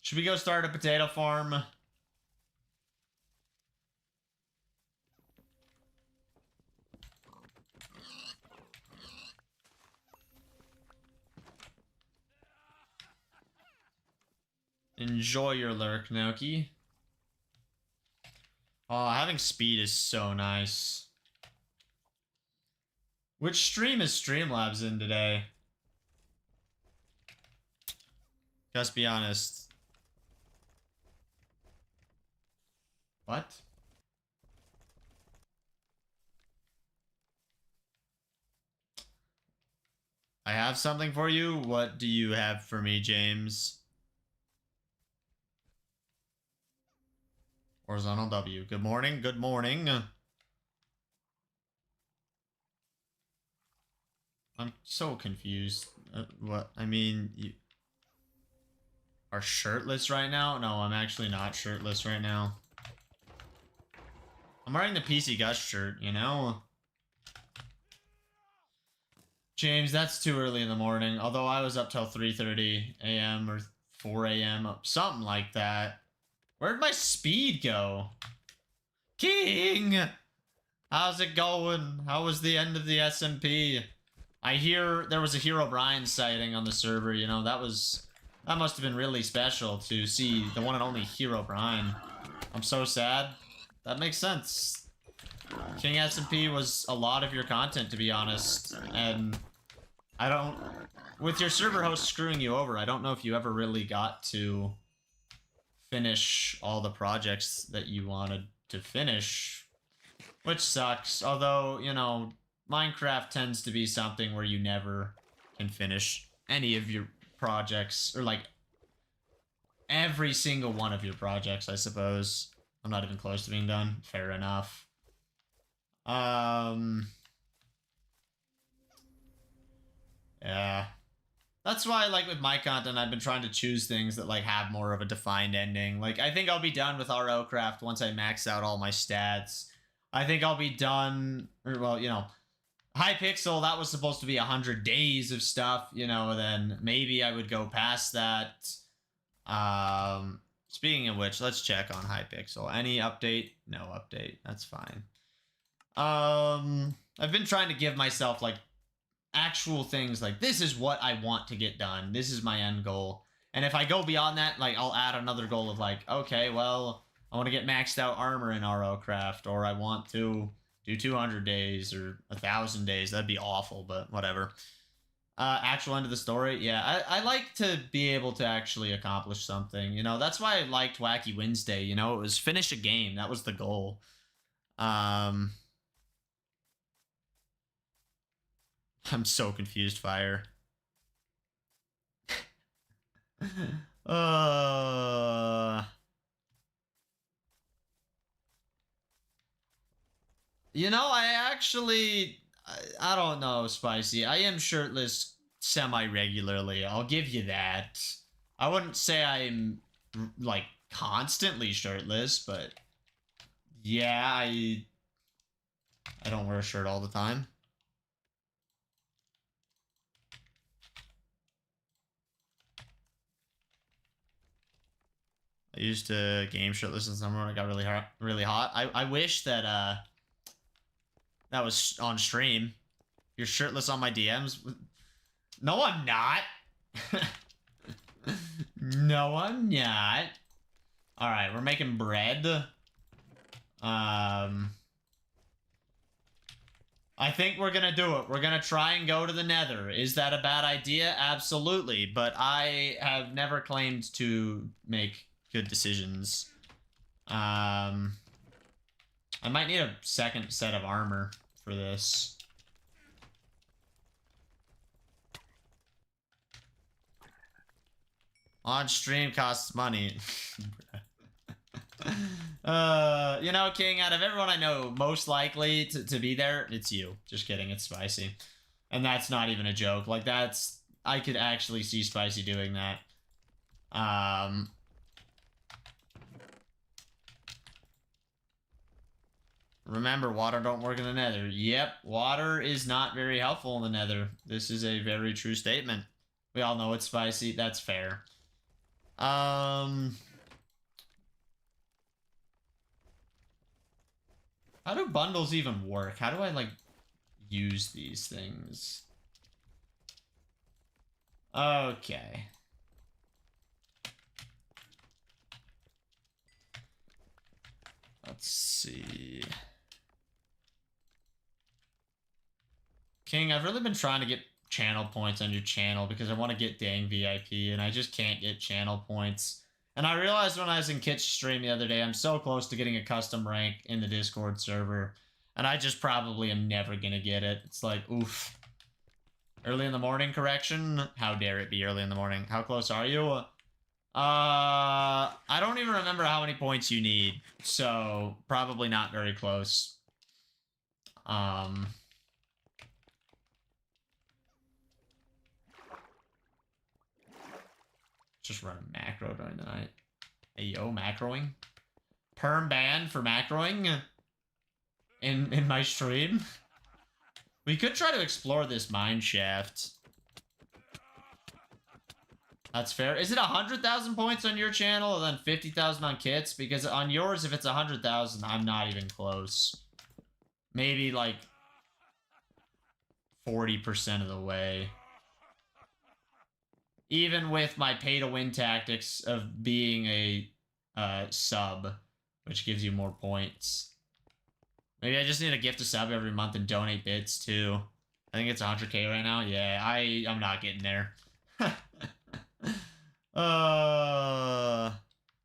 Should we go start a potato farm? Enjoy your lurk, Noki. Oh, having speed is so nice. Which stream is Streamlabs in today? Just be honest. What? I have something for you. What do you have for me, James? Horizontal W. Good morning. Good morning. I'm so confused. What? I mean, you are shirtless right now? No, I'm actually not shirtless right now. I'm wearing the pcgus shirt, you know? James, that's too early in the morning. Although I was up till 3:30 a.m. or 4 a.m. Something like that. Where'd my speed go? King! How's it going? How was the end of the SMP? I hear there was a Hero Brian sighting on the server, you know, that must have been really special to see the one and only Hero Brian. I'm so sad. That makes sense. King SMP was a lot of your content, to be honest, and I don't... With your server host screwing you over, I don't know if you ever really got to finish all the projects that you wanted to finish, which sucks. Although, you know, Minecraft tends to be something where you never can finish any of your projects, or like every single one of your projects, I suppose. I'm not even close to being done. Fair enough. Yeah. That's why, like, with my content, I've been trying to choose things that, like, have more of a defined ending. Like, I think I'll be done with RLCraft once I max out all my stats. I think I'll be done, or, well, you know, Hypixel, that was supposed to be 100 days of stuff, you know, then maybe I would go past that. Speaking of which, let's check on Hypixel. Any update? No update. That's fine. I've been trying to give myself, like, actual things, like, this is what I want to get done. This is my end goal. And if I go beyond that, like, I'll add another goal of, like, okay, well, I want to get maxed out armor in RLCraft, or I want to do 200 days or 1,000 days. That'd be awful, but whatever. Actual end of the story. Yeah, I like to be able to actually accomplish something. You know, that's why I liked Wacky Wednesday. You know, it was finish a game. That was the goal. I'm so confused, Fire. You know, I don't know, Spicy. I am shirtless semi-regularly. I'll give you that. I wouldn't say I'm, like, constantly shirtless, but yeah, I don't wear a shirt all the time. I used to game shirtless in summer when it got really hot. I wish that, that was on stream. You're shirtless on my DMs. No, I'm not. No, I'm not. All right, we're making bread. I think we're gonna do it. We're gonna try and go to the Nether. Is that a bad idea? Absolutely. But I have never claimed to make good decisions. I might need a second set of armor for this. On stream costs money. You know, King, out of everyone I know most likely to be there, it's you. Just kidding, it's Spicy. And that's not even a joke. Like, that's... I could actually see Spicy doing that. Remember, water don't work in the Nether. Yep, water is not very helpful in the Nether. This is a very true statement. We all know it's Spicy. That's fair. How do bundles even work? How do I, like, use these things? Okay. Let's see. King, I've really been trying to get channel points on your channel because I want to get dang VIP and I just can't get channel points. And I realized when I was in Kit's stream the other day, I'm so close to getting a custom rank in the Discord server. And I just probably am never going to get it. It's like, oof. Early in the morning correction? How dare it be early in the morning? How close are you? I don't even remember how many points you need. So, probably not very close. Just run a macro during the night. Hey, yo, macroing? Perm ban for macroing? In my stream? We could try to explore this mine shaft. That's fair. Is it 100,000 points on your channel and then 50,000 on Kit's? Because on yours, if it's 100,000, I'm not even close. Maybe like 40% of the way. Even with my pay-to-win tactics of being a sub, which gives you more points. Maybe I just need to gift a sub every month and donate bits, too. I think it's 100k right now. Yeah, I'm not getting there.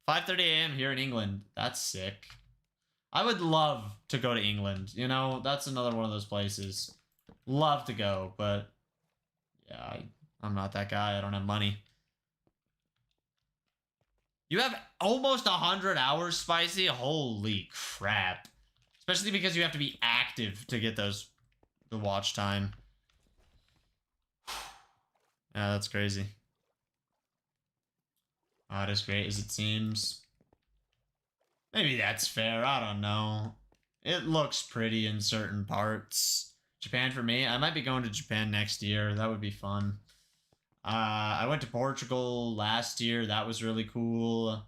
5:30 a.m. here in England. That's sick. I would love to go to England. You know, that's another one of those places. Love to go, but yeah, I'm not that guy. I don't have money. You have almost 100 hours, Spicy? Holy crap. Especially because you have to be active to get the watch time. Yeah, that's crazy. Not as great as it seems. Maybe that's fair. I don't know. It looks pretty in certain parts. Japan for me. I might be going to Japan next year. That would be fun. I went to Portugal last year. That was really cool.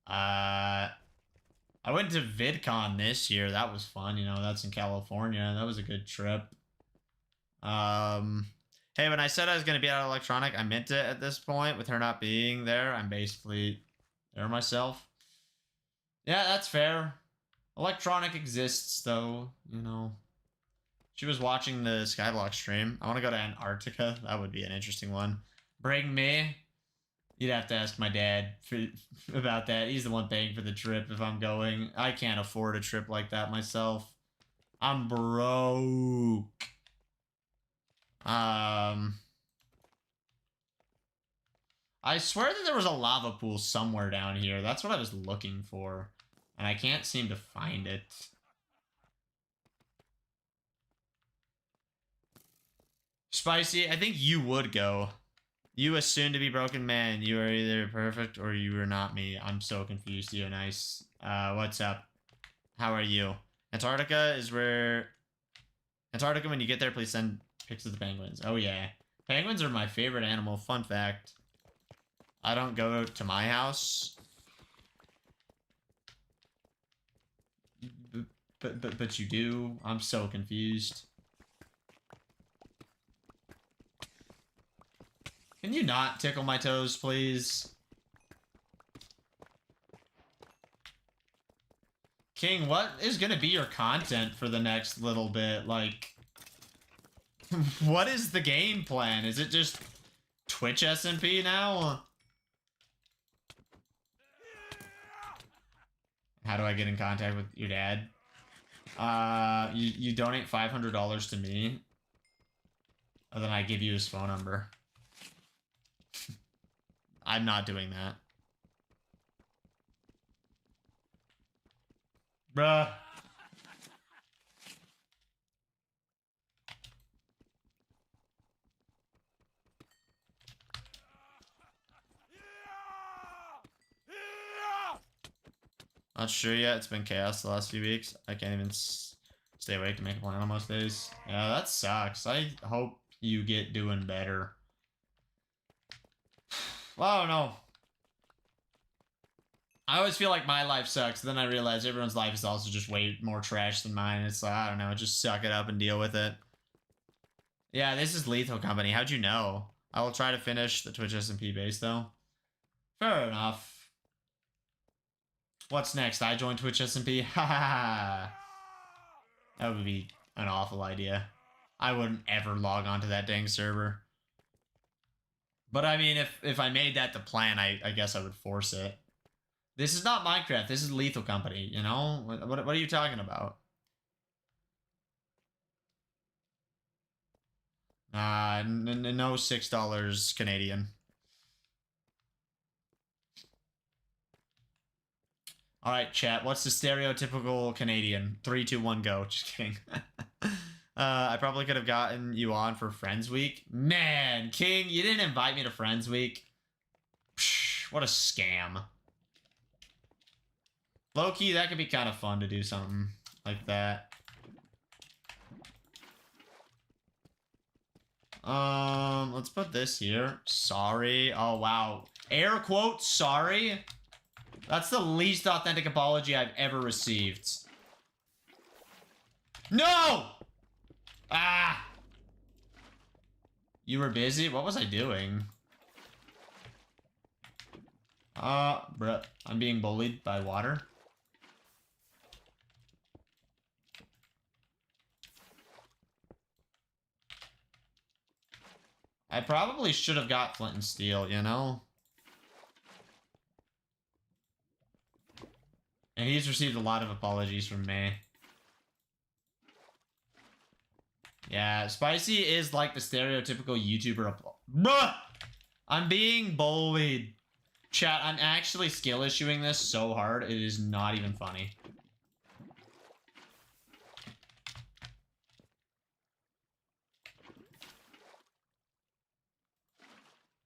I went to VidCon this year. That was fun. You know, that's in California. That was a good trip. Hey, when I said I was going to be out of electronic, I meant it at this point. With her not being there, I'm basically there myself. Yeah, that's fair. Electronic exists, though, you know. She was watching the Skyblock stream. I want to go to Antarctica. That would be an interesting one. Bring me. You'd have to ask my dad about that. He's the one paying for the trip if I'm going. I can't afford a trip like that myself. I'm broke. I swear that there was a lava pool somewhere down here. That's what I was looking for. And I can't seem to find it. Spicy, I think you would go. You a soon-to-be broken man. You are either perfect or you are not me. I'm so confused. You're nice. What's up? How are you? Antarctica is where... Antarctica, when you get there, please send pics of the penguins. Oh, yeah. Penguins are my favorite animal. Fun fact. I don't go to my house. But you do. I'm so confused. Can you not tickle my toes, please? King, what is gonna be your content for the next little bit? Like, what is the game plan? Is it just Twitch SMP now? How do I get in contact with your dad? You donate $500 to me, and then I give you his phone number. I'm not doing that. Bruh. Not sure yet. It's been chaos the last few weeks. I can't even stay awake to make a plan on most days. Yeah, that sucks. I hope you get doing better. Well, I don't know. I always feel like my life sucks. Then I realize everyone's life is also just way more trash than mine. It's like, I don't know. Just suck it up and deal with it. Yeah, this is Lethal Company. How'd you know? I will try to finish the Twitch SMP base, though. Fair enough. What's next? I join Twitch SMP? Ha ha ha. That would be an awful idea. I wouldn't ever log onto that dang server. But I mean, if I made that the plan, I guess I would force it. This is not Minecraft. This is Lethal Company, you know? What are you talking about? No $6 Canadian. All right, chat. What's the stereotypical Canadian? 3, 2, 1, go. Just kidding. I probably could have gotten you on for Friends Week. Man, King, you didn't invite me to Friends Week. Psh, what a scam. Low-key, that could be kind of fun to do something like that. Let's put this here. Sorry. Oh, wow. Air quote, sorry. That's the least authentic apology I've ever received. No! Ah! You were busy? What was I doing? Bruh. I'm being bullied by water. I probably should have got flint and steel, you know? And he's received a lot of apologies from me. Yeah, Spicy is like the stereotypical YouTuber. Bruh! I'm being bullied. Chat, I'm actually skill issuing this so hard, it is not even funny.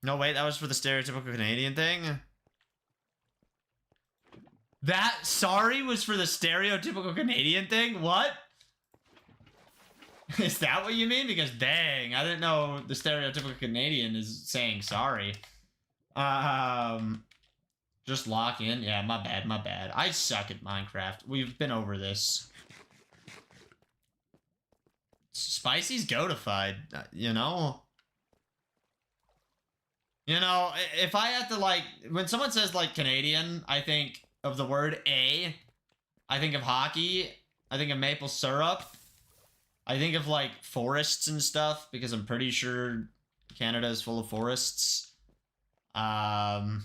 No, wait, that was for the stereotypical Canadian thing? That sorry was for the stereotypical Canadian thing? What? Is that what you mean? Because dang, I didn't know the stereotypical Canadian is saying sorry. Just lock in. Yeah, my bad, my bad. I suck at Minecraft. We've been over this. Spicy's goatified, you know? You know, if I had to, like, when someone says, like, Canadian, I think of the word A. I think of hockey. I think of maple syrup. I think of, like, forests and stuff, because I'm pretty sure Canada is full of forests. I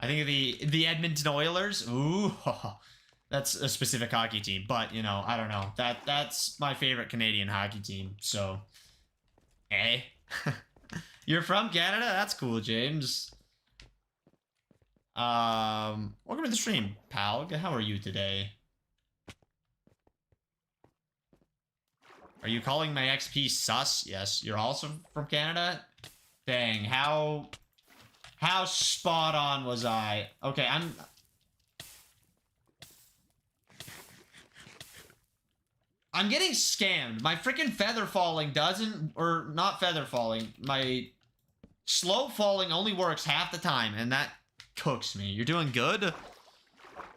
think of the Edmonton Oilers. Ooh, that's a specific hockey team, but, you know, I don't know. That's my favorite Canadian hockey team, so... A. You're from Canada? That's cool, James. Welcome to the stream, Palg. How are you today? Are you calling my XP sus? Yes. You're also from Canada? Dang, how spot on was I? Okay, I'm getting scammed. My freaking feather falling doesn't, or not feather falling, my slow falling only works half the time, and that cooks me. You're doing good?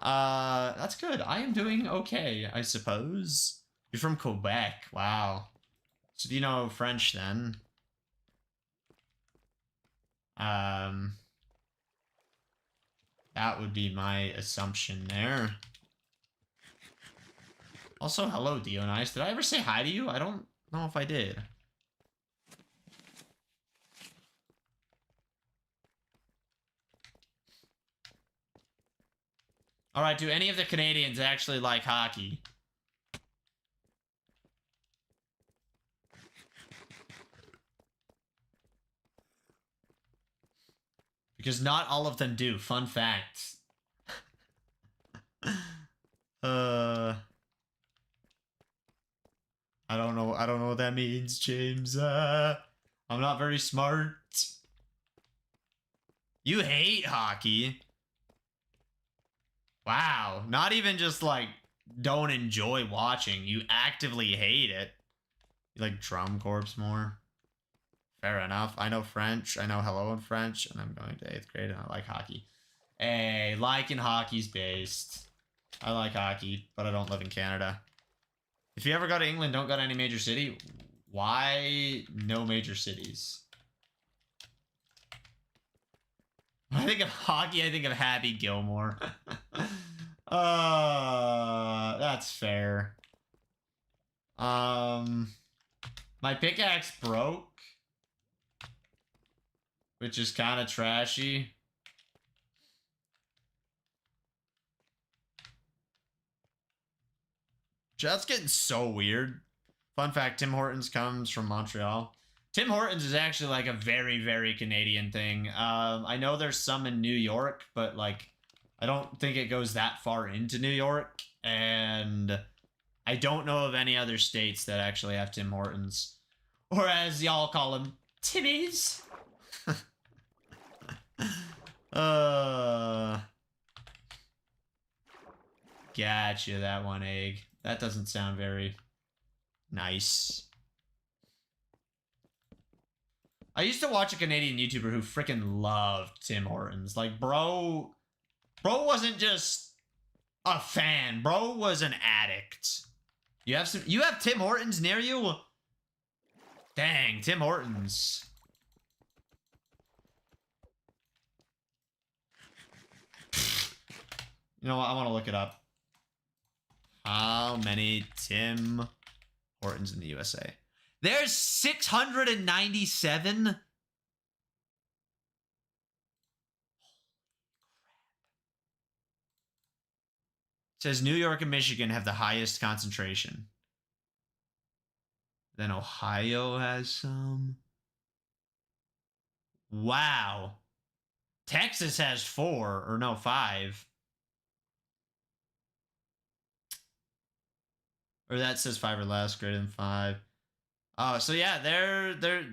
That's good. I am doing okay, I suppose. You're from Quebec. Wow. So do you know French then? That would be my assumption there. Also, hello, Dionice. Did I ever say hi to you? I don't know if I did. Alright, do any of the Canadians actually like hockey? Because not all of them do. Fun fact. I don't know what that means, James. I'm not very smart. You hate hockey. Wow. Not even just like don't enjoy watching. You actively hate it. You like Drum Corps more? Fair enough. I know French. I know hello in French, and I'm going to 8th grade, and I like hockey. Hey, liking hockey's based. I like hockey, but I don't live in Canada. If you ever go to England, don't go to any major city. Why no major cities? I think of hockey, I think of Happy Gilmore. That's fair. My pickaxe broke, which is kind of trashy. That's getting so weird. Fun fact, Tim Hortons comes from Montreal. Tim Hortons is actually like a very, very Canadian thing. I know there's some in New York, but like, I don't think it goes that far into New York. And I don't know of any other states that actually have Tim Hortons. Or as y'all call them, Timmies. Gotcha, that one, Egg. That doesn't sound very nice. I used to watch a Canadian YouTuber who freaking loved Tim Hortons. Like, bro wasn't just a fan. Bro was an addict. You have Tim Hortons near you? Dang, Tim Hortons. You know what? I want to look it up. How many Tim Hortons in the USA? There's 697. says New York and Michigan have the highest concentration. Then Ohio has some. Wow. Texas has 4, or no, 5. Or that says 5 or less, greater than 5. Oh, so yeah, they're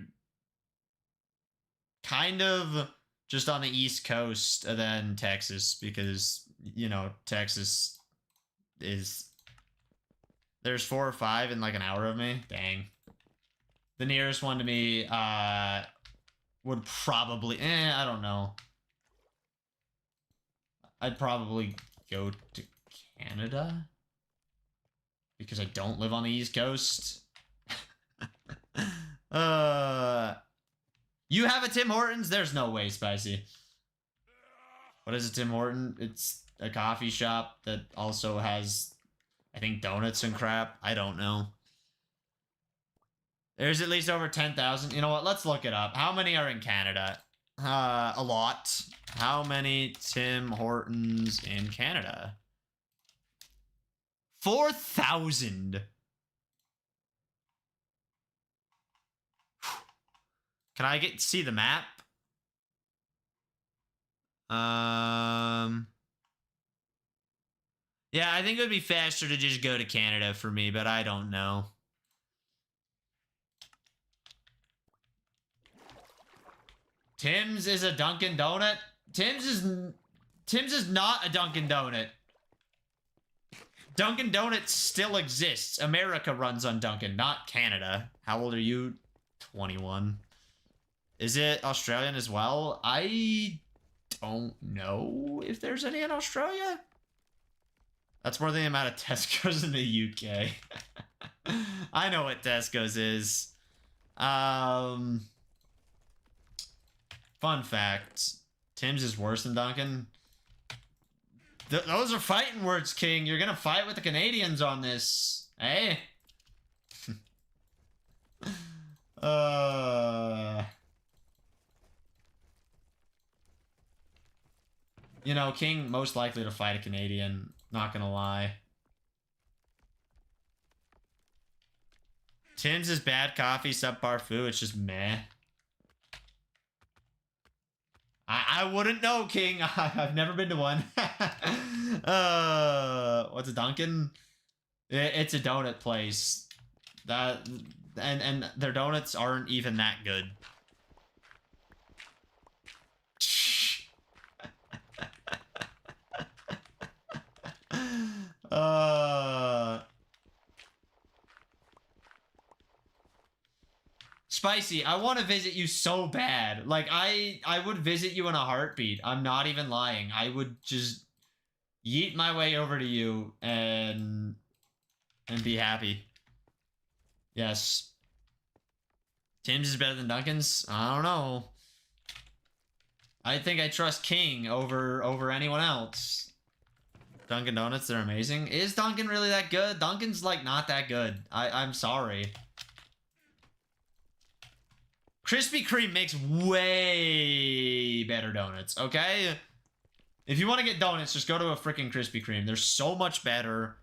kind of just on the East Coast than Texas, because, you know, Texas is... There's 4 or 5 in like an hour of me. Dang. The nearest one to me would probably... I don't know. I'd probably go to Canada, because I don't live on the East Coast. You have a Tim Hortons? There's no way, Spicy. What is a Tim Horton? It's a coffee shop that also has, I think, donuts and crap. I don't know. There's at least over 10,000. You know what? Let's look it up. How many are in Canada? A lot. How many Tim Hortons in Canada? 4,000. Can I see the map? Yeah, I think it would be faster to just go to Canada for me, but I don't know. Tim's is a Dunkin' Donut? Tim's is not a Dunkin' Donut. Dunkin' Donuts still exists. America runs on Dunkin', not Canada. How old are you? 21. Is it Australian as well? I don't know if there's any in Australia. That's more than the amount of Tesco's in the UK. I know what Tesco's is. Fun fact. Tim's is worse than Dunkin'. Those are fighting words, King. You're gonna fight with the Canadians on this. Hey? You know, King most likely to fight a Canadian. Not gonna lie. Tim's is bad coffee, subpar food. It's just meh. I wouldn't know, King. I've never been to one. What's a Dunkin'? It's a donut place. And their donuts aren't even that good. Spicy, I want to visit you so bad. Like, I would visit you in a heartbeat. I'm not even lying. I would just yeet my way over to you and be happy. Yes. Tim's is better than Dunkin's? I don't know. I think I trust King over anyone else. Dunkin' Donuts, they're amazing. Is Dunkin' really that good? Dunkin's, like, not that good. I'm sorry. Krispy Kreme makes way better donuts, okay? If you want to get donuts, just go to a freaking Krispy Kreme. They're so much better.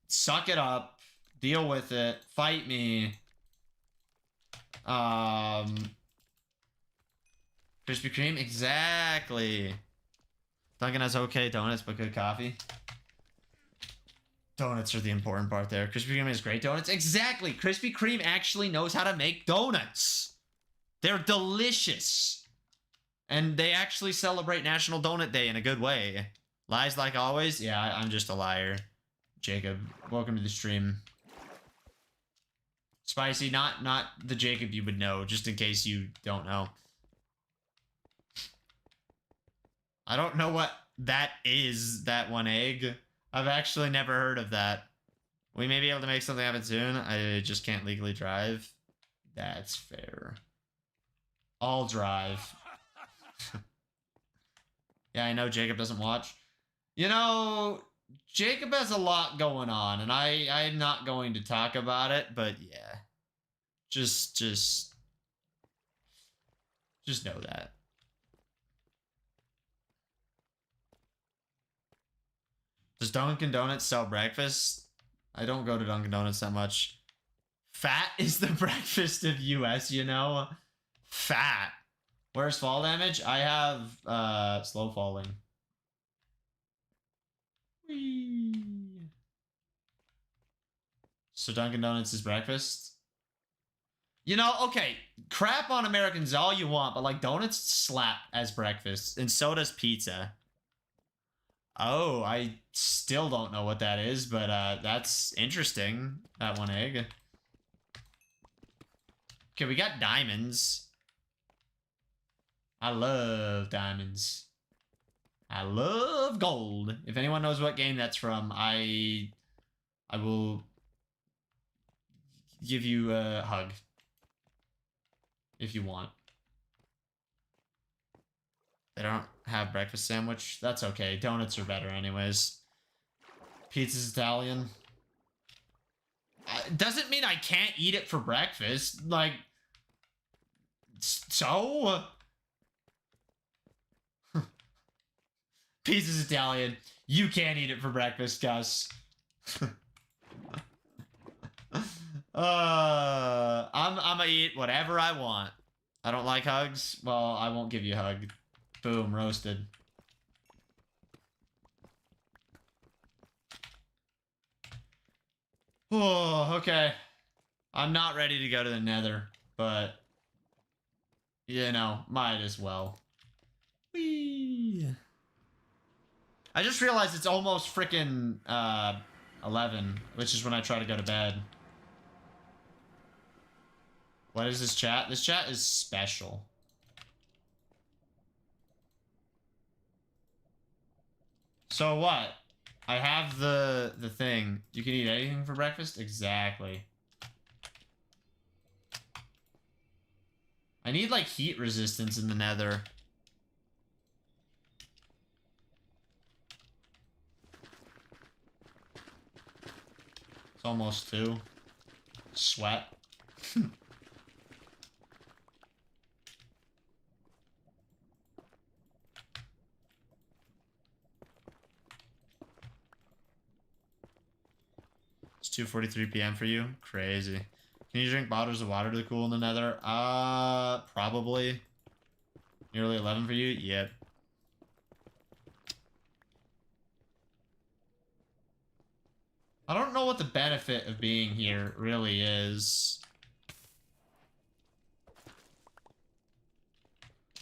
Suck it up. Deal with it. Fight me. Krispy Kreme? Exactly. Dunkin' has okay donuts, but good coffee. Donuts are the important part there. Krispy Kreme has great donuts. Exactly. Krispy Kreme actually knows how to make donuts. They're delicious. And they actually celebrate National Donut Day in a good way. Lies like always? Yeah, I'm just a liar. Jacob, welcome to the stream. Spicy, not the Jacob you would know, just in case you don't know. I don't know what that is, that one egg. I've actually never heard of that. We may be able to make something happen soon. I just can't legally drive. That's fair. I'll drive. Yeah, I know Jacob doesn't watch. You know, Jacob has a lot going on, and I'm not going to talk about it, but yeah. Just know that. Does Dunkin' Donuts sell breakfast? I don't go to Dunkin' Donuts that much. Fat is the breakfast of US, you know? Fat. Where's fall damage? I have slow falling. Whee. So Dunkin' Donuts is breakfast? You know, okay, crap on Americans all you want, but like donuts slap as breakfast, and so does pizza. Oh, I still don't know what that is, but that's interesting. That one egg. Okay, we got diamonds. I love diamonds. I love gold. If anyone knows what game that's from, I will give you a hug. If you want. They don't have breakfast sandwich. That's okay. Donuts are better anyways. Pizza's Italian. Doesn't mean I can't eat it for breakfast. Like, so? Pizza's Italian. You can't eat it for breakfast, Gus. I'm gonna eat whatever I want. I don't like hugs. Well, I won't give you a hug. Boom, roasted. Oh, okay. I'm not ready to go to the Nether, but you know, might as well. Whee. I just realized it's almost freaking 11, which is when I try to go to bed. What is this chat? This chat is special. So what? I have the thing. You can eat anything for breakfast? Exactly. I need like heat resistance in the Nether. It's almost 2. Sweat. It's 2:43 p.m. for you? Crazy. Can you drink bottles of water to cool in the Nether? Probably. Nearly 11 for you? Yep. I don't know what the benefit of being here really is.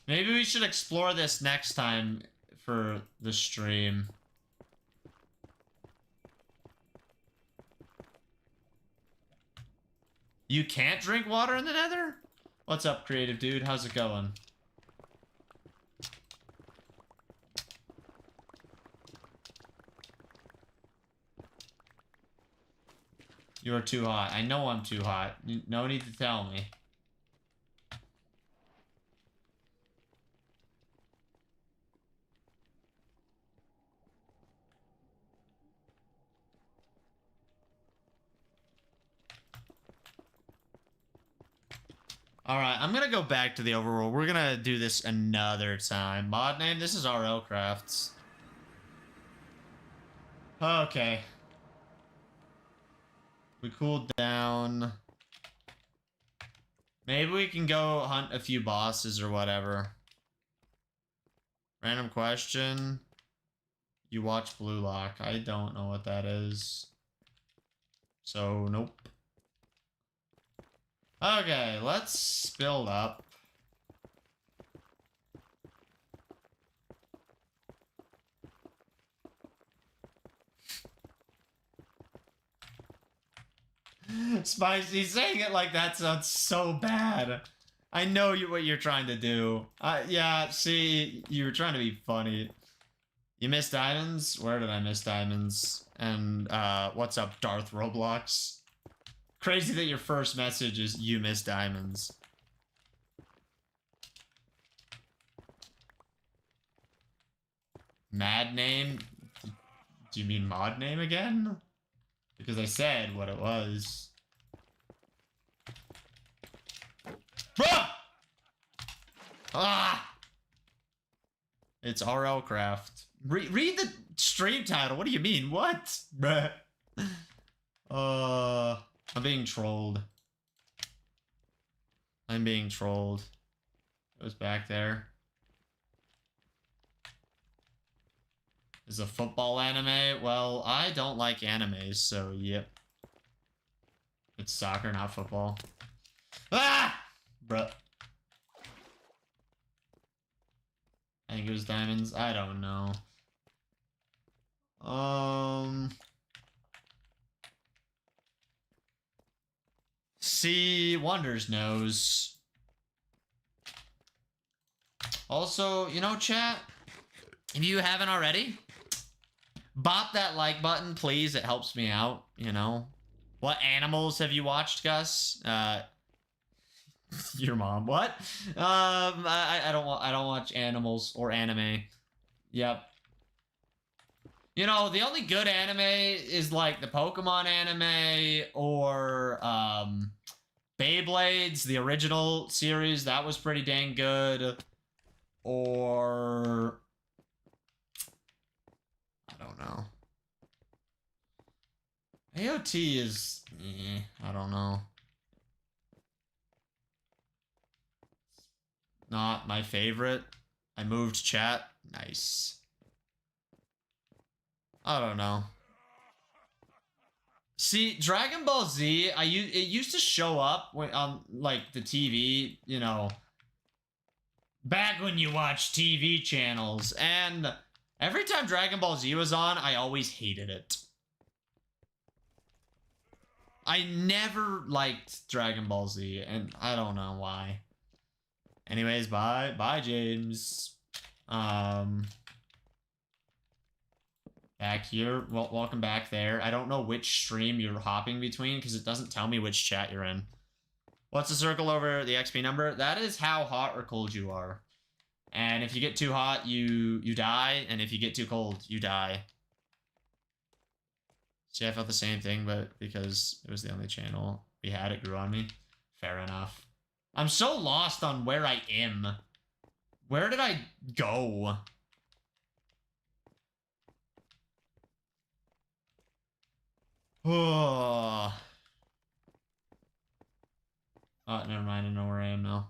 Maybe we should explore this next time for the stream. You can't drink water in the Nether? What's up, creative dude? How's it going? You are too hot. I know I'm too hot. No need to tell me. Alright, I'm gonna go back to the overworld. We're gonna do this another time. Mod name? This is RLCrafts. Okay. We cooled down. Maybe we can go hunt a few bosses or whatever. Random question. You watch Blue Lock. I don't know what that is. So, nope. Okay, let's build up. Spicy, saying it like that sounds so bad. I know what you're trying to do. Yeah, see, you were trying to be funny. You missed diamonds? Where did I miss diamonds? And, what's up, Darth Roblox? Crazy that your first message is, you missed diamonds. Mad name? Do you mean mod name again? Because I said what it was. Ah! It's RLCraft. Read the stream title. What do you mean? What? Bruh. I'm being trolled. I'm being trolled. It was back there. Is a football anime? Well, I don't like animes, so yep. It's soccer, not football. Ah! Bruh. I think it was diamonds. I don't know. See, Wonders knows. Also, you know, chat, if you haven't already, bop that like button, please. It helps me out, you know. What animals have you watched, Gus? Your mom. What? I don't watch animals or anime. Yep. You know, the only good anime is like the Pokemon anime or Beyblades, the original series. That was pretty dang good. Or I don't know. AOT is I don't know. Not my favorite. I moved chat. Nice. I don't know. See, Dragon Ball Z, it used to show up when, on like the TV, you know, back when you watched TV channels, and every time Dragon Ball Z was on, I always hated it. I never liked Dragon Ball Z, and I don't know why. Anyways, bye. Bye, James. Back here. Well, welcome back there. I don't know which stream you're hopping between because it doesn't tell me which chat you're in. What's the circle over the XP number? That is how hot or cold you are. And if you get too hot, you die. And if you get too cold, you die. See, I felt the same thing, but because it was the only channel we had, it grew on me. Fair enough. I'm so lost on where I am. Where did I go? Oh, never mind. I know where I am now.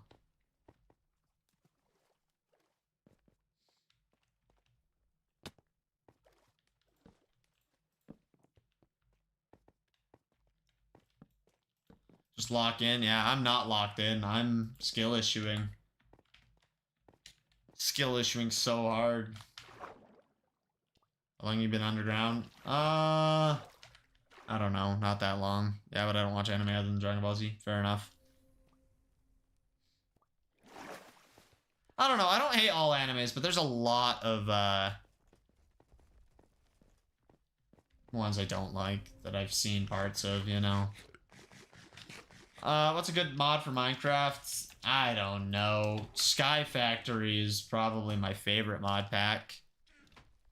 Just lock in. Yeah, I'm not locked in. I'm skill issuing. Skill issuing so hard. How long you been underground? I don't know. Not that long. Yeah, but I don't watch anime other than Dragon Ball Z. Fair enough. I don't know. I don't hate all animes, but there's a lot of ones I don't like that I've seen parts of, you know. What's a good mod for Minecraft? I don't know. Sky Factory is probably my favorite mod pack.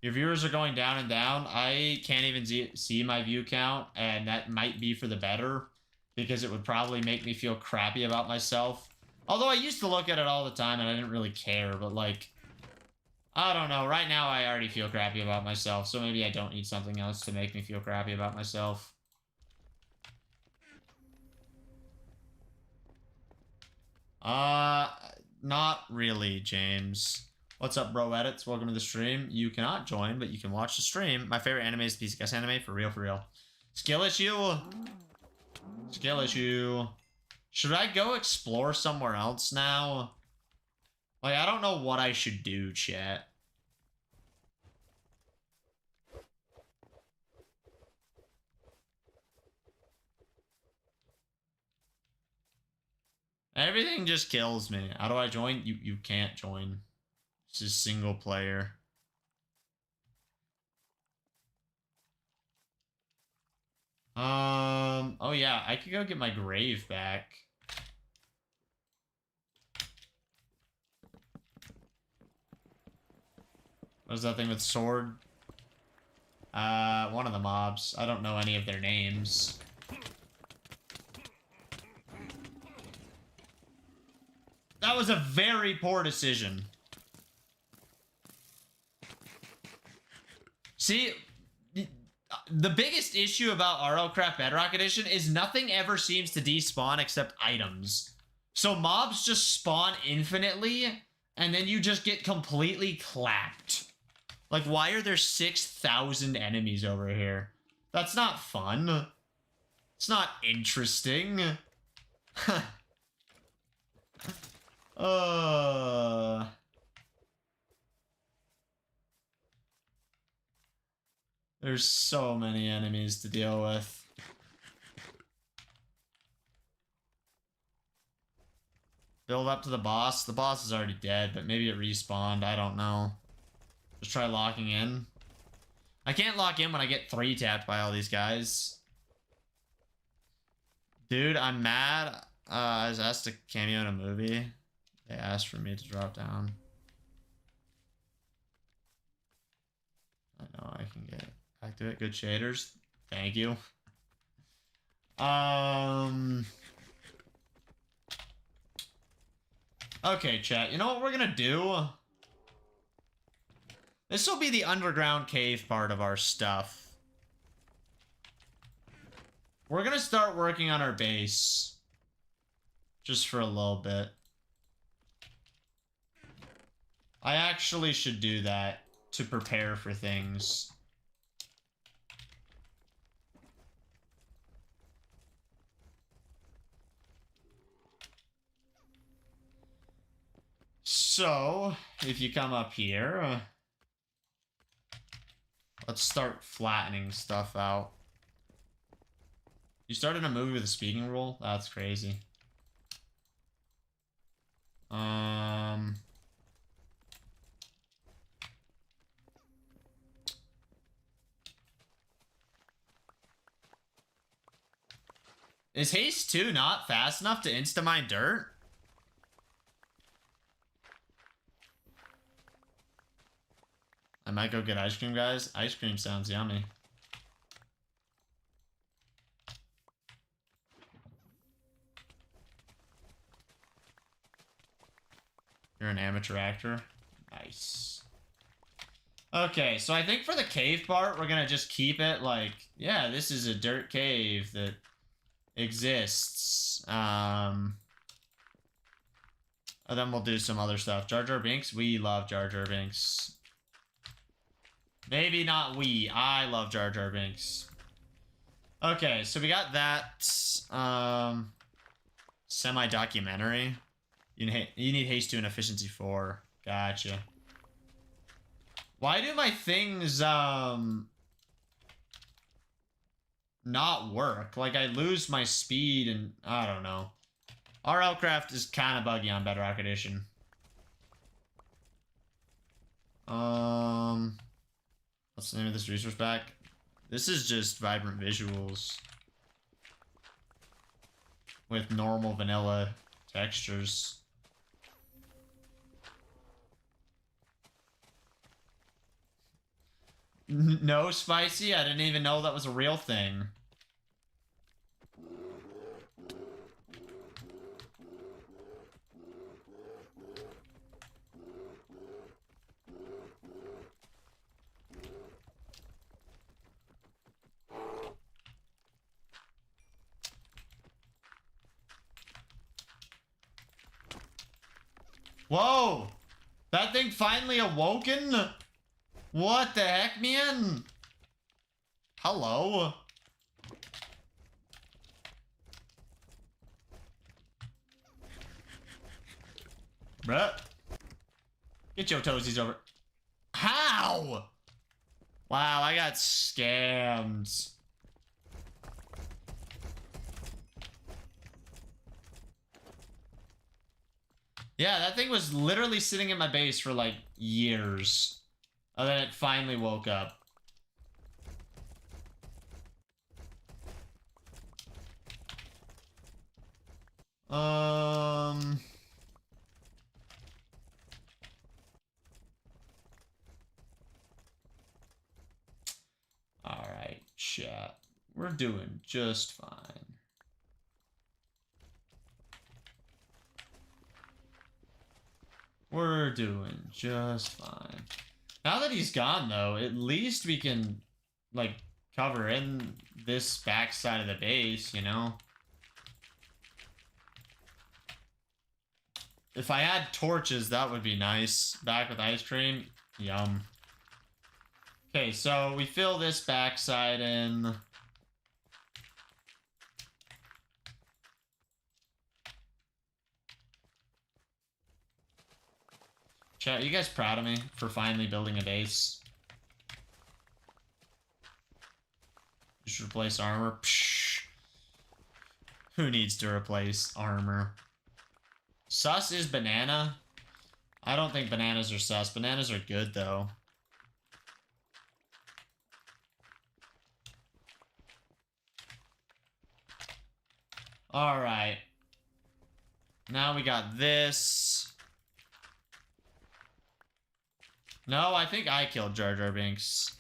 Your viewers are going down and down. I can't even see my view count, and that might be for the better, because it would probably make me feel crappy about myself. Although I used to look at it all the time, and I didn't really care, but like, I don't know. Right now, I already feel crappy about myself, so maybe I don't need something else to make me feel crappy about myself. Not really, James. What's up, bro edits? Welcome to the stream. You cannot join, but you can watch the stream. My favorite anime is pcgus anime, for real, for real. Skill issue. Skill issue. Should I go explore somewhere else now? Like, I don't know what I should do, chat. Everything just kills me. How do I join? You can't join. This is single player. Oh yeah, I could go get my grave back. What's that thing with sword? One of the mobs. I don't know any of their names. That was a very poor decision. See, the biggest issue about RLCraft Bedrock Edition is nothing ever seems to despawn except items. So mobs just spawn infinitely, and then you just get completely clapped. Like, why are there 6,000 enemies over here? That's not fun. It's not interesting. There's so many enemies to deal with. Build up to the boss. The boss is already dead, but maybe it respawned. I don't know. Just try locking in. I can't lock in when I get 3-tapped by all these guys. Dude, I'm mad. I was asked to cameo in a movie. They asked for me to drop down. I know I can get activate good shaders. Thank you. Okay, chat. You know what we're gonna do? This will be the underground cave part of our stuff. We're gonna start working on our base. Just for a little bit. I actually should do that to prepare for things. So, if you come up here, let's start flattening stuff out. You started a movie with a speaking role? That's crazy. Is Haste 2 not fast enough to insta-mine dirt? I might go get ice cream, guys. Ice cream sounds yummy. You're an amateur actor? Nice. Okay, so I think for the cave part, we're gonna just keep it like, yeah, this is a dirt cave that exists. And then we'll do some other stuff. Jar Jar Binks? We love Jar Jar Binks. Maybe not we. I love Jar Jar Binks. Okay, so we got that. Semi-documentary. You need haste 2 and efficiency 4. Gotcha. Why do my things, not work? Like, I lose my speed and... I don't know. RLCraft is kind of buggy on Bedrock Edition. What's the name of this resource pack? This is just vibrant visuals. With normal vanilla textures. No, Spicy? I didn't even know that was a real thing. Whoa! That thing finally awoken? What the heck, man? Hello? Bruh. Get your toesies over. How? Wow, I got scammed. Yeah, that thing was literally sitting in my base for like years. And then it finally woke up. Alright, chat. We're doing just fine. We're doing just fine. Now that he's gone, though, at least we can, like, cover in this backside of the base, you know? If I had torches, that would be nice. Back with ice cream. Yum. Okay, so we fill this backside in. Chat, you guys proud of me for finally building a base? Just replace armor? Psh. Who needs to replace armor? Sus is banana? I don't think bananas are sus. Bananas are good, though. Alright. Now we got this. No, I think I killed Jar Jar Binks.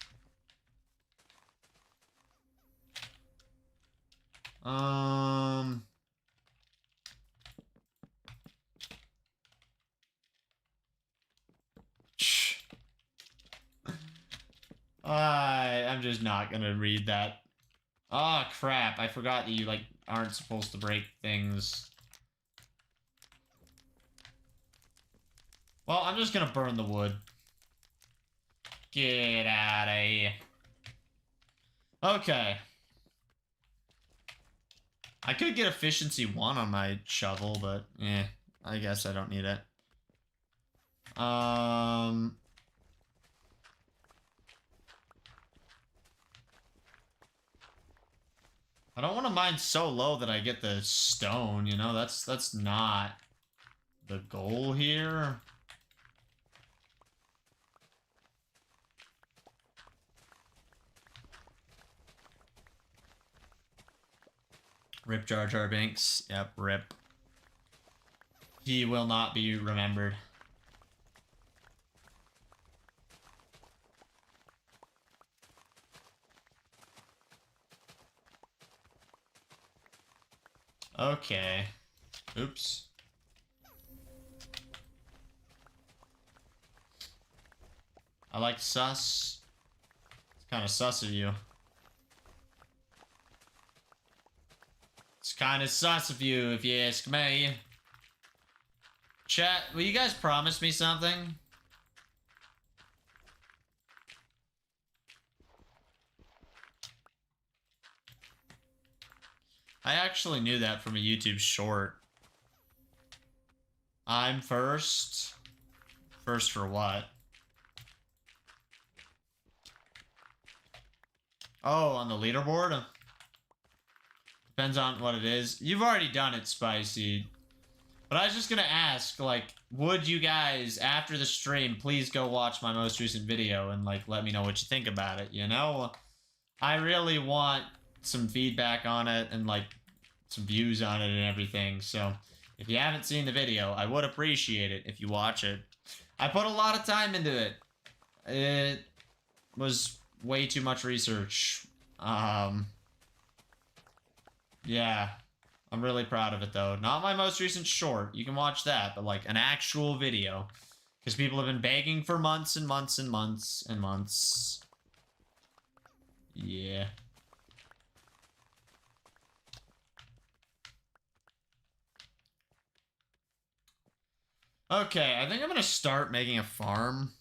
I'm just not gonna read that. Oh crap, I forgot that you like aren't supposed to break things. Well, I'm just gonna burn the wood. Get out of here. Okay. I could get efficiency 1 on my shovel, but I guess I don't need it. I don't want to mine so low that I get the stone, you know? That's not the goal here. Rip Jar Jar Binks. Yep, rip. He will not be remembered. Okay. Oops. I like sus. It's kind of sus of you. It's kind of sus of you, if you ask me. Chat, will you guys promise me something? I actually knew that from a YouTube short. I'm first. First for what? Oh, on the leaderboard? Depends on what it is. You've already done it, Spicy. But I was just gonna ask, like, would you guys, after the stream, please go watch my most recent video and, like, let me know what you think about it, you know? I really want some feedback on it and, like, some views on it and everything, so if you haven't seen the video, I would appreciate it if you watch it. I put a lot of time into it. It was way too much research. Yeah. I'm really proud of it, though. Not my most recent short. You can watch that, but, like, an actual video. Because people have been begging for months and months and months and months. Yeah. Okay, I think I'm gonna start making a farm.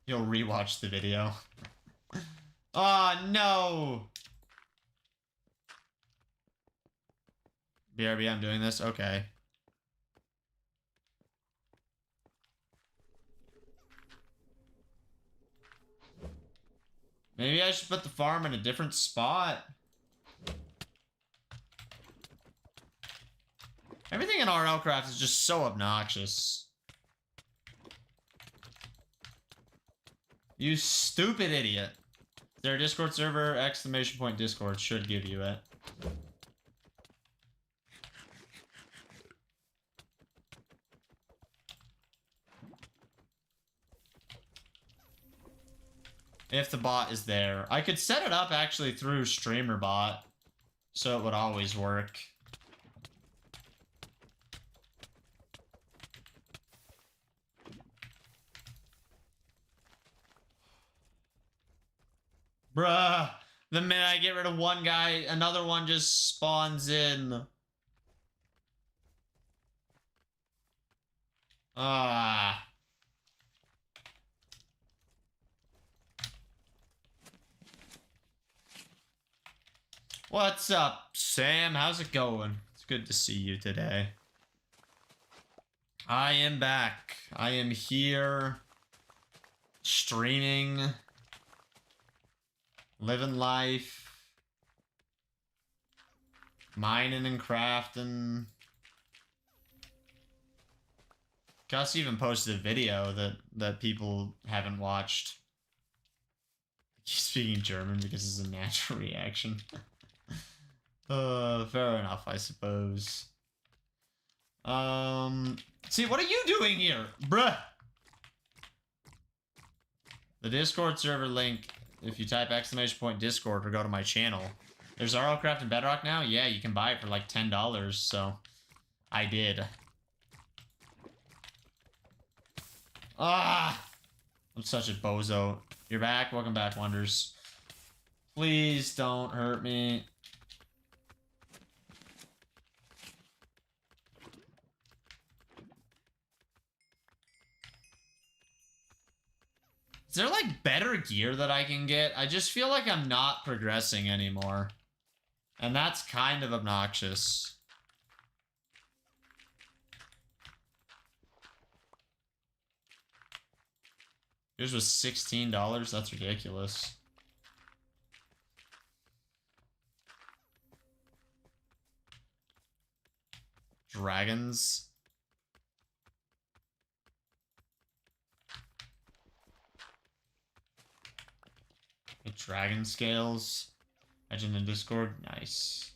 You'll rewatch the video. Oh, no! BRB, I'm doing this? Okay. Maybe I should put the farm in a different spot. Everything in RLCraft is just so obnoxious. You stupid idiot. Is there a Discord server? Exclamation point Discord should give you it. If the bot is there. I could set it up actually through streamer bot, so it would always work. Bruh. The minute I get rid of one guy, another one just spawns in. Ah. What's up, Sam? How's it going? It's good to see you today. I am back. I am here. Streaming. Living life. Mining and crafting. Gus even posted a video that people haven't watched. He's speaking German because it's a natural reaction. Fair enough, I suppose. See, what are you doing here? Bruh! The Discord server link, if you type !Discord or go to my channel. There's RLCraft and Bedrock now? Yeah, you can buy it for like $10, so I did. Ah! I'm such a bozo. You're back? Welcome back, Wonders. Please don't hurt me. Is there like better gear that I can get? I just feel like I'm not progressing anymore. And that's kind of obnoxious. Yours was $16? That's ridiculous. Dragons. Dragon scales. Legend in Discord. Nice.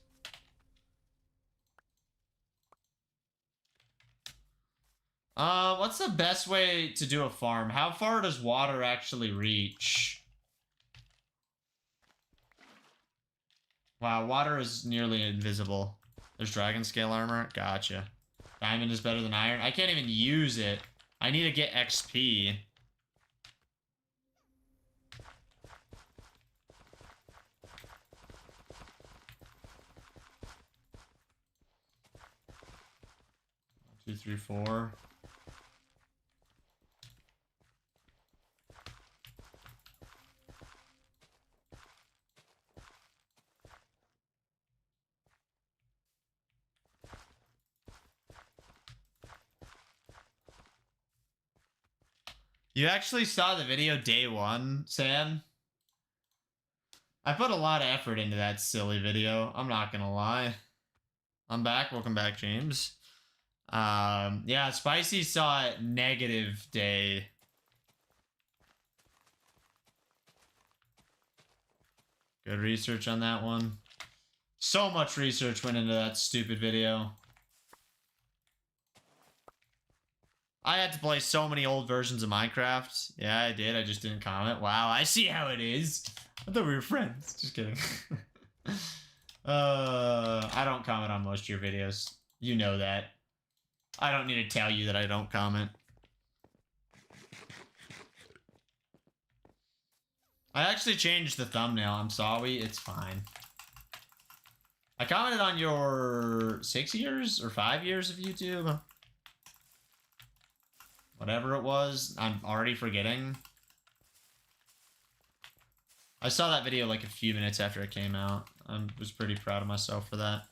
What's the best way to do a farm? How far does water actually reach? Wow, water is nearly invisible. There's dragon scale armor. Gotcha. Diamond is better than iron. I can't even use it. I need to get XP. Two, three, four. You actually saw the video day one, Sam? I put a lot of effort into that silly video. I'm not gonna lie. I'm back. Welcome back, James. Yeah, Spicy saw it negative day. Good research on that one. So much research went into that stupid video. I had to play so many old versions of Minecraft. Yeah, I did. I just didn't comment. Wow, I see how it is. I thought we were friends. Just kidding. I don't comment on most of your videos. You know that. I don't need to tell you that I don't comment. I actually changed the thumbnail. I'm sorry. It's fine. I commented on your 6 years or 5 years of YouTube. Whatever it was. I'm already forgetting. I saw that video like a few minutes after it came out. I was pretty proud of myself for that.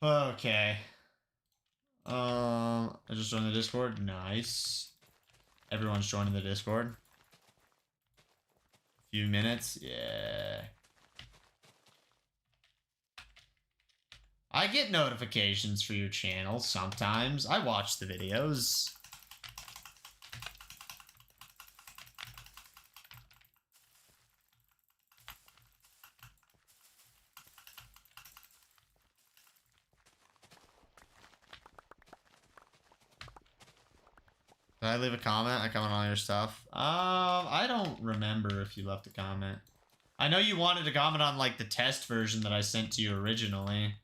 Okay. I just joined the Discord. Nice. Everyone's joining the Discord. Few minutes. Yeah. I get notifications for your channel sometimes. I watch the videos. Did I leave a comment? I comment on all your stuff. I don't remember if you left a comment. I know you wanted to comment on like the test version that I sent to you originally,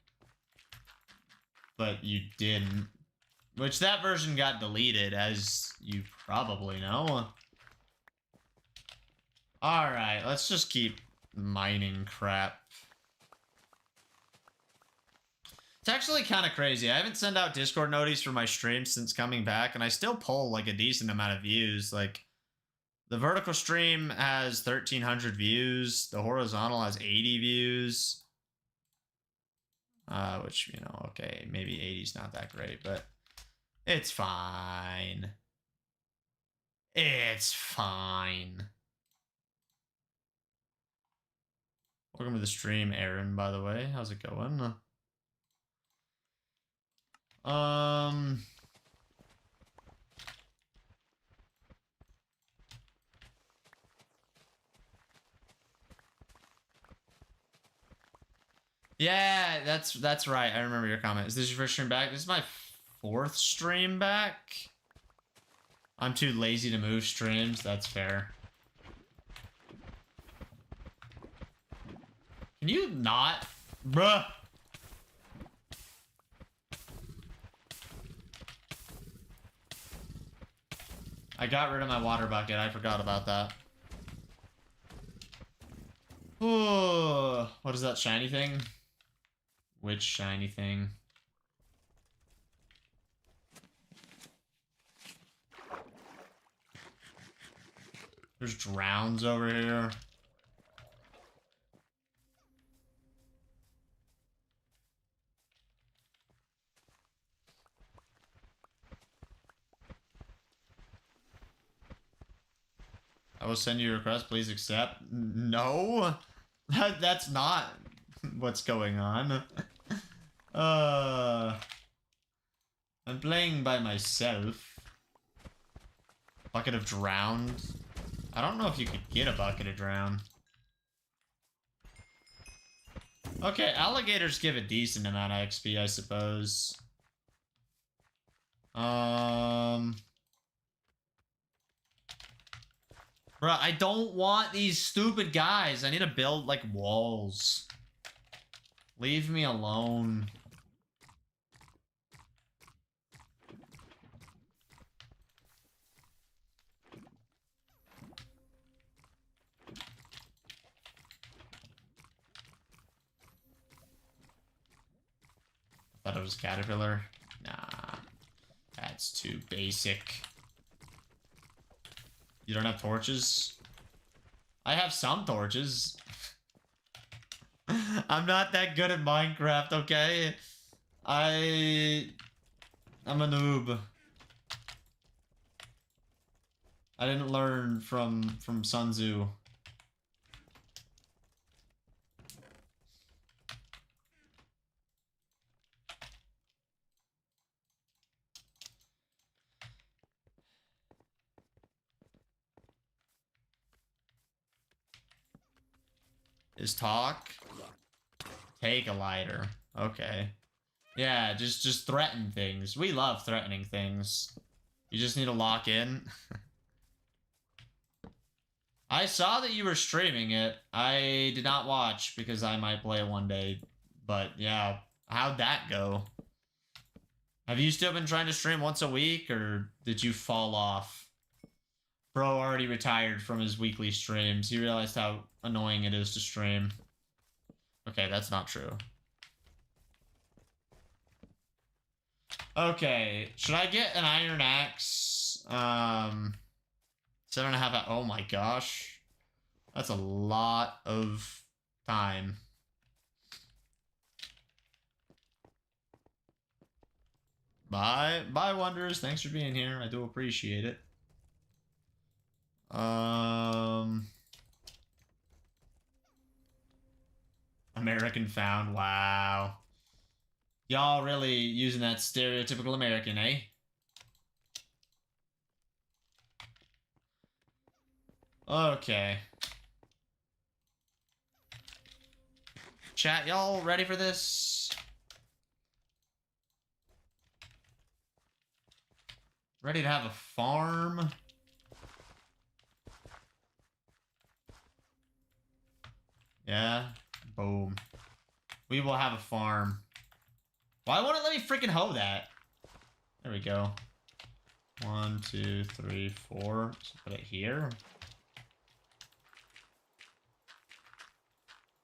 but you didn't. Which that version got deleted, as you probably know. Alright, let's just keep mining crap. It's actually kind of crazy. I haven't sent out Discord notices for my stream since coming back, and I still pull like a decent amount of views. Like, the vertical stream has 1,300 views. The horizontal has 80 views. Which, you know, okay, maybe 80's not that great, but it's fine. It's fine. Welcome to the stream, Aaron, by the way. How's it going? Yeah, that's right. I remember your comment. Is this your first stream back? This is my 4th stream back. I'm too lazy to move streams. That's fair. Can you not? Bruh. I got rid of my water bucket. I forgot about that. Ooh, what is that shiny thing? Which shiny thing? There's drowns over here. I will send you a request. Please accept. No, that's not what's going on. I'm playing by myself. Bucket of drowned. I don't know if you could get a bucket of drowned. Okay, alligators give a decent amount of XP, I suppose. Bruh, I don't want these stupid guys. I need to build, like, walls. Leave me alone. I thought it was a caterpillar. Nah. That's too basic. You don't have torches? I have some torches. I'm not that good at Minecraft, okay? I'm a noob. I didn't learn from Sun Tzu. Is talk? Take a lighter. Okay. Yeah, just threaten things. We love threatening things. You just need to lock in. I saw that you were streaming it. I did not watch because I might play it one day. But yeah, how'd that go? Have you still been trying to stream once a week, or did you fall off? Bro already retired from his weekly streams. He realized how annoying it is to stream. Okay, that's not true. Okay, should I get an iron axe? 7.5. Oh my gosh. That's a lot of time. Bye, Wonders. Thanks for being here. I do appreciate it. American found. Wow. Y'all really using that stereotypical American, eh? Okay. Chat, y'all ready for this? Ready to have a farm? Yeah. Boom. We will have a farm. Why won't it let me freaking hoe that? There we go. 1, 2, 3, 4. So put it here.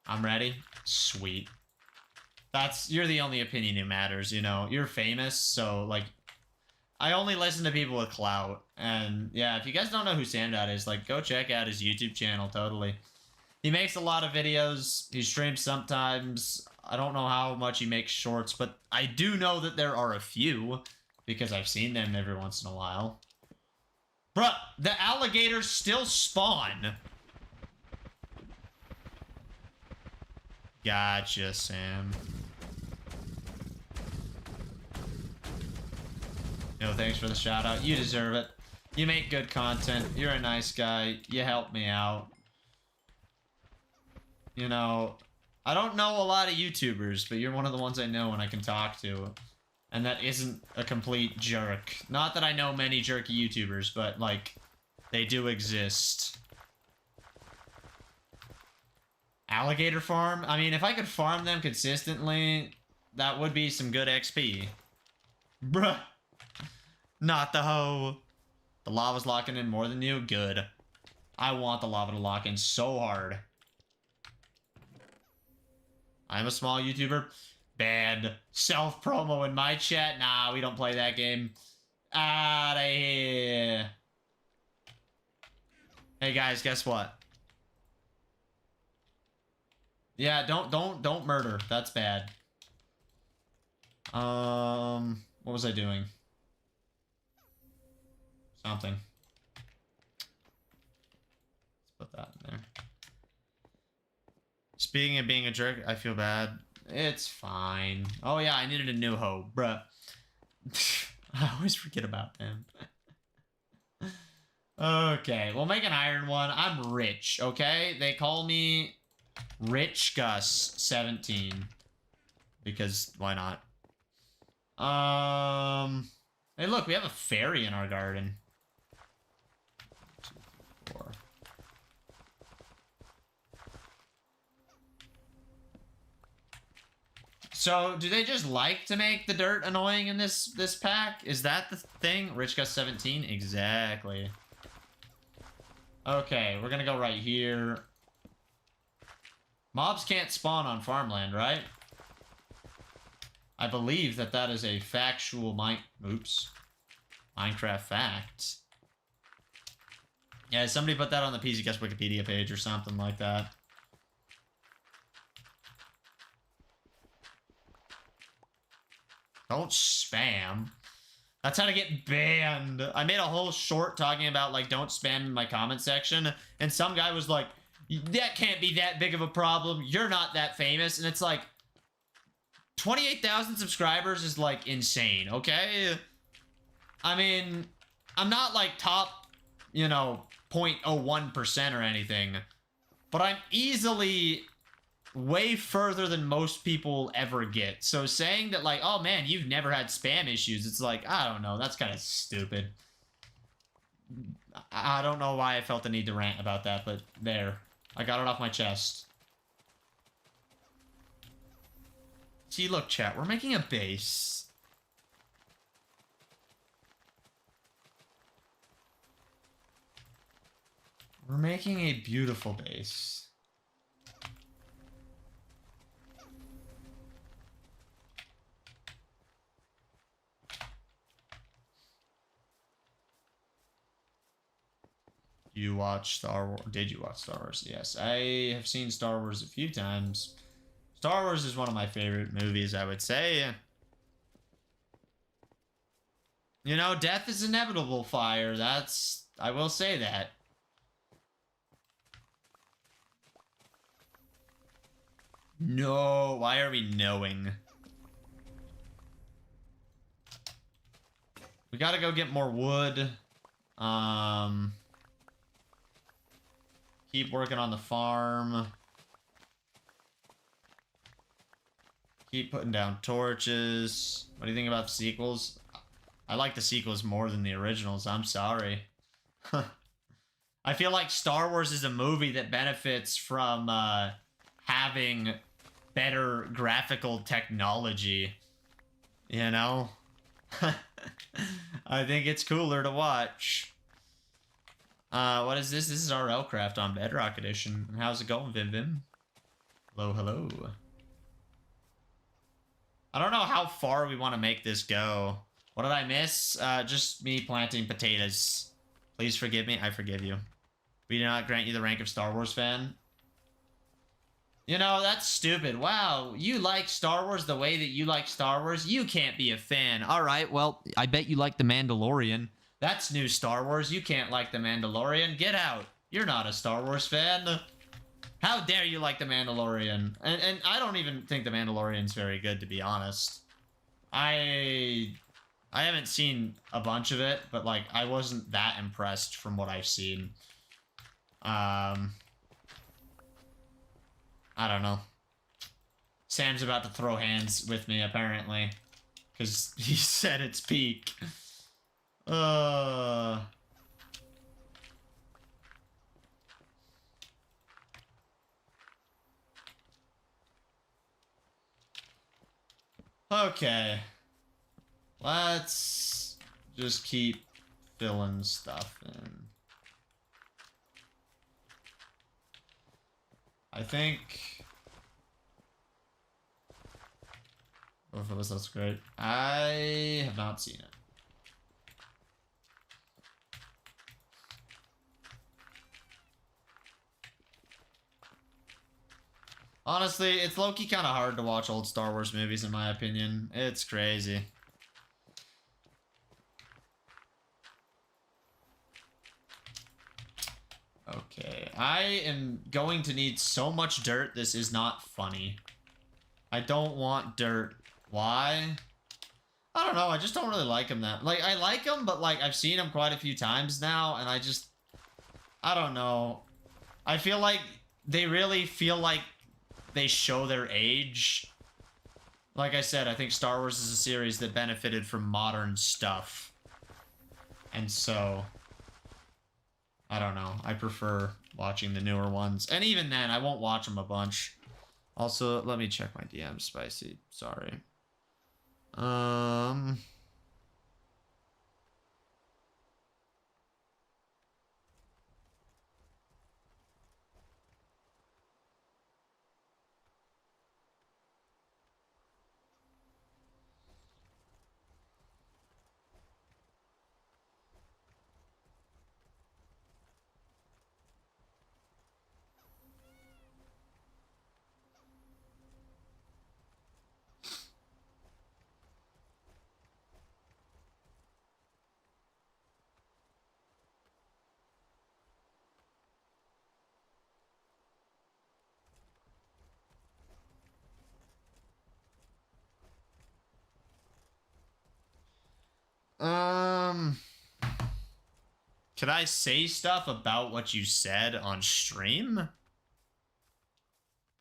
I'm ready. Sweet. You're the only opinion who matters, you know. You're famous, so, like, I only listen to people with clout. And, yeah, if you guys don't know who Samdot is, like, go check out his YouTube channel, totally. He makes a lot of videos. He streams sometimes. I don't know how much he makes shorts, but I do know that there are a few, because I've seen them every once in a while. Bruh, the alligators still spawn. Gotcha, Sam. No, thanks for the shout out. You deserve it. You make good content. You're a nice guy. You help me out. You know, I don't know a lot of YouTubers, but you're one of the ones I know and I can talk to. And that isn't a complete jerk. Not that I know many jerky YouTubers, but, like, they do exist. Alligator farm? I mean, if I could farm them consistently, that would be some good XP. Bruh. Not the hoe. The lava's locking in more than you? Good. I want the lava to lock in so hard. I'm a small YouTuber. Bad. Self-promo in my chat? Nah, we don't play that game. Outta here. Hey guys, guess what? Yeah, don't murder. That's bad. What was I doing? Something. Let's put that in there. Speaking of being a jerk, I feel bad. It's fine. Oh yeah, I needed a new hoe, bruh. I always forget about them. Okay, we'll make an iron one. I'm rich, okay? They call me Rich Gus 17. Because why not? Hey look, we have a fairy in our garden. 2, 3, 4. So, do they just like to make the dirt annoying in this pack? Is that the thing? Rich Gus 17? Exactly. Okay, we're gonna go right here. Mobs can't spawn on farmland, right? I believe that is a factual Minecraft fact. Yeah, somebody put that on the pcgus Wikipedia page or something like that. Don't spam. That's how to get banned. I made a whole short talking about, like, don't spam in my comment section, and some guy was like, that can't be that big of a problem. You're not that famous. And it's like, 28,000 subscribers is, like, insane, okay? I mean, I'm not, like, top, you know, 0.01% or anything, but I'm easily way further than most people ever get. So saying that, like, oh man, you've never had spam issues, it's like, I don't know, that's kind of stupid. I don't know why I felt the need to rant about that, but there. I got it off my chest. See, look, chat, we're making a base. We're making a beautiful base. You watch Star Wars? Did you watch Star Wars? Yes, I have seen Star Wars a few times. Star Wars is one of my favorite movies, I would say. You know, death is inevitable, Fire. I will say that. No, why are we knowing? We gotta go get more wood. Keep working on the farm. Keep putting down torches. What do you think about the sequels? I like the sequels more than the originals. I'm sorry. I feel like Star Wars is a movie that benefits from having better graphical technology. You know? I think it's cooler to watch. What is this? This is RLCraft on Bedrock Edition. How's it going, Vim Vim? Hello, hello. I don't know how far we want to make this go. What did I miss? Just me planting potatoes. Please forgive me. I forgive you. We do not grant you the rank of Star Wars fan. You know, that's stupid. Wow, you like Star Wars the way that you like Star Wars? You can't be a fan. All right, well, I bet you like The Mandalorian. That's new Star Wars. You can't like The Mandalorian. Get out. You're not a Star Wars fan. How dare you like The Mandalorian? And I don't even think The Mandalorian's very good, to be honest. I haven't seen a bunch of it, but, like, I wasn't that impressed from what I've seen. I don't know. Sam's about to throw hands with me, apparently. Because he said it's peak. Okay. Let's just keep filling stuff in. I think... Both of us, that's great. I have not seen it. Honestly, it's low-key kind of hard to watch old Star Wars movies, in my opinion. It's crazy. Okay, I am going to need so much dirt, this is not funny. I don't want dirt. Why? I don't know, I just don't really like him that... Like, I like him, but, like, I've seen him quite a few times now, and I just... I don't know. I feel like they really feel like they show their age. Like I said, I think Star Wars is a series that benefited from modern stuff. And so... I don't know. I prefer watching the newer ones. And even then, I won't watch them a bunch. Also, let me check my DM, Spicy. Sorry. Could I say stuff about what you said on stream?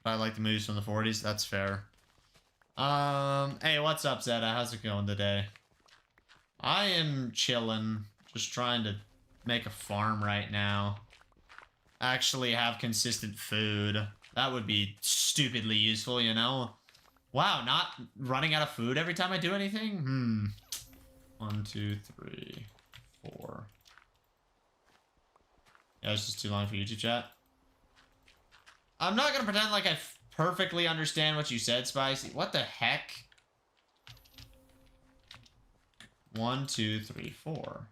I like the movies from the 40s. That's fair. Hey, what's up, Zeta? How's it going today? I am chilling. Just trying to make a farm right now. Actually have consistent food. That would be stupidly useful, you know? Wow, not running out of food every time I do anything? 1, 2, 3, 4. Yeah, it's just too long for YouTube chat. I'm not gonna pretend like I perfectly understand what you said, Spicy. What the heck? 1, 2, 3, 4.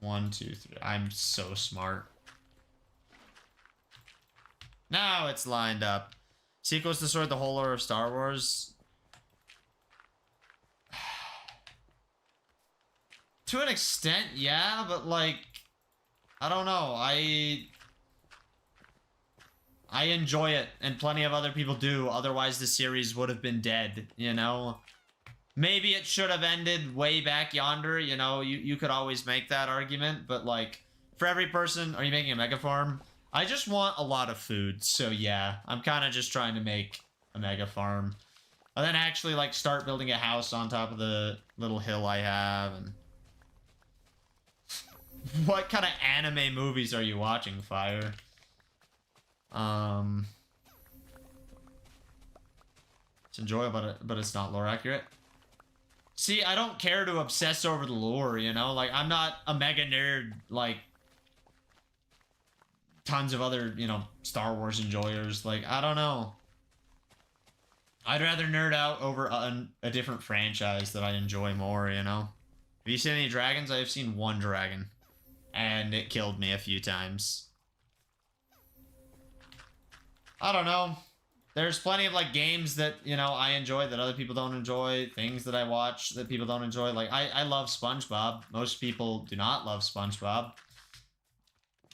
1, 2, 3. I'm so smart. Now it's lined up. Sequels destroyed the whole lore of Star Wars. To an extent, yeah, but like... I don't know, I enjoy it, and plenty of other people do, otherwise the series would have been dead, you know? Maybe it should have ended way back yonder, you know? You could always make that argument, but like, for every person... Are you making a mega farm? I just want a lot of food, so yeah, I'm kind of just trying to make a mega farm. And then actually, like, start building a house on top of the little hill I have, and... What kind of anime movies are you watching, Fire? It's enjoyable, but it's not lore accurate. See, I don't care to obsess over the lore, you know? Like, I'm not a mega nerd like tons of other, you know, Star Wars enjoyers. Like, I don't know. I'd rather nerd out over a different franchise that I enjoy more, you know? Have you seen any dragons? I have seen one dragon. And it killed me a few times. I don't know. There's plenty of, like, games that, you know, I enjoy that other people don't enjoy. Things that I watch that people don't enjoy. Like, I love SpongeBob. Most people do not love SpongeBob.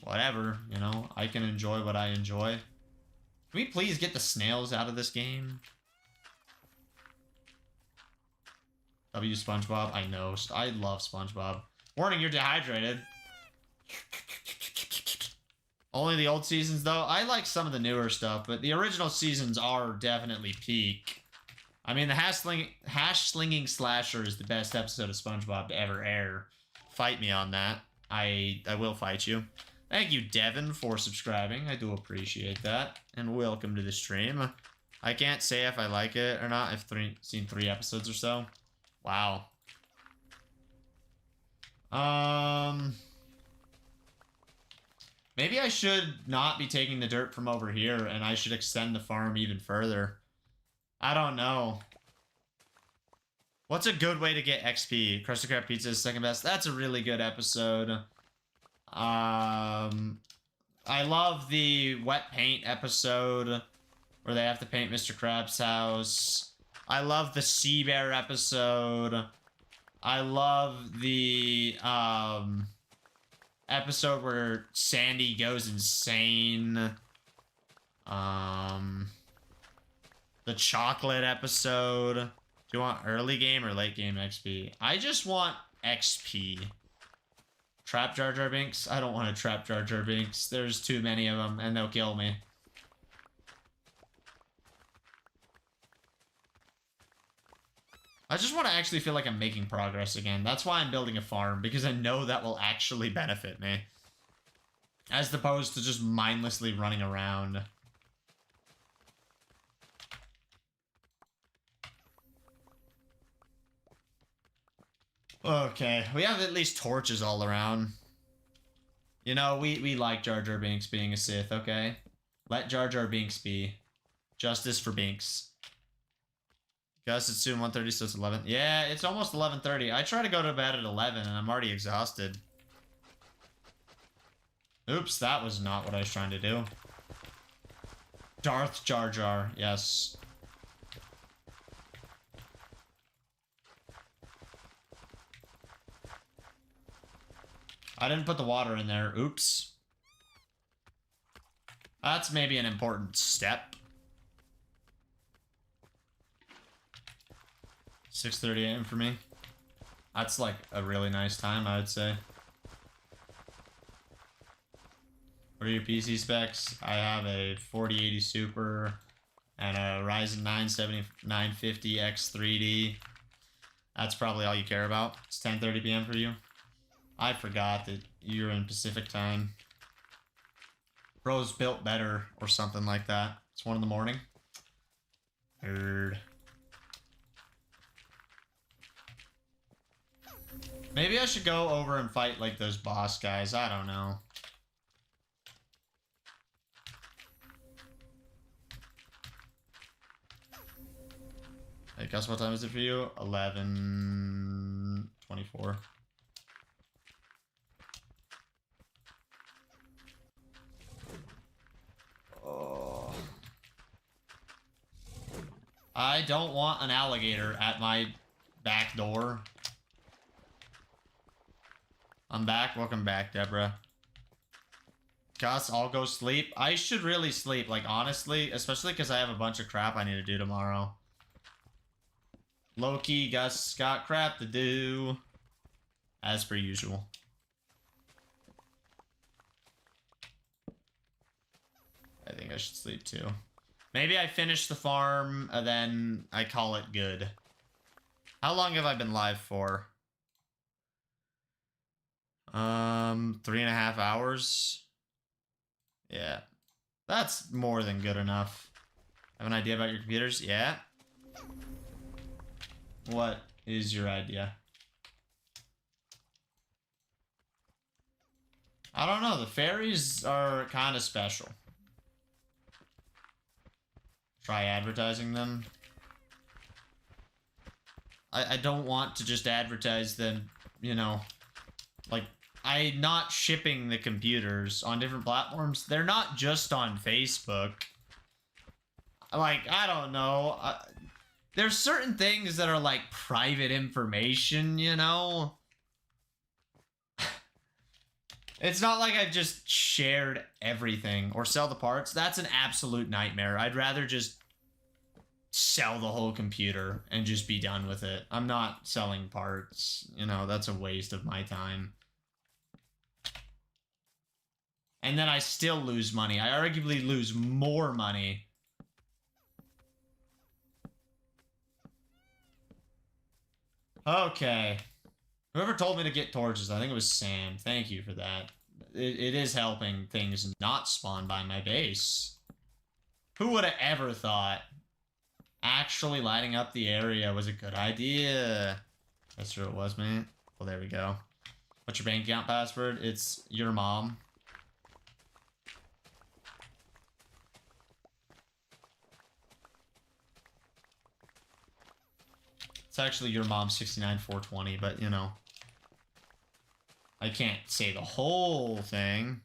Whatever, you know. I can enjoy what I enjoy. Can we please get the snails out of this game? W SpongeBob. I know. I love SpongeBob. Warning, you're dehydrated. Only the old seasons, though. I like some of the newer stuff, but the original seasons are definitely peak. I mean, the hash-slinging slasher is the best episode of SpongeBob to ever air. Fight me on that. I will fight you. Thank you, Devin, for subscribing. I do appreciate that. And welcome to the stream. I can't say if I like it or not. I've seen 3 episodes or so. Wow. Maybe I should not be taking the dirt from over here, and I should extend the farm even further. I don't know. What's a good way to get XP? Krusty Krab Pizza is second best. That's a really good episode. I love the wet paint episode where they have to paint Mr. Krabs' house. I love the Sea Bear episode. I love the, episode where Sandy goes insane. The chocolate episode. Do you want early game or late game XP? I just want XP. Trap Jar Jar Binks? I don't want to trap Jar Jar Binks. There's too many of them and they'll kill me. I just want to actually feel like I'm making progress again. That's why I'm building a farm, because I know that will actually benefit me. As opposed to just mindlessly running around. Okay, we have at least torches all around. You know, we like Jar Jar Binks being a Sith, okay? Let Jar Jar Binks be. Justice for Binks. Gus, it's soon 1:30, so it's 11. Yeah, it's almost 11:30. I try to go to bed at 11, and I'm already exhausted. Oops, that was not what I was trying to do. Darth Jar Jar, yes. I didn't put the water in there. Oops. That's maybe an important step. 6:30 a.m. for me. That's like a really nice time, I would say. What are your PC specs? I have a 4080 Super and a Ryzen 950X 3D. That's probably all you care about. It's 10:30 p.m. for you. I forgot that you're in Pacific time. Bro's built better or something like that. It's 1 in the morning. Heard. Maybe I should go over and fight, like, those boss guys. I don't know. Hey, Gus, what time is it for you? 11:24. Oh. I don't want an alligator at my back door. I'm back. Welcome back, Deborah. Gus, I'll go sleep. I should really sleep, like, honestly, especially because I have a bunch of crap I need to do tomorrow. Low-key, Gus got crap to do. As per usual. I think I should sleep too. Maybe I finish the farm, and then I call it good. How long have I been live for? 3.5 hours. Yeah. That's more than good enough. Have an idea about your computers? Yeah. What? is your idea? I don't know. The fairies are kind of special. Try advertising them. I don't want to just advertise them, you know. Like, I'm not shipping the computers on different platforms. They're not just on Facebook. Like, I don't know. There's certain things that are, like, private information, you know? It's not like I've just shared everything or sell the parts. That's an absolute nightmare. I'd rather just sell the whole computer and just be done with it. I'm not selling parts. You know, that's a waste of my time. And then I still lose money. I arguably lose more money. Okay. Whoever told me to get torches, I think it was Sam. Thank you for that. It is helping things not spawn by my base. Who would have ever thought actually lighting up the area was a good idea? That's true, it was, man. Well, there we go. What's your bank account password? It's your mom. It's actually your mom 69420, but you know. I can't say the whole thing.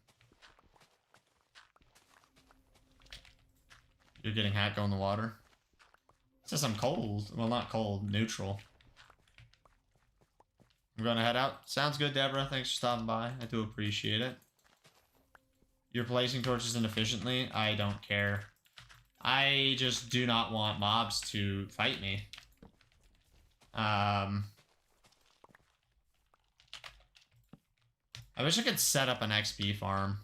You're getting hot, go in the water. It says I'm cold. Well, not cold, neutral. I'm gonna head out. Sounds good, Deborah. Thanks for stopping by. I do appreciate it. You're placing torches inefficiently? I don't care. I just do not want mobs to fight me. I wish I could set up an XP farm.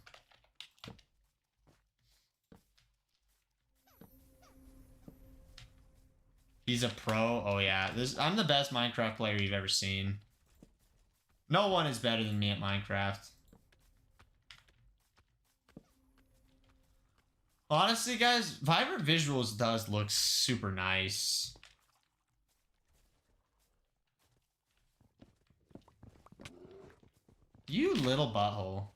He's a pro. Oh yeah, I'm the best Minecraft player you've ever seen. No one is better than me at Minecraft. Honestly, guys, Vibrant Visuals does look super nice. You little butthole.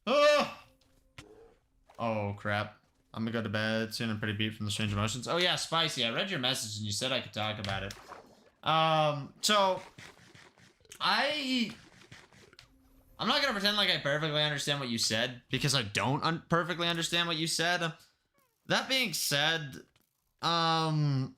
Oh! Oh, crap. I'm gonna go to bed soon. I'm pretty beat from the strange emotions. Oh, yeah, Spicy. I read your message and you said I could talk about it. So... I'm not gonna pretend like I perfectly understand what you said, because I don't perfectly understand what you said. That being said, I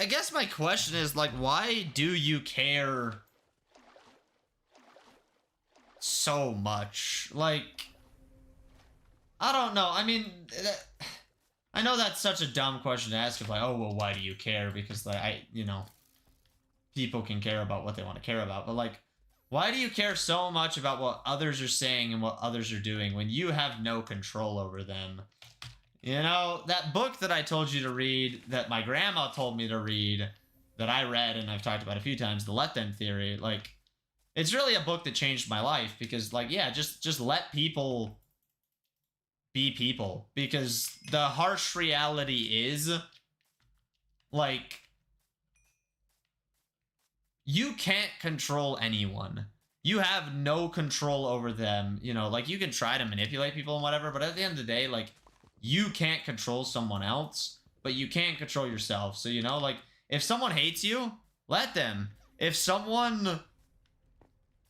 guess my question is, like, why do you care so much? Like, I don't know. I mean, I know that's such a dumb question to ask. Like, oh, well, why do you care? Because, like, you know, people can care about what they want to care about. But, like, why do you care so much about what others are saying and what others are doing when you have no control over them? You know, that book that I told you to read, that my grandma told me to read, that I read and I've talked about a few times, the Let Them Theory, like, it's really a book that changed my life. Because, like, yeah, just let people be people. Because the harsh reality is, like, you can't control anyone. You have no control over them. You know, like, you can try to manipulate people and whatever, but at the end of the day, like, you can't control someone else, but you can't control yourself. So, you know, like, if someone hates you, let them. If someone,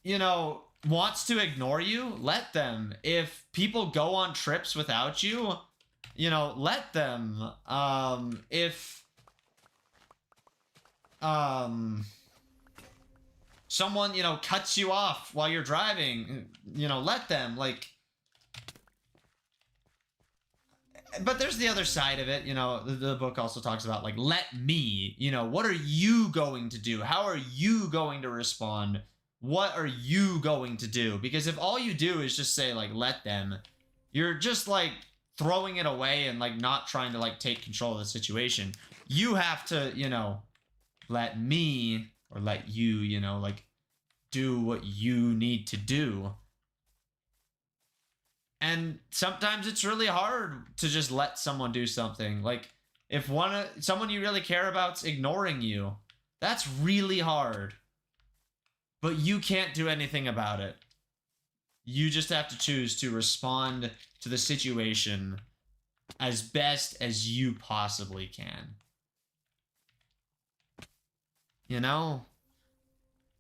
you know, wants to ignore you, let them. If people go on trips without you, you know, let them. If someone, you know, cuts you off while you're driving, you know, let them. Like, but there's the other side of it, you know, the book also talks about, like, let me, you know, what are you going to do? How are you going to respond? What are you going to do? Because if all you do is just say, like, let them, you're just, like, throwing it away and like not trying to like take control of the situation. You have to, you know, let me or let you, you know, like do what you need to do. And sometimes it's really hard to just let someone do something. Like if someone you really care about's ignoring you, that's really hard. But you can't do anything about it. You just have to choose to respond to the situation as best as you possibly can. You know?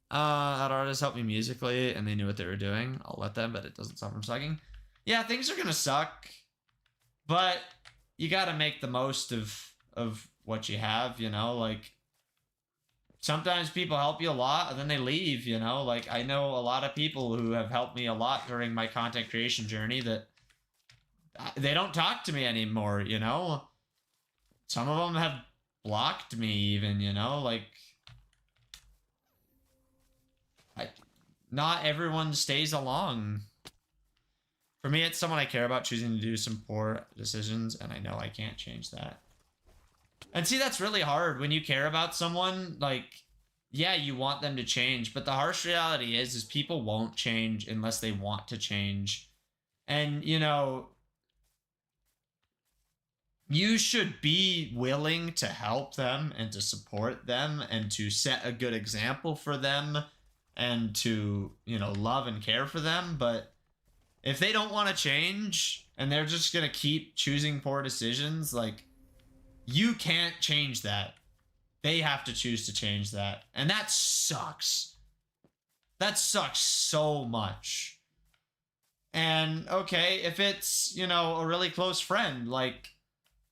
That artist helped me musically and they knew what they were doing. I'll let them, but it doesn't stop from sucking. Yeah, things are gonna suck, but you gotta make the most of what you have, you know? Like, sometimes people help you a lot and then they leave, you know? Like, I know a lot of people who have helped me a lot during my content creation journey that they don't talk to me anymore, you know? Some of them have blocked me even, you know? Like, not everyone stays along. For me, it's someone I care about choosing to do some poor decisions, and I know I can't change that. And see, that's really hard when you care about someone. Like, yeah, you want them to change, but the harsh reality is people won't change unless they want to change. And, you know, you should be willing to help them and to support them and to set a good example for them and to, you know, love and care for them. But if they don't want to change and they're just going to keep choosing poor decisions, like, you can't change that. They have to choose to change that. And that sucks. That sucks so much. And, okay, if it's, you know, a really close friend, like,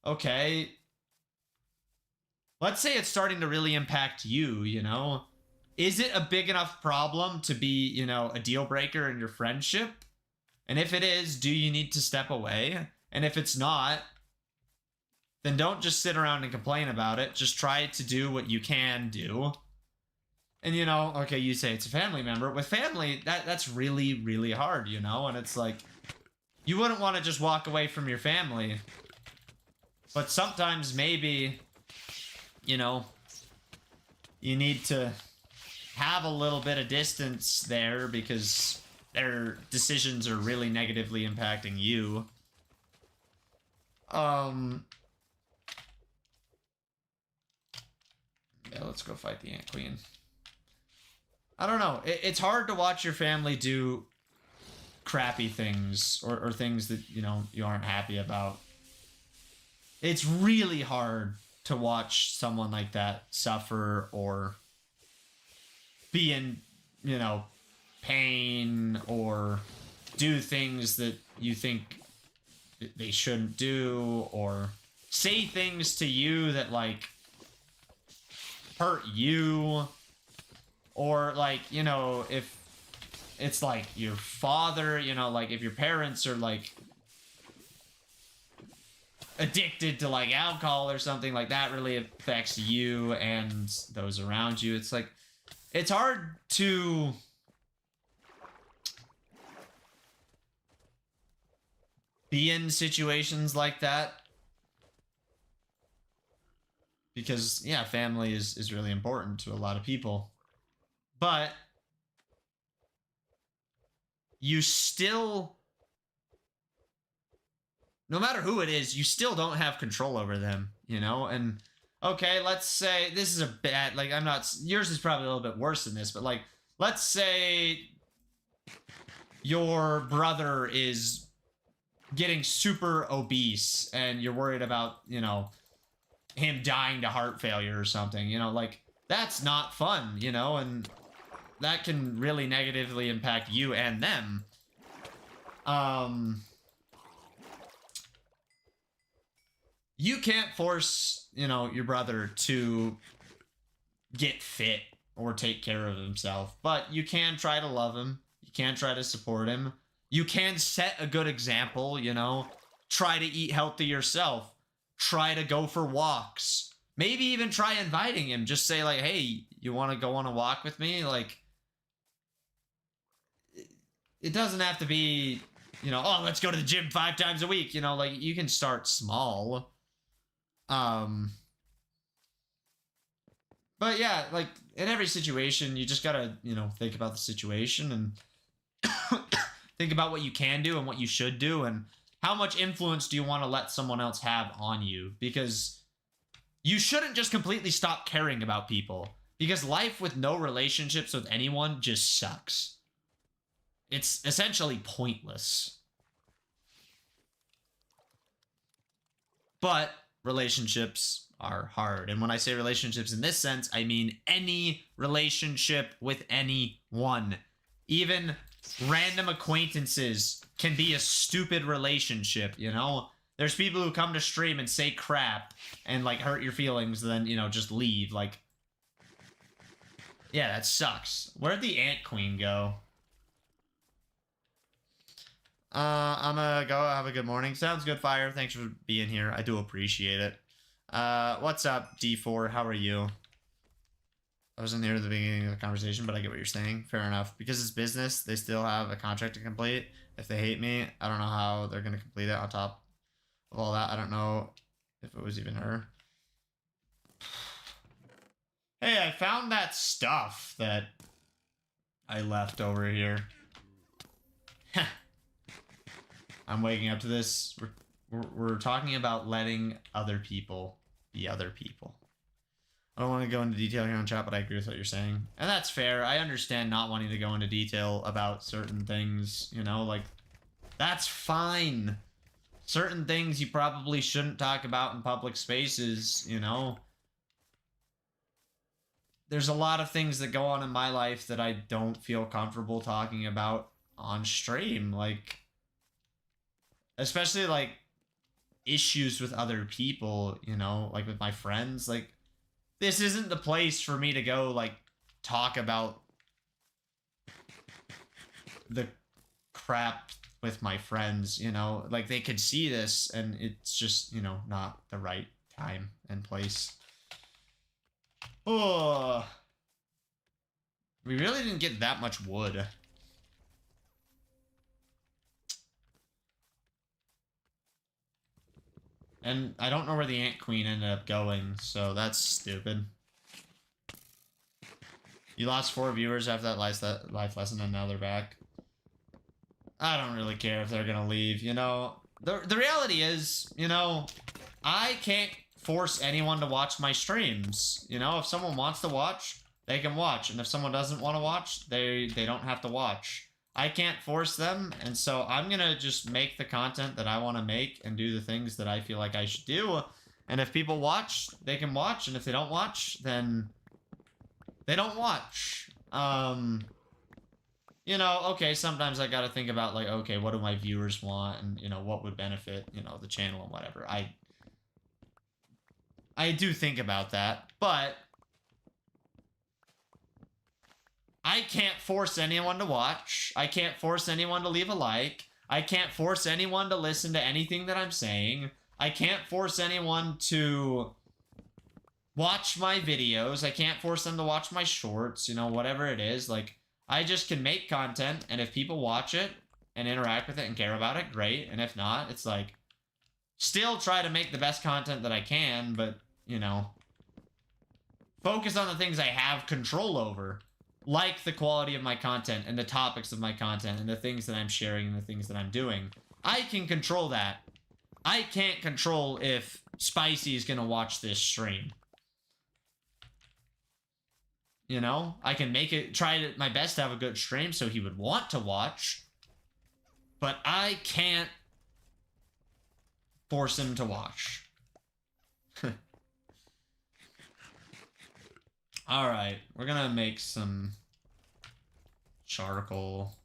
okay, let's say it's starting to really impact you, you know? Is it a big enough problem to be, you know, a deal breaker in your friendship? And if it is, do you need to step away? And if it's not, then don't just sit around and complain about it. Just try to do what you can do. And, you know, okay, you say it's a family member. With family, that's really, really hard, you know? And it's like, you wouldn't want to just walk away from your family. But sometimes maybe, you know, you need to have a little bit of distance there because their decisions are really negatively impacting you. Yeah, let's go fight the Ant Queen. I don't know. It's hard to watch your family do crappy things or things that, you know, you aren't happy about. It's really hard to watch someone like that suffer or be in, you know, pain or do things that you think they shouldn't do or say things to you that, like, hurt you. Or, like, you know, if it's like your father, you know, like if your parents are like addicted to like alcohol or something, like that really affects you and those around you. It's like, it's hard to be in situations like that because, yeah, family is really important to a lot of people. But you still, no matter who it is, you still don't have control over them, you know? And, okay, let's say, this is a bad, like, I'm not, yours is probably a little bit worse than this, but, like, let's say your brother is getting super obese and you're worried about, you know, him dying to heart failure or something, you know, like, that's not fun, you know? And that can really negatively impact you and them. You can't force, you know, your brother to get fit or take care of himself, but you can try to love him. You can try to support him. You can set a good example, you know? Try to eat healthy yourself. Try to go for walks. Maybe even try inviting him. Just say, like, hey, you want to go on a walk with me? Like, it doesn't have to be you know, oh, let's go to the gym 5 times a week. You know, like, you can start small. But yeah, like, in every situation, you just gotta, you know, think about the situation and think about what you can do and what you should do and how much influence do you want to let someone else have on you, because you shouldn't just completely stop caring about people, because life with no relationships with anyone just sucks. It's essentially pointless. But relationships are hard. And when I say relationships in this sense, I mean any relationship with anyone. Even random acquaintances can be a stupid relationship, you know? There's people who come to stream and say crap and, like, hurt your feelings and then, you know, just leave. Like, yeah, that sucks. Where'd the Ant Queen go? I'm gonna go have a good morning. Sounds good, Fire. Thanks for being here. I do appreciate it. What's up, D4? How are you? I wasn't here at the beginning of the conversation, but I get what you're saying. Fair enough. Because it's business, they still have a contract to complete. If they hate me, I don't know how they're gonna complete it on top of all that. I don't know if it was even her. Hey, I found that stuff that I left over here. I'm waking up to this. We're talking about letting other people be other people. I don't want to go into detail here on chat, but I agree with what you're saying. And that's fair. I understand not wanting to go into detail about certain things, you know, like, that's fine. Certain things you probably shouldn't talk about in public spaces, you know. There's a lot of things that go on in my life that I don't feel comfortable talking about on stream, like, especially, like, issues with other people, you know, like with my friends. Like, this isn't the place for me to go, like, talk about the crap with my friends, you know? Like, they could see this, and it's just, you know, not the right time and place. Oh, we really didn't get that much wood. And I don't know where the Ant Queen ended up going, so that's stupid. You lost 4 viewers after that life lesson, and now they're back. I don't really care if they're gonna leave, you know? The reality is, you know, I can't force anyone to watch my streams. You know, if someone wants to watch, they can watch. And if someone doesn't want to watch, they don't have to watch. I can't force them, and so I'm gonna just make the content that I want to make and do the things that I feel like I should do. And if people watch, they can watch, and if they don't watch, then they don't watch. You know, okay, sometimes I gotta think about, like, okay, what do my viewers want, and, you know, what would benefit, you know, the channel and whatever. I do think about that, but I can't force anyone to watch. I can't force anyone to leave a like. I can't force anyone to listen to anything that I'm saying. I can't force anyone to watch my videos. I can't force them to watch my shorts, you know, whatever it is. Like, I just can make content, and if people watch it and interact with it and care about it, great. And if not, it's like, still try to make the best content that I can, but, you know, focus on the things I have control over. Like the quality of my content and the topics of my content and the things that I'm sharing and the things that I'm doing. I can control that. I can't control if Spicy is gonna watch this stream. You know? I can make it, try my best to have a good stream so he would want to watch. But I can't force him to watch. Alright, we're gonna make some charcoal.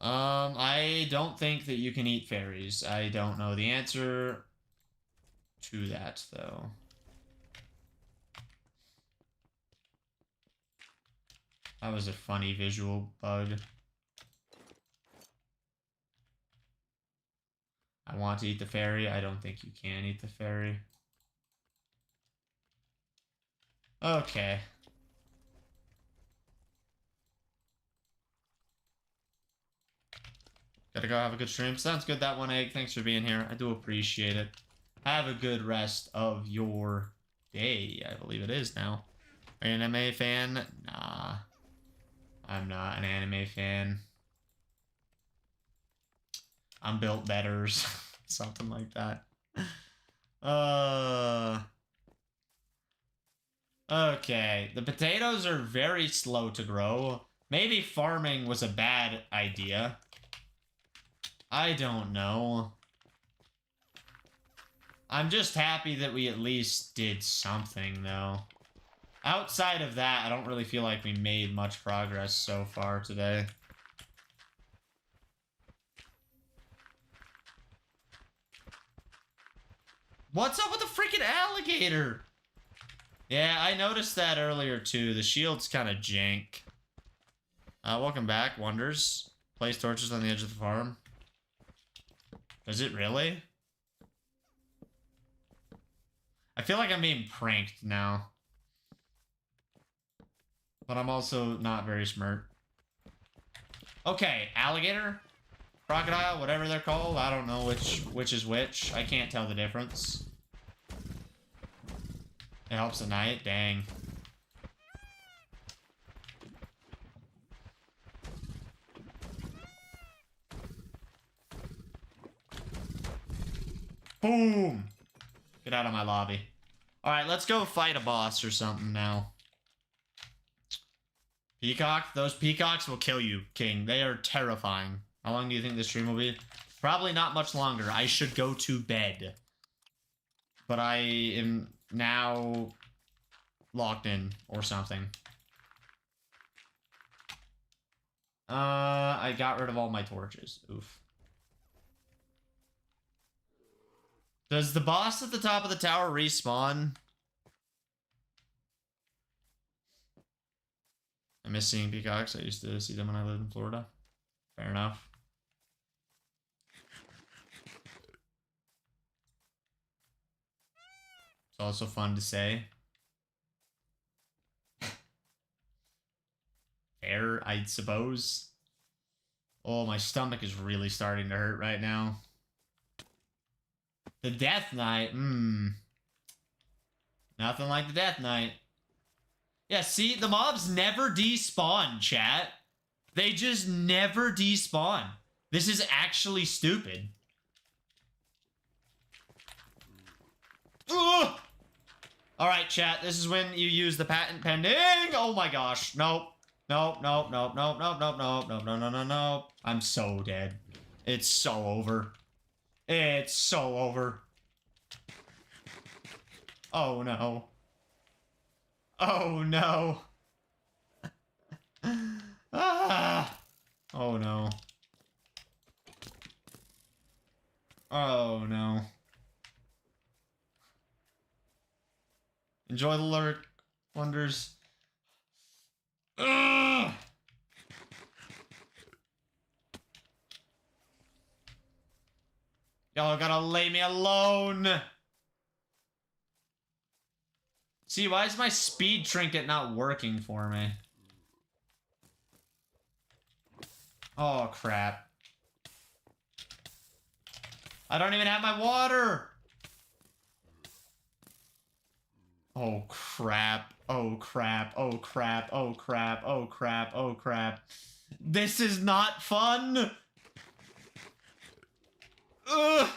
I don't think that you can eat fairies. I don't know the answer to that, though. That was a funny visual bug. I want to eat the fairy. I don't think you can eat the fairy. Okay. Gotta go have a good stream. Sounds good, that one egg. Thanks for being here. I do appreciate it. Have a good rest of your day. I believe it is now. Are you an anime fan? Nah. I'm not an anime fan. I'm built better. Something like that. Okay. The potatoes are very slow to grow. Maybe farming was a bad idea. I don't know. I'm just happy that we at least did something, though. Outside of that, I don't really feel like we made much progress so far today. What's up with the freaking alligator? Yeah, I noticed that earlier, too. The shield's kind of jank. Welcome back, Wonders. Place torches on the edge of the farm. Does it really? I feel like I'm being pranked now. But I'm also not very smart. Okay, alligator? Crocodile, whatever they're called. I don't know which is which. I can't tell the difference. It helps at night. Dang. Boom! Get out of my lobby. Alright, let's go fight a boss or something now. Peacock? Those peacocks will kill you, King. They are terrifying. How long do you think this stream will be? Probably not much longer. I should go to bed. But I am now locked in or something. I got rid of all my torches. Oof. Does the boss at the top of the tower respawn? I miss seeing peacocks. I used to see them when I lived in Florida. Fair enough. It's also fun to say. Fair, I suppose. Oh, my stomach is really starting to hurt right now. The Death Knight, nothing like the Death Knight. Yeah, see, the mobs never despawn, chat. They just never despawn. This is actually stupid. Ugh! Alright, chat, this is when you use the patent pending. Oh my gosh, nope. Nope, nope, nope, nope, nope, nope, nope, nope, no, no, no, no. I'm so dead. It's so over. It's so over. Oh no. Oh no. Ah. Oh no. Oh no. Enjoy the lurk, Wonders. Ugh. Y'all gotta lay me alone. See, why is my speed trinket not working for me? Oh, crap. I don't even have my water. Oh, crap. Oh, crap. Oh, crap. Oh, crap. Oh, crap. Oh, crap. This is not fun. Ugh.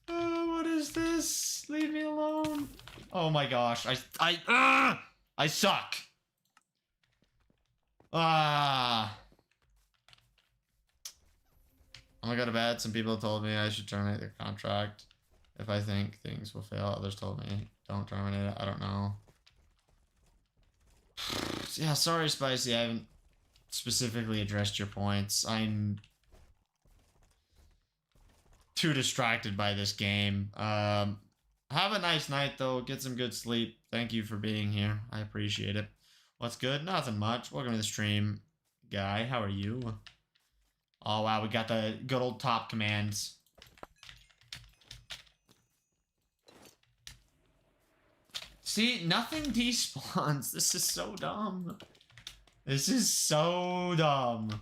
Oh, what is this? Leave me alone. Oh my gosh. I suck. Ah. I'm gonna go to bed. Some people told me I should terminate the contract if I think things will fail. Others told me don't terminate it. I don't know. Yeah, sorry, Spicy. I haven't specifically addressed your points. I'm too distracted by this game. Have a nice night, though. Get some good sleep. Thank you for being here. I appreciate it. What's good? Nothing much. Welcome to the stream, Guy. How are you? Oh, wow. We got the good old top commands. See, nothing despawns. This is so dumb. This is so dumb.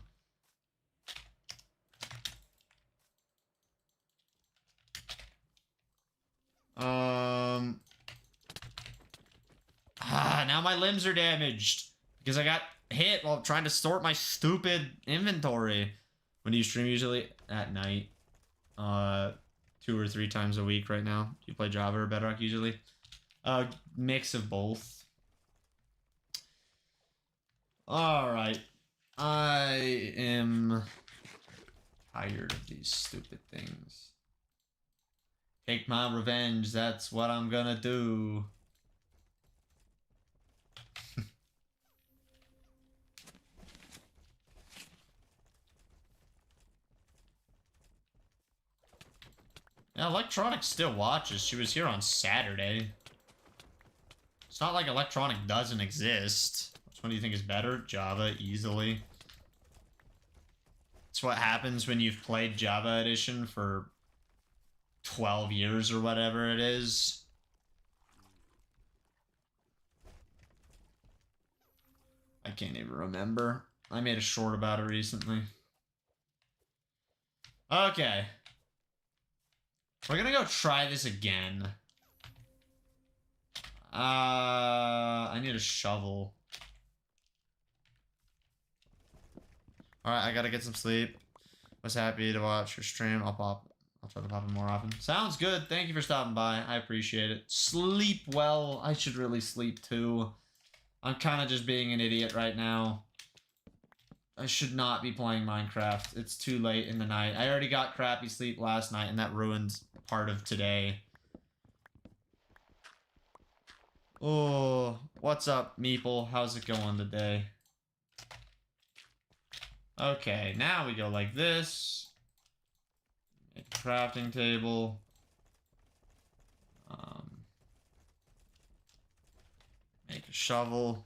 Now my limbs are damaged because I got hit while trying to sort my stupid inventory. When do you stream usually? At night. 2 or 3 times a week right now. Do you play Java or Bedrock usually? Mix of both. Alright. I am tired of these stupid things. Take my revenge, that's what I'm gonna do. Yeah, Electronic still watches. She was here on Saturday. It's not like Electronic doesn't exist. Which one do you think is better? Java, easily. It's what happens when you've played Java Edition for 12 years or whatever it is. I can't even remember. I made a short about it recently. Okay. We're gonna go try this again. I need a shovel. Alright, I gotta get some sleep. Was happy to watch your stream. I'll try to pop in more often. Sounds good. Thank you for stopping by. I appreciate it. Sleep well. I should really sleep too. I'm kind of just being an idiot right now. I should not be playing Minecraft. It's too late in the night. I already got crappy sleep last night, and that ruined part of today. Oh, what's up, Meeple? How's it going today? Okay, now we go like this. Make a crafting table. Make a shovel.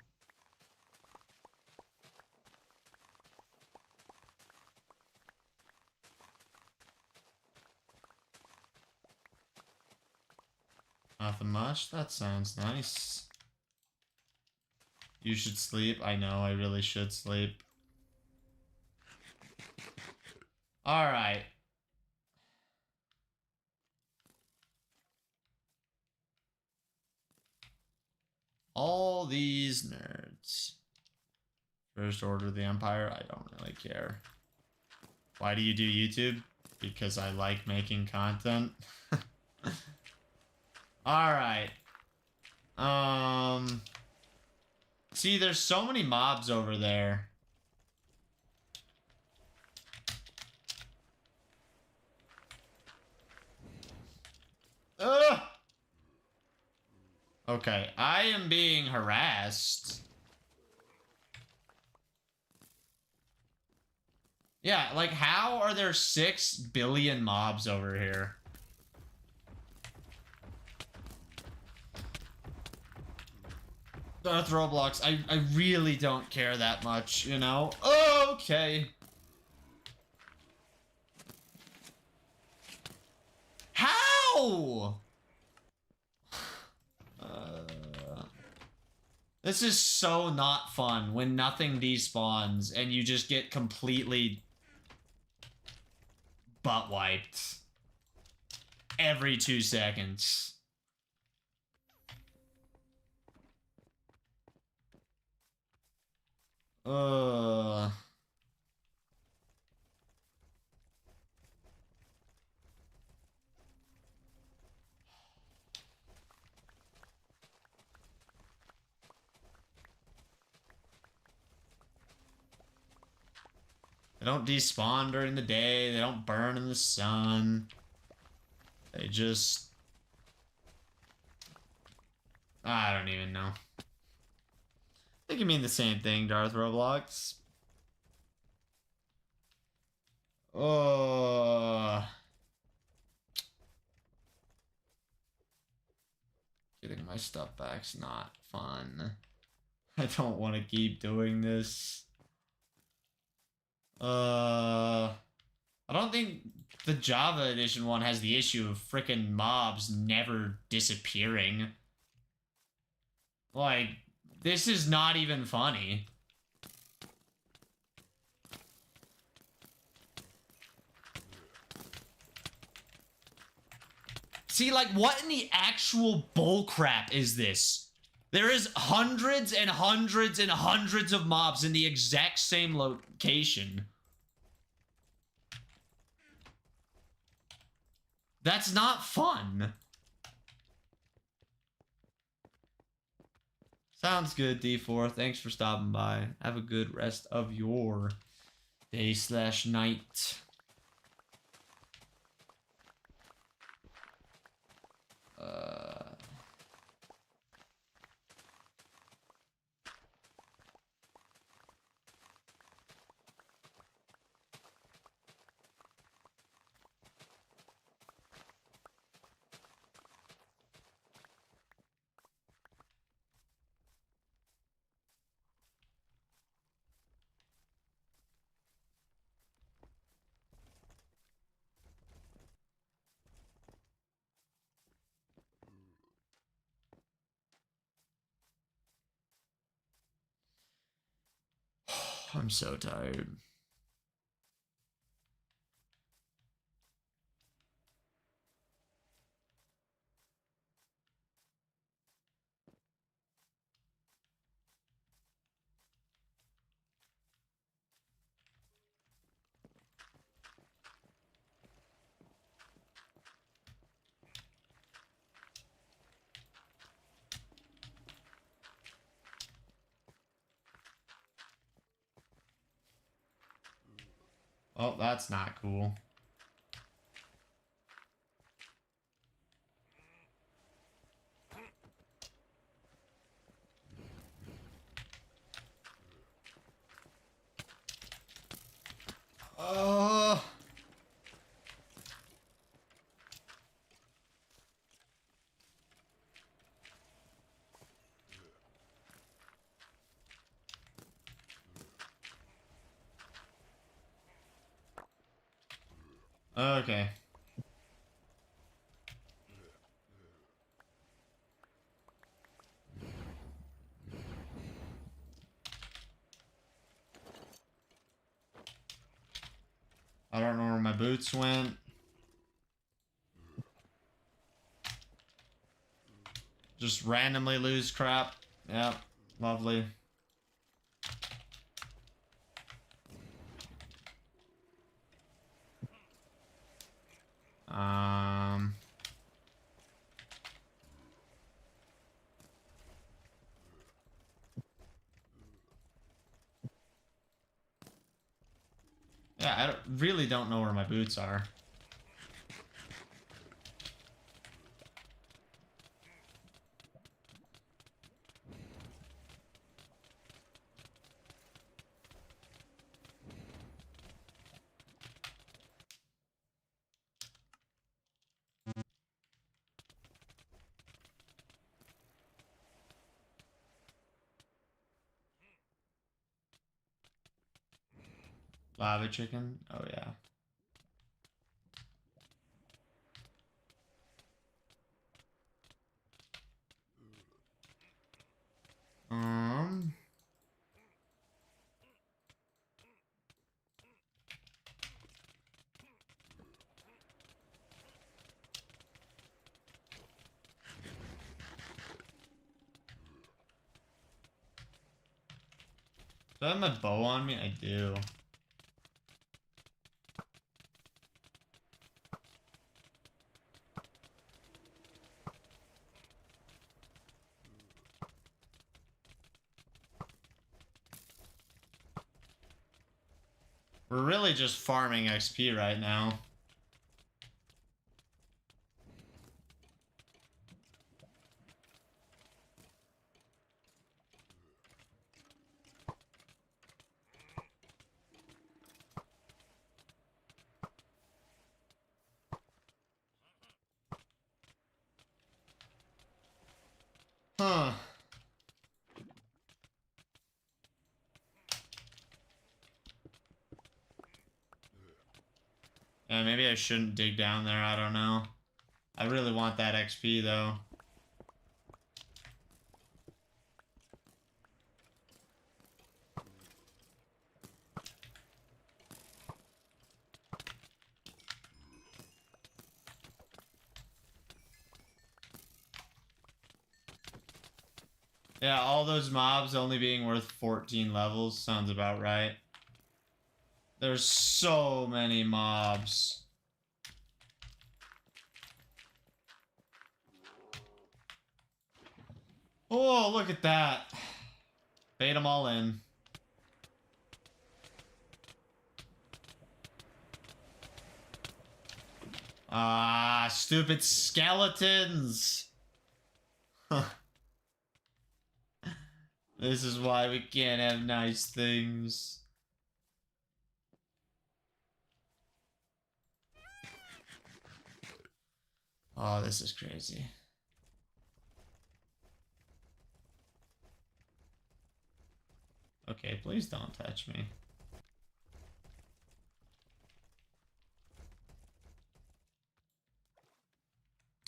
Nothing much. That sounds nice. You should sleep. I know, I really should sleep. Alright. All these nerds. First Order of the Empire, I don't really care. Why do you do YouTube? Because I like making content. Alright. See, there's so many mobs over there. Ugh! Okay, I am being harassed. Yeah, like, how are there 6 billion mobs over here? Darth Roblox, I really don't care that much, you know? Okay. How? This is so not fun when nothing despawns and you just get completely butt wiped every 2 seconds. They don't despawn during the day. They don't burn in the sun. They just... I don't even know. I think you mean the same thing, Darth Roblox. Getting my stuff back's not fun. I don't want to keep doing this. I don't think the Java edition one has the issue of frickin' mobs never disappearing. Like, this is not even funny. See, like, what in the actual bullcrap is this? There is hundreds and hundreds and hundreds of mobs in the exact same location. That's not fun. Sounds good, D4. Thanks for stopping by. Have a good rest of your day/night. I'm so tired. Oh, that's not cool. Okay. I don't know where my boots went. Just randomly lose crap. Yep, lovely. Yeah, I really don't know where my boots are. Lava chicken? Oh, yeah. Do I have my bow on me? I do. We're really just farming XP right now. Huh. Yeah, maybe I shouldn't dig down there, I don't know. I really want that XP though. Yeah, all those mobs only being worth 14 levels sounds about right. There's so many mobs. Oh, look at that. Bait them all in. Ah, stupid skeletons. This is why we can't have nice things. Oh, this is crazy. Okay, please don't touch me.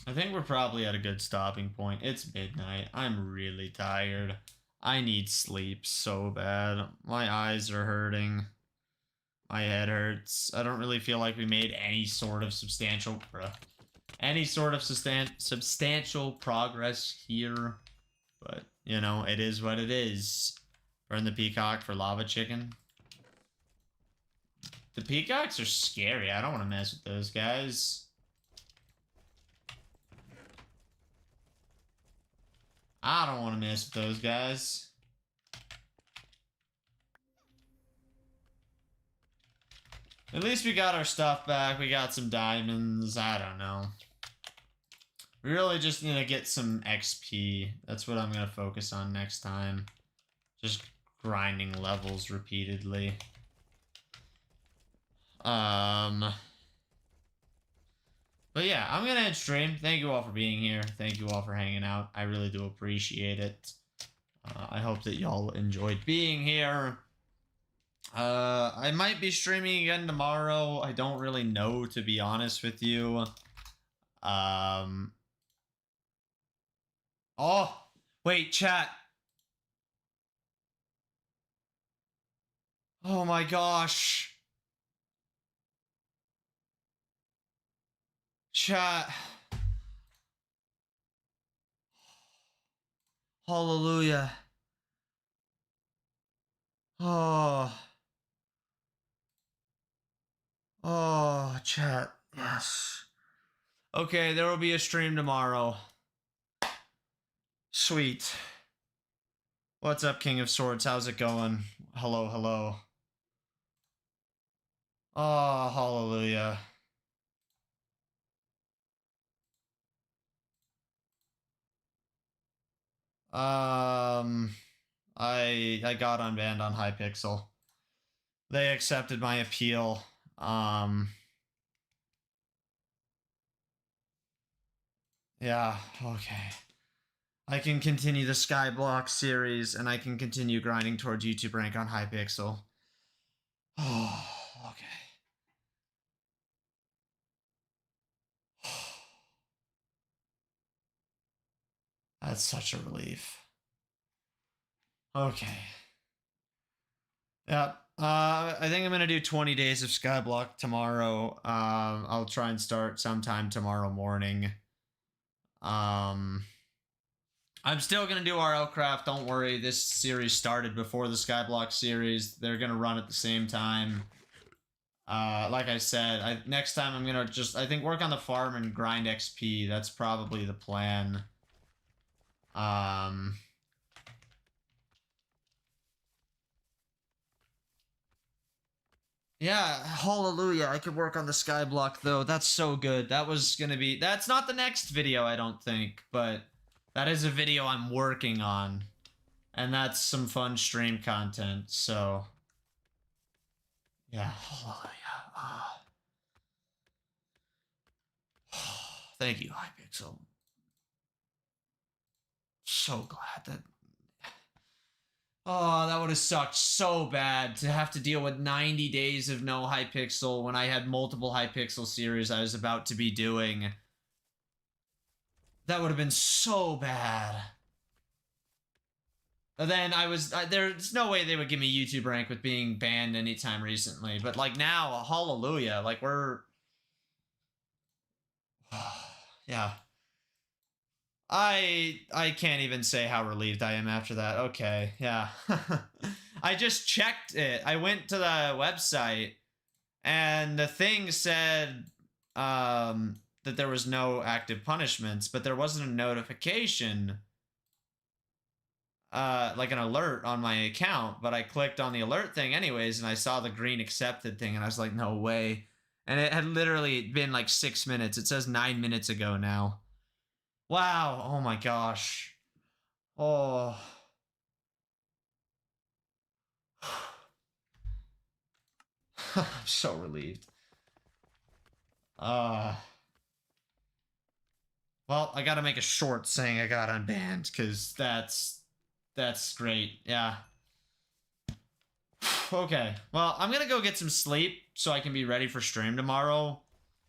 I think we're probably at a good stopping point. It's midnight. I'm really tired. I need sleep so bad. My eyes are hurting. My head hurts. I don't really feel like we made any sort of substantial substantial progress here. But, you know, it is what it is. Burn the peacock for lava chicken. The peacocks are scary. I don't want to mess with those guys. I don't want to mess with those guys. At least we got our stuff back. We got some diamonds. I don't know. We really just need to get some XP. That's what I'm going to focus on next time. Just grinding levels repeatedly. But yeah, I'm gonna end stream. Thank you all for being here. Thank you all for hanging out. I really do appreciate it. I hope that y'all enjoyed being here. I might be streaming again tomorrow. I don't really know, to be honest with you. Oh, wait, chat. Oh my gosh. Chat. Hallelujah. Oh. Oh, chat. Yes. Okay, there will be a stream tomorrow. Sweet. What's up, King of Swords? How's it going? Hello, hello. Oh, hallelujah. I got unbanned on Hypixel. They accepted my appeal. Yeah, okay. I can continue the Skyblock series, and I can continue grinding towards YouTube rank on Hypixel. Oh, okay. That's such a relief. Okay. Yeah. I think I'm gonna do 20 days of Skyblock tomorrow. I'll try and start sometime tomorrow morning. I'm still gonna do RLCraft. Don't worry. This series started before the Skyblock series. They're gonna run at the same time. Like I said, next time I'm gonna just, I think, work on the farm and grind XP. That's probably the plan. Yeah, hallelujah. I could work on the Skyblock, though. That's so good. That was gonna be... That's not the next video, I don't think, but that is a video I'm working on. And that's some fun stream content, so... Yeah, hallelujah. Thank you, Hypixel. So glad that... Oh, that would have sucked so bad to have to deal with 90 days of no Hypixel when I had multiple Hypixel series I was about to be doing. That would have been so bad. And then there's no way they would give me YouTube rank with being banned anytime recently. But like now, hallelujah, like we're... Yeah. I can't even say how relieved I am after that. Okay, yeah. I just checked it. I went to the website and the thing said that there was no active punishments, but there wasn't a notification like an alert on my account, but I clicked on the alert thing anyways and I saw the green accepted thing and I was like, no way. And it had literally been like 6 minutes. It says 9 minutes ago now. Wow. Oh my gosh. Oh. I'm so relieved. Well, I gotta make a short saying I got unbanned, because that's great. Yeah. Okay. Well, I'm gonna go get some sleep so I can be ready for stream tomorrow.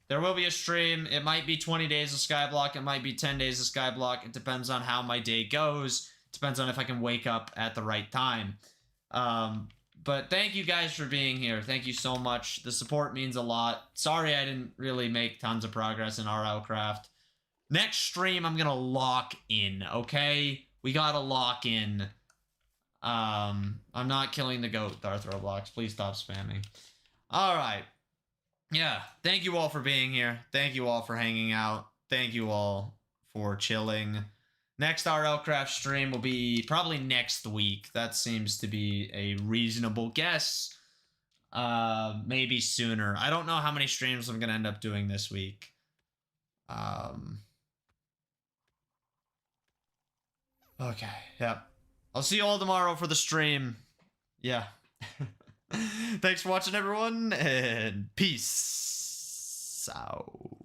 There will be a stream. It might be 20 days of Skyblock. It might be 10 days of Skyblock. It depends on how my day goes. It depends on if I can wake up at the right time. But thank you guys for being here. Thank you so much. The support means a lot. Sorry I didn't really make tons of progress in RLCraft. Next stream, I'm gonna lock in, okay? We gotta lock in. I'm not killing the goat, Darth Roblox. Please stop spamming. Alright. Yeah, thank you all for being here. Thank you all for hanging out. Thank you all for chilling. Next RLCraft stream will be probably next week. That seems to be a reasonable guess. Maybe sooner. I don't know how many streams I'm gonna end up doing this week. Okay, yeah. I'll see you all tomorrow for the stream. Yeah. Thanks for watching, everyone, and peace out.